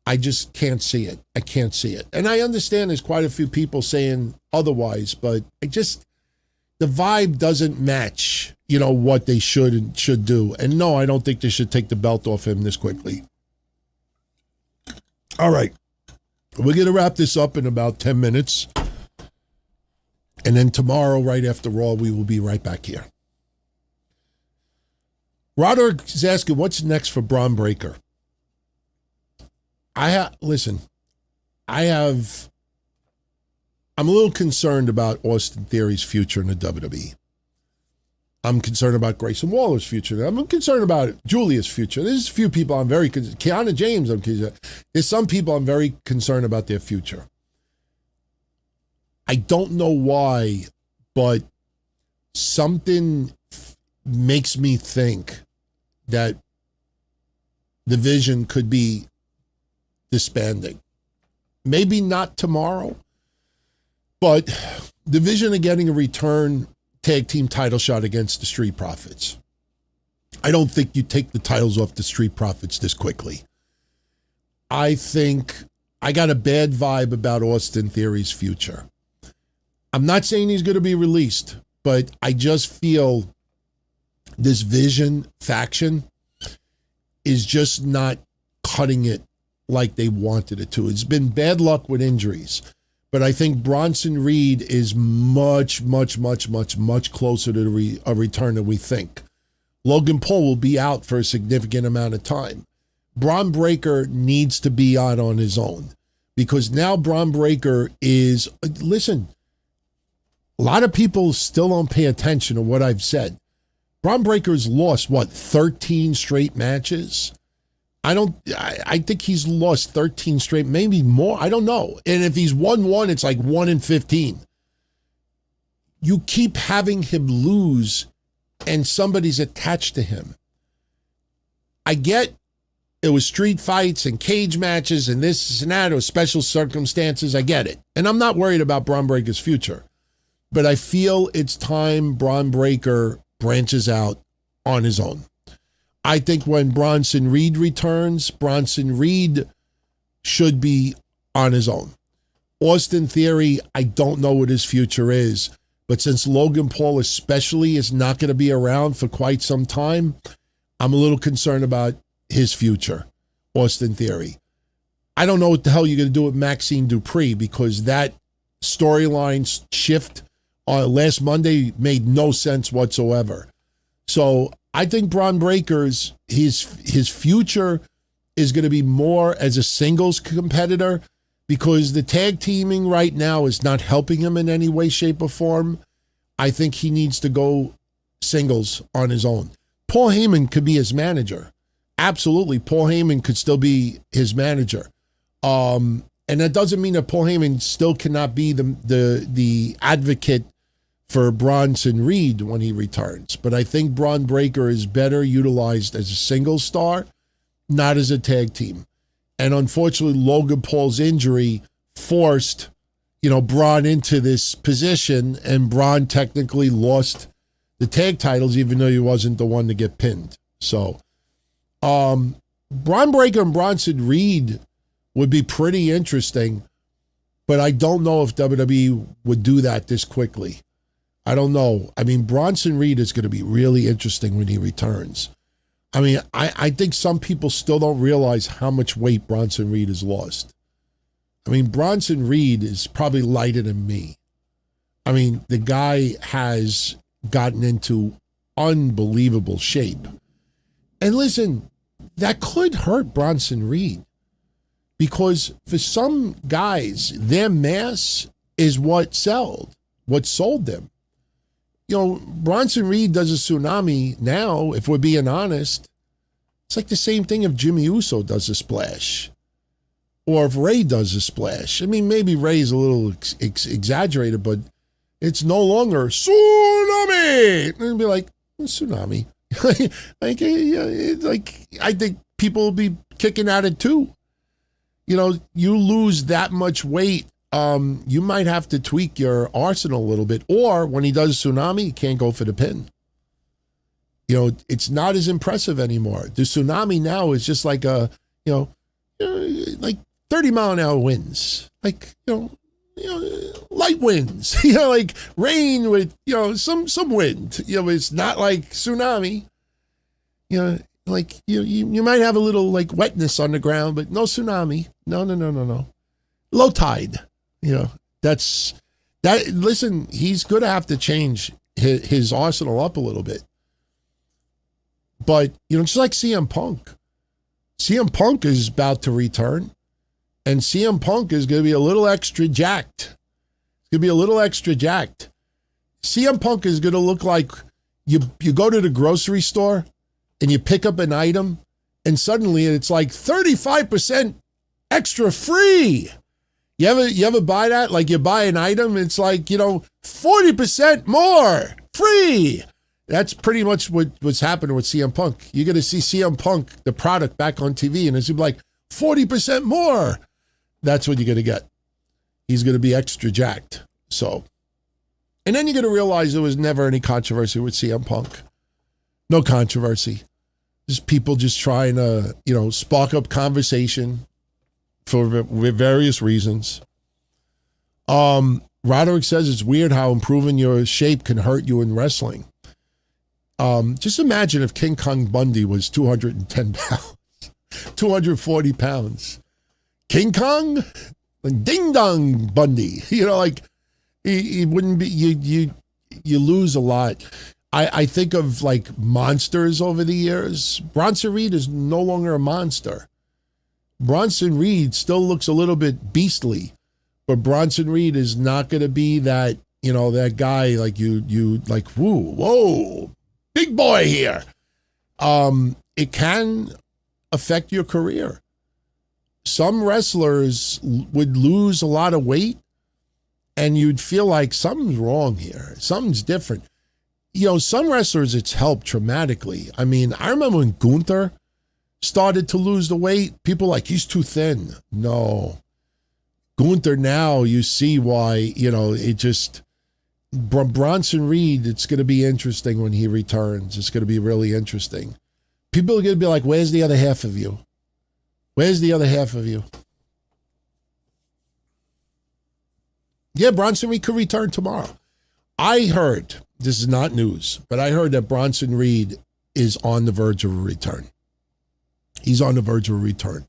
I just can't see it. I can't see it. And I understand there's quite a few people saying otherwise, but the vibe doesn't match, what they should do. And no, I don't think they should take the belt off him this quickly. All right. We're going to wrap this up in about 10 minutes. And then tomorrow, right after Raw, we will be right back here. Roderick is asking, what's next for Braun Breaker? I'm a little concerned about Austin Theory's future in the WWE. I'm concerned about Grayson Waller's future. I'm concerned about Julia's future. There's a few people I'm very concerned. Kiana James, I'm concerned. There's some people I'm very concerned about their future. I don't know why, but something makes me think that the vision could be disbanding. Maybe not tomorrow, but the vision of getting a return tag team title shot against the Street Profits. I don't think you take the titles off the Street Profits this quickly. I think I got a bad vibe about Austin Theory's future. I'm not saying he's going to be released, but I just feel this Vision faction is just not cutting it like they wanted it to. It's been bad luck with injuries, but I think Bronson Reed is much closer to a return than we think. Logan Paul will be out for a significant amount of time. Braun Breaker needs to be out on his own because now Braun Breaker is, listen, a lot of people still don't pay attention to what I've said. Braun Breaker's lost, 13 straight matches? I think he's lost 13 straight, maybe more. I don't know. And if he's won one, it's like 1-15. You keep having him lose and somebody's attached to him. I get it was street fights and cage matches and this and that, or special circumstances. I get it. And I'm not worried about Braun Breaker's future. But I feel it's time Braun Breaker branches out on his own. I think when Bronson Reed returns, Bronson Reed should be on his own. Austin Theory, I don't know what his future is. But since Logan Paul especially is not going to be around for quite some time, I'm a little concerned about his future, Austin Theory. I don't know what the hell you're going to do with Maxine Dupree because that storyline shift last Monday made no sense whatsoever. So I think Braun Breaker's, his future is going to be more as a singles competitor because the tag teaming right now is not helping him in any way, shape, or form. I think he needs to go singles on his own. Paul Heyman could be his manager. Absolutely, Paul Heyman could still be his manager. And that doesn't mean that Paul Heyman still cannot be the advocate for Bronson Reed when he returns. But I think Braun Breaker is better utilized as a single star, not as a tag team. And unfortunately, Logan Paul's injury forced, Braun into this position, and Braun technically lost the tag titles, even though he wasn't the one to get pinned. So, Braun Breaker and Bronson Reed would be pretty interesting, but I don't know if WWE would do that this quickly. I don't know. I mean, Bronson Reed is going to be really interesting when he returns. I mean, I think some people still don't realize how much weight Bronson Reed has lost. I mean, Bronson Reed is probably lighter than me. I mean, the guy has gotten into unbelievable shape. And listen, that could hurt Bronson Reed because for some guys, their mass is what sold them. Bronson Reed does a tsunami now, if we're being honest. It's like the same thing if Jimmy Uso does a splash or if Ray does a splash. I mean, maybe Ray's a little exaggerated, but it's no longer tsunami. And it'd be like, tsunami. I think people will be kicking at it too. You lose that much weight. You might have to tweak your arsenal a little bit. Or when he does tsunami, he can't go for the pin. It's not as impressive anymore. The tsunami now is just like like 30-mile-an-hour winds. Light winds. Like rain with, some wind. It's not like tsunami. Like you might have a little like wetness on the ground, but no tsunami. No. Low tide. That's that. Listen, he's going to have to change his arsenal up a little bit. But, just like CM Punk. CM Punk is about to return, and CM Punk is going to be a little extra jacked. CM Punk is going to look like you go to the grocery store and you pick up an item, and suddenly it's like 35% extra free. You ever buy that? Like you buy an item, it's like, 40% more free. That's pretty much what's happening with CM Punk. You're going to see CM Punk, the product, back on TV, and it's like, 40% more. That's what you're going to get. He's going to be extra jacked. So, and then you're going to realize there was never any controversy with CM Punk. No controversy. Just people just trying to, spark up conversation for various reasons. Roderick says it's weird how improving your shape can hurt you in wrestling. Just imagine if King Kong Bundy was 210 pounds, 240 pounds. King Kong, Ding Dong Bundy. He wouldn't be. You lose a lot. I think of like monsters over the years. Bronson Reed is no longer a monster. Bronson Reed still looks a little bit beastly, but Bronson Reed is not going to be that, that guy like you like, whoa, big boy here. It can affect your career. Some wrestlers would lose a lot of weight and you'd feel like something's wrong here. Something's different. Some wrestlers, it's helped dramatically. I mean, I remember when Gunther started to lose the weight, people like, he's too thin. No. Gunther now, you see why, it just, Bronson Reed, it's going to be interesting when he returns. It's going to be really interesting. People are going to be like, where's the other half of you? Where's the other half of you? Yeah, Bronson Reed could return tomorrow. I heard, this is not news, but I heard that Bronson Reed is on the verge of a return. He's on the verge of a return.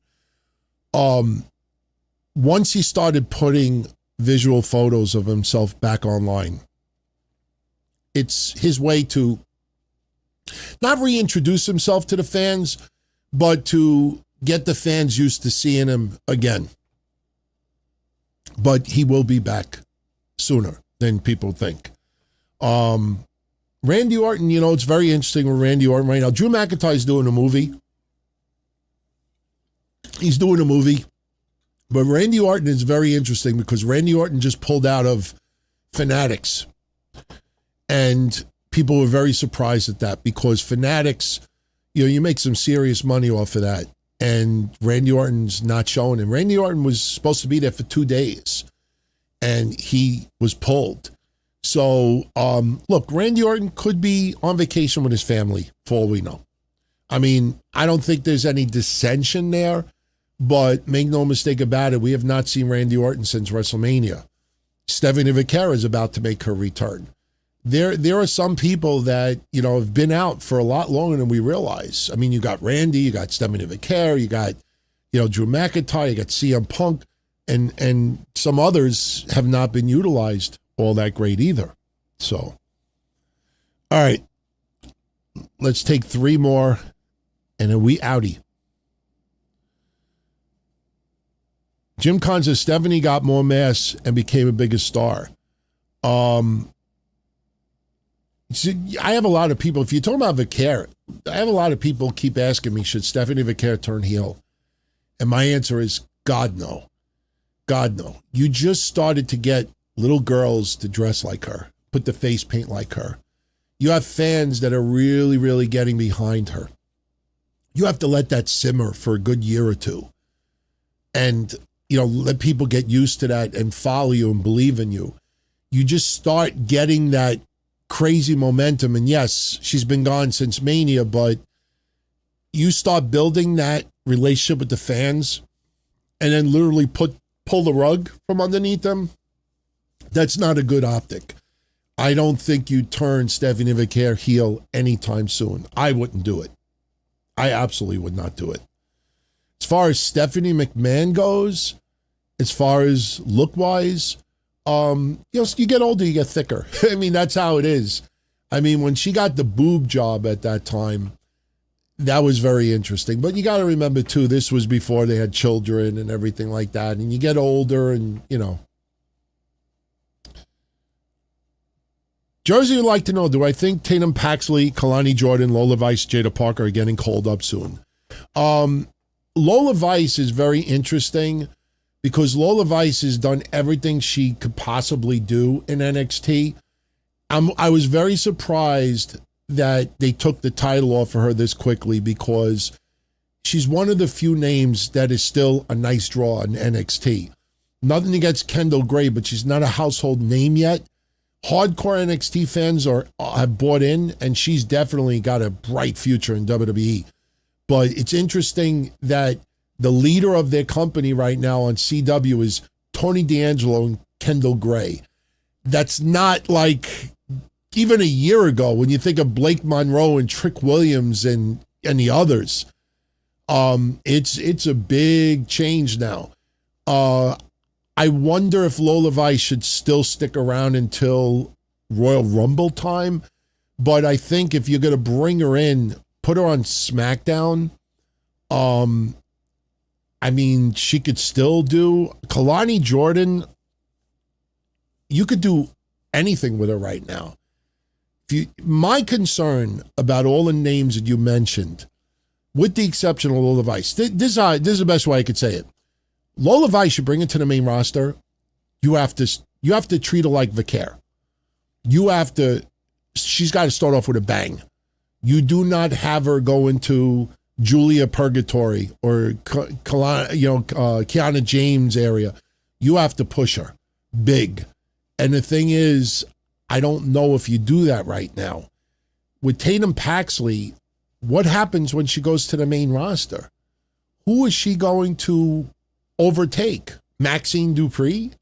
Once he started putting visual photos of himself back online, it's his way to not reintroduce himself to the fans, but to get the fans used to seeing him again. But he will be back sooner than people think. Randy Orton, it's very interesting with Randy Orton right now. Drew McIntyre's doing a movie. He's doing a movie. But Randy Orton is very interesting because Randy Orton just pulled out of Fanatics. And people were very surprised at that because Fanatics, you make some serious money off of that. And Randy Orton's not showing him. Randy Orton was supposed to be there for 2 days. And he was pulled. So, look, Randy Orton could be on vacation with his family, for all we know. I mean, I don't think there's any dissension there, but make no mistake about it, we have not seen Randy Orton since WrestleMania. Stephanie Vaquera is about to make her return. There are some people that, have been out for a lot longer than we realize. I mean, you got Randy, you got Stephanie Vaquera, you got, Drew McIntyre, you got CM Punk, and some others have not been utilized all that great either. So, all right, let's take 3 more, and then we outie. Jim Kahn says Stephanie got more mass and became a bigger star. I have a lot of people, if you're talking about Vaquera, I have a lot of people keep asking me, should Stephanie Vaquera turn heel? And my answer is, God, no. God, no. You just started to get little girls to dress like her, put the face paint like her. You have fans that are really, really getting behind her. You have to let that simmer for a good year or two. And, let people get used to that and follow you and believe in you. You just start getting that crazy momentum. And yes, she's been gone since Mania, but you start building that relationship with the fans and then literally pull the rug from underneath them. That's not a good optic. I don't think you turn Stephanie Vaquera heel anytime soon. I wouldn't do it. I absolutely would not do it. As far as Stephanie McMahon goes, as far as look-wise, you get older, you get thicker. I mean, that's how it is. I mean, when she got the boob job at that time, that was very interesting. But you got to remember, too, this was before they had children and everything like that. And you get older and, Jersey would like to know, do I think Tatum Paxley, Kalani Jordan, Lola Vice, Jada Parker are getting called up soon? Lola Vice is very interesting because Lola Vice has done everything she could possibly do in NXT. I was very surprised that they took the title off of her this quickly because she's one of the few names that is still a nice draw in NXT. Nothing against Kendall Gray, but she's not a household name yet. Hardcore NXT fans have bought in, and she's definitely got a bright future in WWE. But it's interesting that the leader of their company right now on CW is Tony D'Angelo and Kendall Gray. That's not like even a year ago when you think of Blake Monroe and Trick Williams and the others. It's a big change now. I wonder if Lola Vice should still stick around until Royal Rumble time. But I think if you're going to bring her in, put her on SmackDown. I mean, she could still do Kalani Jordan. You could do anything with her right now. My concern about all the names that you mentioned, with the exception of Lola Vice, this is the best way I could say it. Lola Vice, you bring it to the main roster, you have to treat her like Vicaire. She's got to start off with a bang. You do not have her go into Julia Purgatory or Kiana James area. You have to push her big. And the thing is, I don't know if you do that right now. With Tatum Paxley, what happens when she goes to the main roster? Who is she going to overtake? Maxine Dupree?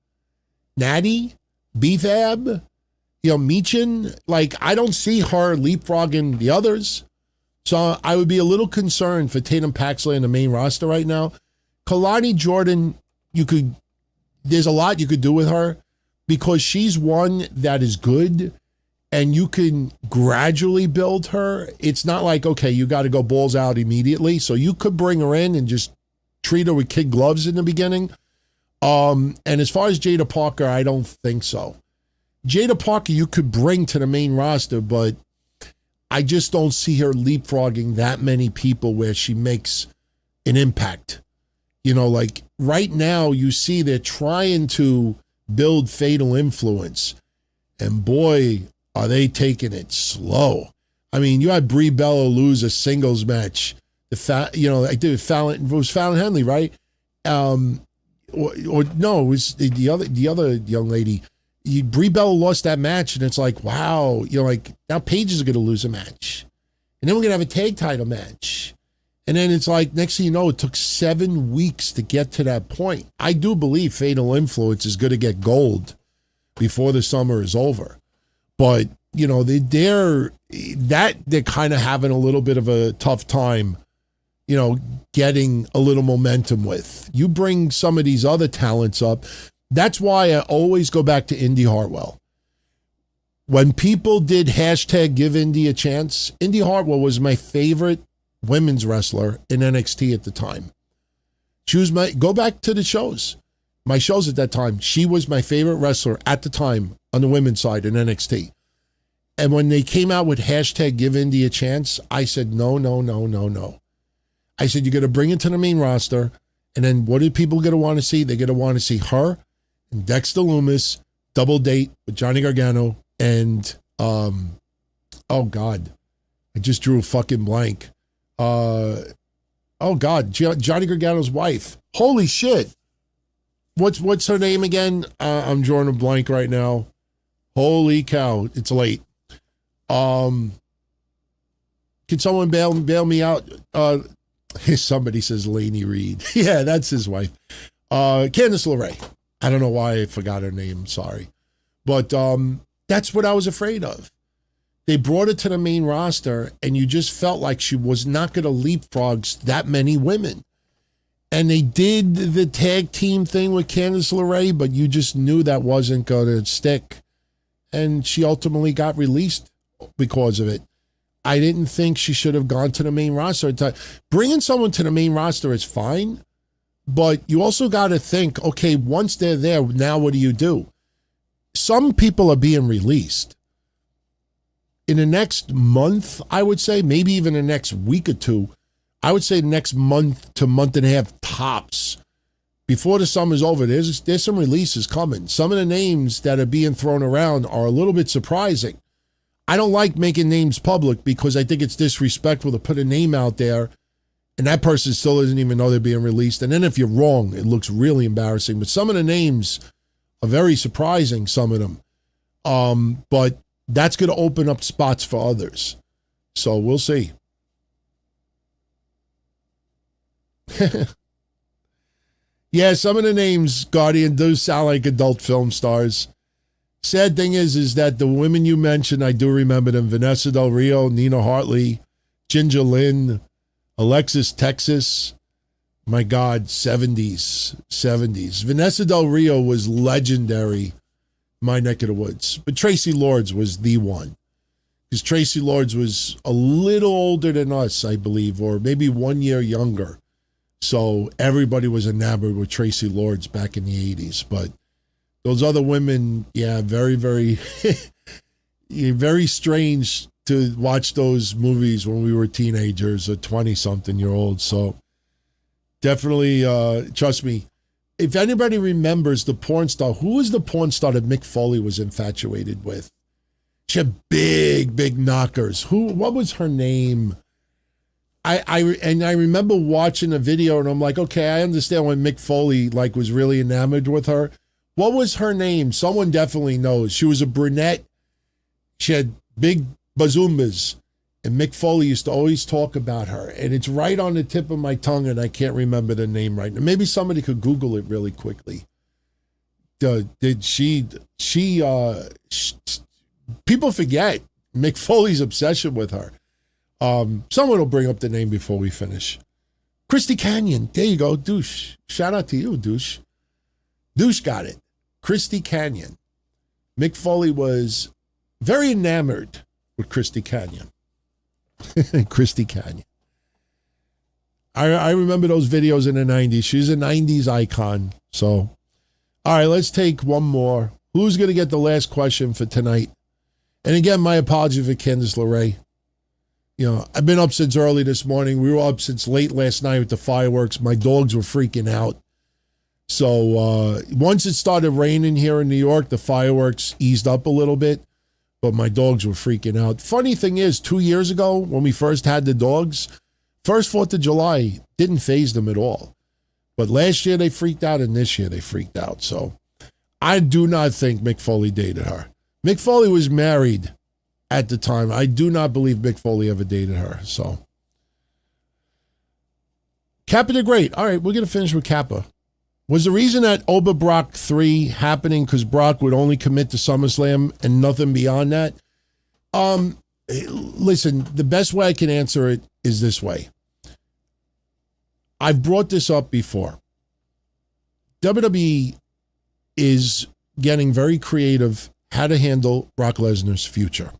Natty? B-Fab? Meechin? Like, I don't see her leapfrogging the others. So I would be a little concerned for Tatum Paxley in the main roster right now. Kalani Jordan, there's a lot you could do with her because she's one that is good and you can gradually build her. It's not like, okay, you got to go balls out immediately. So you could bring her in and just treat her with kid gloves in the beginning. And as far as Jada Parker, I don't think so. Jada Parker, you could bring to the main roster, but I just don't see her leapfrogging that many people where she makes an impact. Like right now, you see they're trying to build Fatal Influence. And boy, are they taking it slow. I mean, you had Brie Bella lose a singles match. It was Fallon Henley, right? Or no, it was the other young lady. Brie Bella lost that match, and it's like, wow, now Paige is going to lose a match. And then we're going to have a tag title match. And then it's like, next thing you know, it took 7 weeks to get to that point. I do believe Fatal Influence is going to get gold before the summer is over. But, they're kind of having a little bit of a tough time, getting a little momentum with. You bring some of these other talents up. That's why I always go back to Indy Hartwell. When people did hashtag give Indy a chance, Indy Hartwell was my favorite women's wrestler in NXT at the time. She was go back to the shows. My shows at that time, she was my favorite wrestler at the time on the women's side in NXT. And when they came out with hashtag give Indy a chance, I said, no. I said, you're going to bring it to the main roster. And then what are people going to want to see? They're going to want to see her and Dexter Lumis double date with Johnny Gargano and, oh God, I just drew a fucking blank. Oh God, Johnny Gargano's wife. Holy shit. What's her name again? I'm drawing a blank right now. Holy cow, it's late. Can someone bail me out? Somebody says Laney Reed. Yeah, that's his wife. Candice LeRae. I don't know why I forgot her name. Sorry. But that's what I was afraid of. They brought it to the main roster, and you just felt like she was not going to leapfrog that many women. And they did the tag team thing with Candice LeRae, but you just knew that wasn't going to stick. And she ultimately got released because of it. I didn't think she should have gone to the main roster. Bringing someone to the main roster is fine, but you also got to think, okay, once they're there, now what do? Some people are being released. In the next month, I would say, maybe even the next week or two, I would say the next month to month and a half tops, before the summer's over, there's some releases coming. Some of the names that are being thrown around are a little bit surprising. I don't like making names public because I think it's disrespectful to put a name out there And that person still doesn't even know they're being released. And then if you're wrong, it looks really embarrassing. But some of the names are very surprising, some of them. But that's going to open up spots for others. So we'll see. Yeah, some of the names, Guardian, do sound like adult film stars. Sad thing is that the women you mentioned, I do remember them. Vanessa Del Rio, Nina Hartley, Ginger Lynn, Alexis Texas. My God, 70s. Vanessa Del Rio was legendary, my neck of the woods. But Tracy Lords was the one. Because Tracy Lords was a little older than us, I believe, or maybe 1 year younger. So everybody was enamored with Tracy Lords back in the 80s. But those other women, yeah, very, very, very strange to watch those movies when we were teenagers or 20-something-year-olds. So definitely, trust me, if anybody remembers the porn star, who was the porn star that Mick Foley was infatuated with? She had big knockers. What was her name? I remember watching a video and I'm like, okay, I understand when Mick Foley was really enamored with her. What was her name? Someone definitely knows. She was a brunette. She had big bazoomas. And Mick Foley used to always talk about her. And it's right on the tip of my tongue and I can't remember the name right now. Maybe somebody could Google it really quickly. People forget Mick Foley's obsession with her. Someone will bring up the name before we finish. Christy Canyon. There you go, Douche. Shout out to you, Douche. Douche got it. Christy Canyon. Mick Foley was very enamored with Christy Canyon. Christy Canyon. I remember those videos in the 90s. She's a 90s icon. So, all right, let's take one more. Who's going to get the last question for tonight? And again, my apology for Candice LeRae. You know, I've been up since early this morning. We were up since late last night with the fireworks. My dogs were freaking out. So once it started raining here in New York, the fireworks eased up a little bit, but my dogs were freaking out. Funny thing is, 2 years ago, when we first had the dogs, first 4th of July didn't faze them at all. But last year they freaked out, and this year they freaked out. So I do not think Mick Foley dated her. Mick Foley was married at the time. I do not believe Mick Foley ever dated her. So Kappa the Great. All right, we're going to finish with Kappa. Was the reason that Oberbrock 3 happening because Brock would only commit to SummerSlam and nothing beyond that? Listen, the best way I can answer it is this way. I've brought this up before. WWE is getting very creative how to handle Brock Lesnar's future.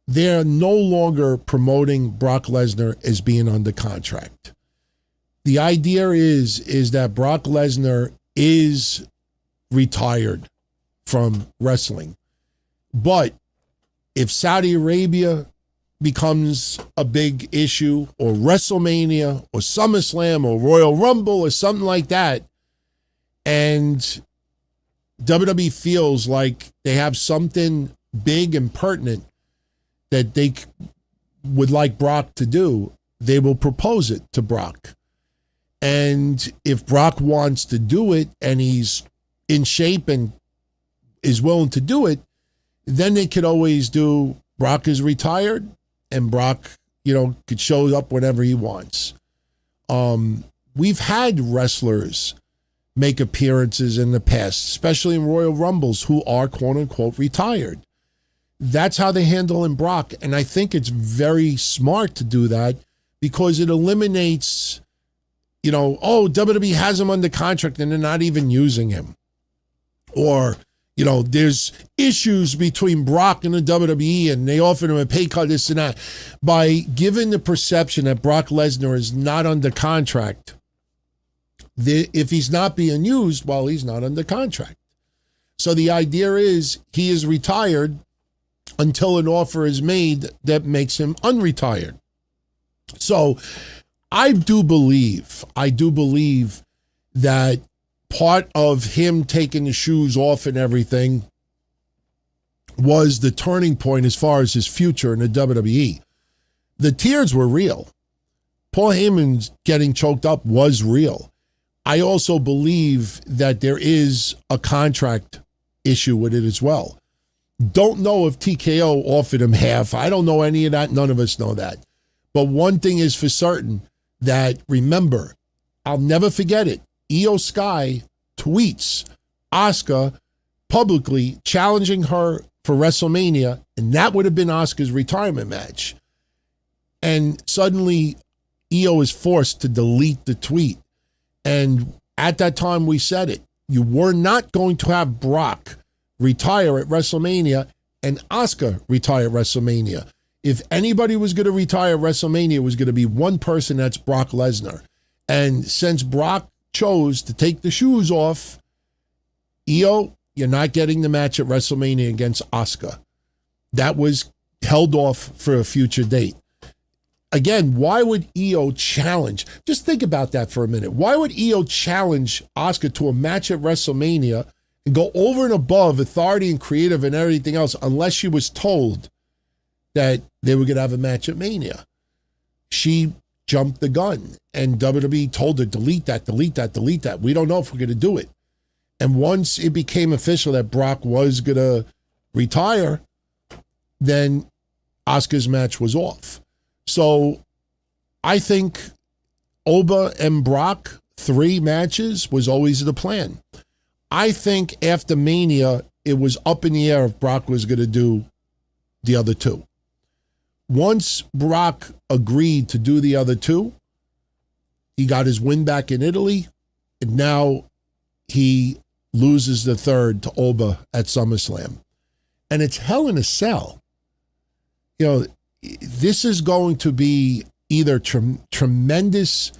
They're no longer promoting Brock Lesnar as being under contract. The idea is that Brock Lesnar is retired from wrestling. But if Saudi Arabia becomes a big issue, or WrestleMania, or SummerSlam, or Royal Rumble, or something like that, and WWE feels like they have something big and pertinent that they would like Brock to do, they will propose it to Brock. And if Brock wants to do it and he's in shape and is willing to do it, then they could always do Brock is retired and Brock, could show up whenever he wants. We've had wrestlers make appearances in the past, especially in Royal Rumbles, who are quote unquote retired. That's how they handle in Brock. And I think it's very smart to do that because it eliminates, WWE has him under contract and they're not even using him. Or, there's issues between Brock and the WWE and they offer him a pay cut, this and that. By giving the perception that Brock Lesnar is not under contract, if he's not being used, well, he's not under contract. So the idea is he is retired until an offer is made that makes him unretired. So I do believe that part of him taking the shoes off and everything was the turning point as far as his future in the WWE. The tears were real. Paul Heyman getting choked up was real. I also believe that there is a contract issue with it as well. Don't know if TKO offered him half. I don't know any of that. None of us know that. But one thing is for certain, that remember, I'll never forget it. Io Sky tweets Asuka publicly challenging her for WrestleMania, and that would have been Asuka's retirement match. And suddenly, Io is forced to delete the tweet. And at that time, we said it. You were not going to have Brock retire at WrestleMania and Asuka retire at WrestleMania. If anybody was going to retire at WrestleMania, it was going to be one person, that's Brock Lesnar. And since Brock chose to take the shoes off, Io, you're not getting the match at WrestleMania against Asuka. That was held off for a future date. Again, why would Io challenge? Just think about that for a minute. Why would Io challenge Asuka to a match at WrestleMania and go over and above authority and creative and everything else unless she was told that they were going to have a match at Mania? She jumped the gun, and WWE told her, delete that, delete that, delete that. We don't know if we're going to do it. And once it became official that Brock was going to retire, then Asuka's match was off. So I think Oba and Brock, 3 matches, was always the plan. I think after Mania, it was up in the air if Brock was going to do the other 2. Once Brock agreed to do the other 2, he got his win back in Italy, and now he loses the 3rd to Oba at SummerSlam. And it's Hell in a Cell. You know, this is going to be either tremendous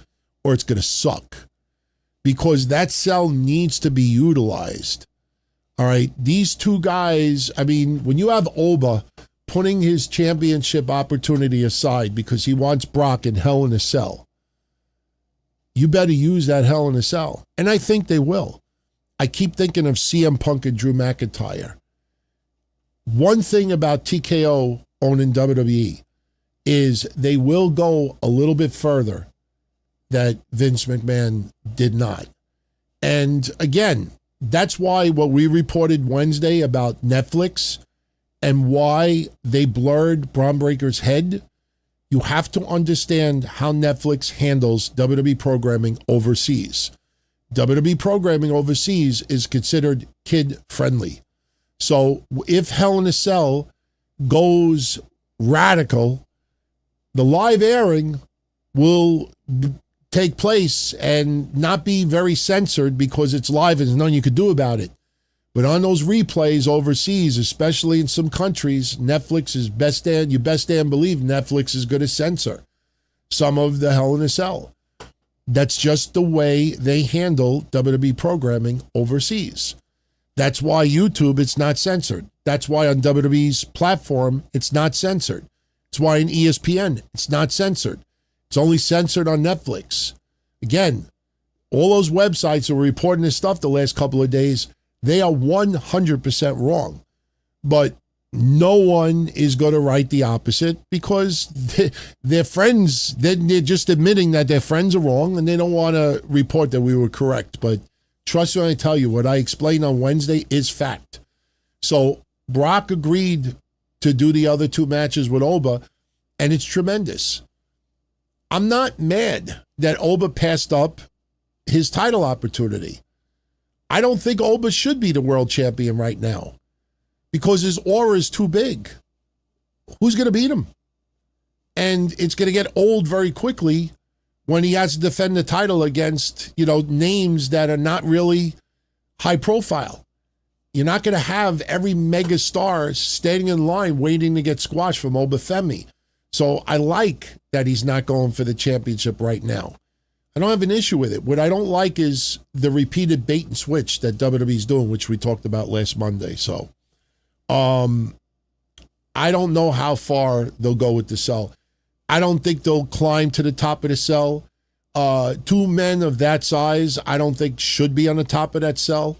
or it's going to suck, because that cell needs to be utilized. All right, these 2 guys, I mean, when you have Oba putting his championship opportunity aside because he wants Brock in Hell in a Cell, you better use that Hell in a Cell. And I think they will. I keep thinking of CM Punk and Drew McIntyre. One thing about TKO owning WWE is they will go a little bit further that Vince McMahon did not. And again, that's why what we reported Wednesday about Netflix and why they blurred Braun Breaker's head, you have to understand how Netflix handles WWE programming overseas. WWE programming overseas is considered kid-friendly. So if Hell in a Cell goes radical, the live airing will take place and not be very censored because it's live and there's nothing you could do about it. But on those replays overseas, especially in some countries, Netflix is you best damn believe Netflix is going to censor some of the Hell in a Cell. That's just the way they handle WWE programming overseas. That's why YouTube, it's not censored. That's why on WWE's platform, it's not censored. It's why in ESPN, it's not censored. It's only censored on Netflix. Again, all those websites that were reporting this stuff the last couple of days, they are 100% wrong. But no one is going to write the opposite because their friends, they're just admitting that their friends are wrong and they don't want to report that we were correct. But trust me when I tell you, what I explained on Wednesday is fact. So Brock agreed to do the other 2 matches with Oba, and it's tremendous. I'm not mad that Oba passed up his title opportunity. I don't think Oba should be the world champion right now because his aura is too big. Who's going to beat him? And it's going to get old very quickly when he has to defend the title against, names that are not really high profile. You're not going to have every mega star standing in line waiting to get squashed from Obafemi. So I like that he's not going for the championship right now. I don't have an issue with it. What I don't like is the repeated bait and switch that WWE's doing, which we talked about last Monday. So I don't know how far they'll go with the cell. I don't think they'll climb to the top of the cell. 2 men of that size, I don't think should be on the top of that cell.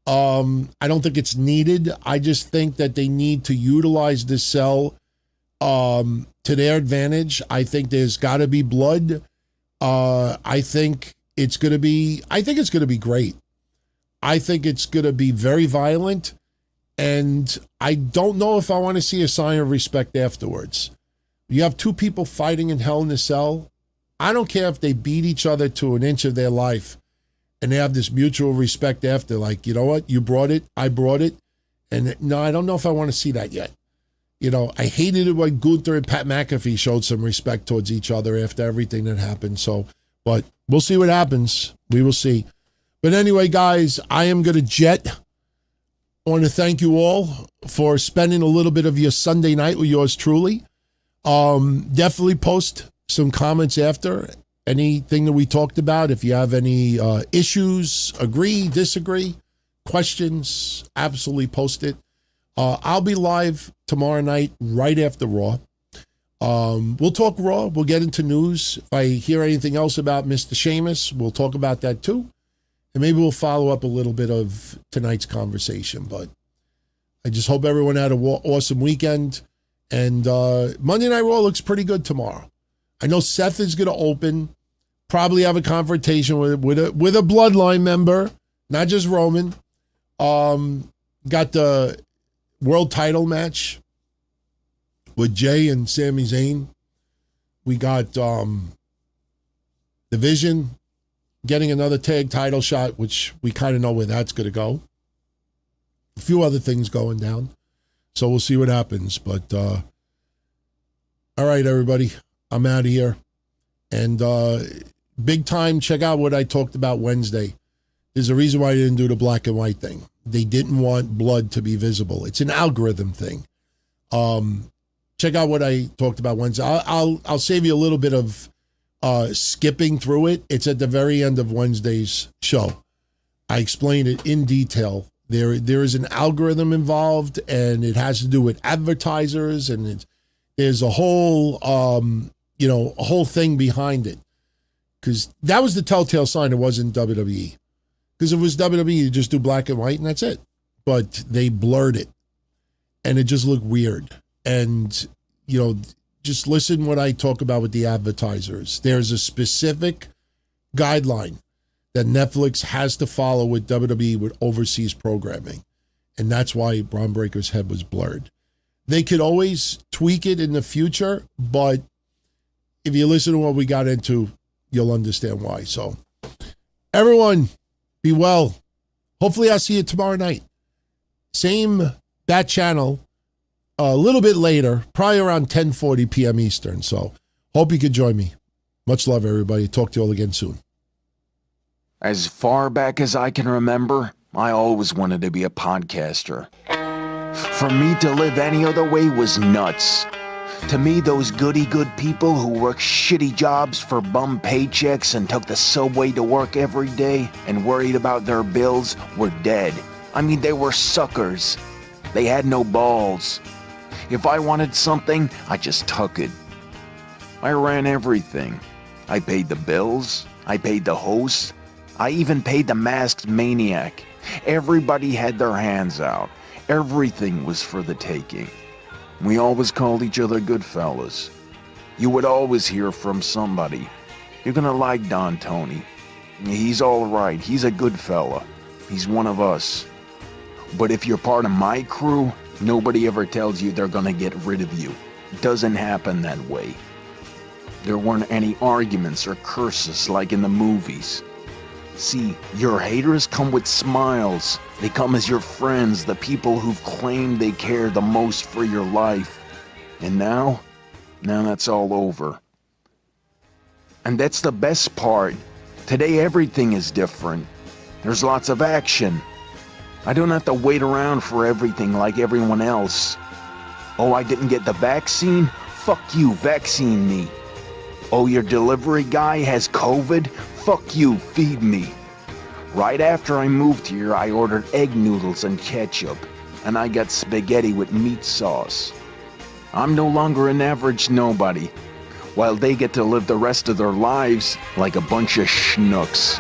I don't think it's needed. I just think that they need to utilize this cell to their advantage. I think there's got to be blood. I think it's going to be great. I think it's going to be very violent, and I don't know if I want to see a sign of respect afterwards. You have two people fighting in Hell in a Cell. I don't care if they beat each other to an inch of their life, and they have this mutual respect after, like, you know what, you brought it, I brought it, and no, I don't know if I want to see that yet. You know, I hated it when Gunther and Pat McAfee showed some respect towards each other after everything that happened. So, but we'll see what happens. We will see. But anyway, guys, I am going to jet. I want to thank you all for spending a little bit of your Sunday night with yours truly. Definitely post some comments after anything that we talked about. If you have any issues, agree, disagree, questions, absolutely post it. I'll be live tomorrow night right after Raw. We'll talk Raw. We'll get into news. If I hear anything else about Mr. Sheamus, we'll talk about that too. And maybe we'll follow up a little bit of tonight's conversation. But I just hope everyone had an awesome weekend. And Monday Night Raw looks pretty good tomorrow. I know Seth is going to open, probably have a confrontation with a Bloodline member, not just Roman. Got the world title match with Jay and Sami Zayn. We got the Vision getting another tag title shot, which we kind of know where that's going to go. A few other things going down. So we'll see what happens. But all right, everybody, I'm out of here. And big time, check out what I talked about Wednesday. There's a reason why I didn't do the black and white thing. They didn't want blood to be visible. It's an algorithm thing. Check out what I talked about Wednesday. I'll save you a little bit of skipping through it. It's at the very end of Wednesday's show. I explained it in detail. There is an algorithm involved, and it has to do with advertisers, and there's a whole a whole thing behind it. Because that was the telltale sign it wasn't WWE. Because if it was WWE, you just do black and white and that's it. But they blurred it. And it just looked weird. And, just listen what I talk about with the advertisers. There's a specific guideline that Netflix has to follow with WWE with overseas programming. And that's why Braun Breaker's head was blurred. They could always tweak it in the future, but if you listen to what we got into, you'll understand why. So, everyone, be well. Hopefully I'll see you tomorrow night. Same bat channel, a little bit later, probably around 10:40 p.m. Eastern. So hope you could join me. Much love, everybody. Talk to you all again soon. As far back as I can remember, I always wanted to be a podcaster. For me to live any other way was nuts. To me, those goody-good people who worked shitty jobs for bum paychecks and took the subway to work every day and worried about their bills were dead. I mean, they were suckers. They had no balls. If I wanted something, I just took it. I ran everything. I paid the bills. I paid the host. I even paid the masked maniac. Everybody had their hands out. Everything was for the taking. We always called each other good fellas. You would always hear from somebody. You're gonna like Don Tony. He's all right. He's a good fella. He's one of us. But if you're part of my crew, nobody ever tells you they're gonna get rid of you. It doesn't happen that way. There weren't any arguments or curses like in the movies. See, your haters come with smiles. They come as your friends, the people who've claimed they care the most for your life. And now that's all over. And that's the best part. Today everything is different. There's lots of action. I don't have to wait around for everything like everyone else. Oh, I didn't get the vaccine? Fuck you, vaccine me. Oh, your delivery guy has COVID? Fuck you, feed me. Right after I moved here, I ordered egg noodles and ketchup, and I got spaghetti with meat sauce. I'm no longer an average nobody, while they get to live the rest of their lives like a bunch of schnooks.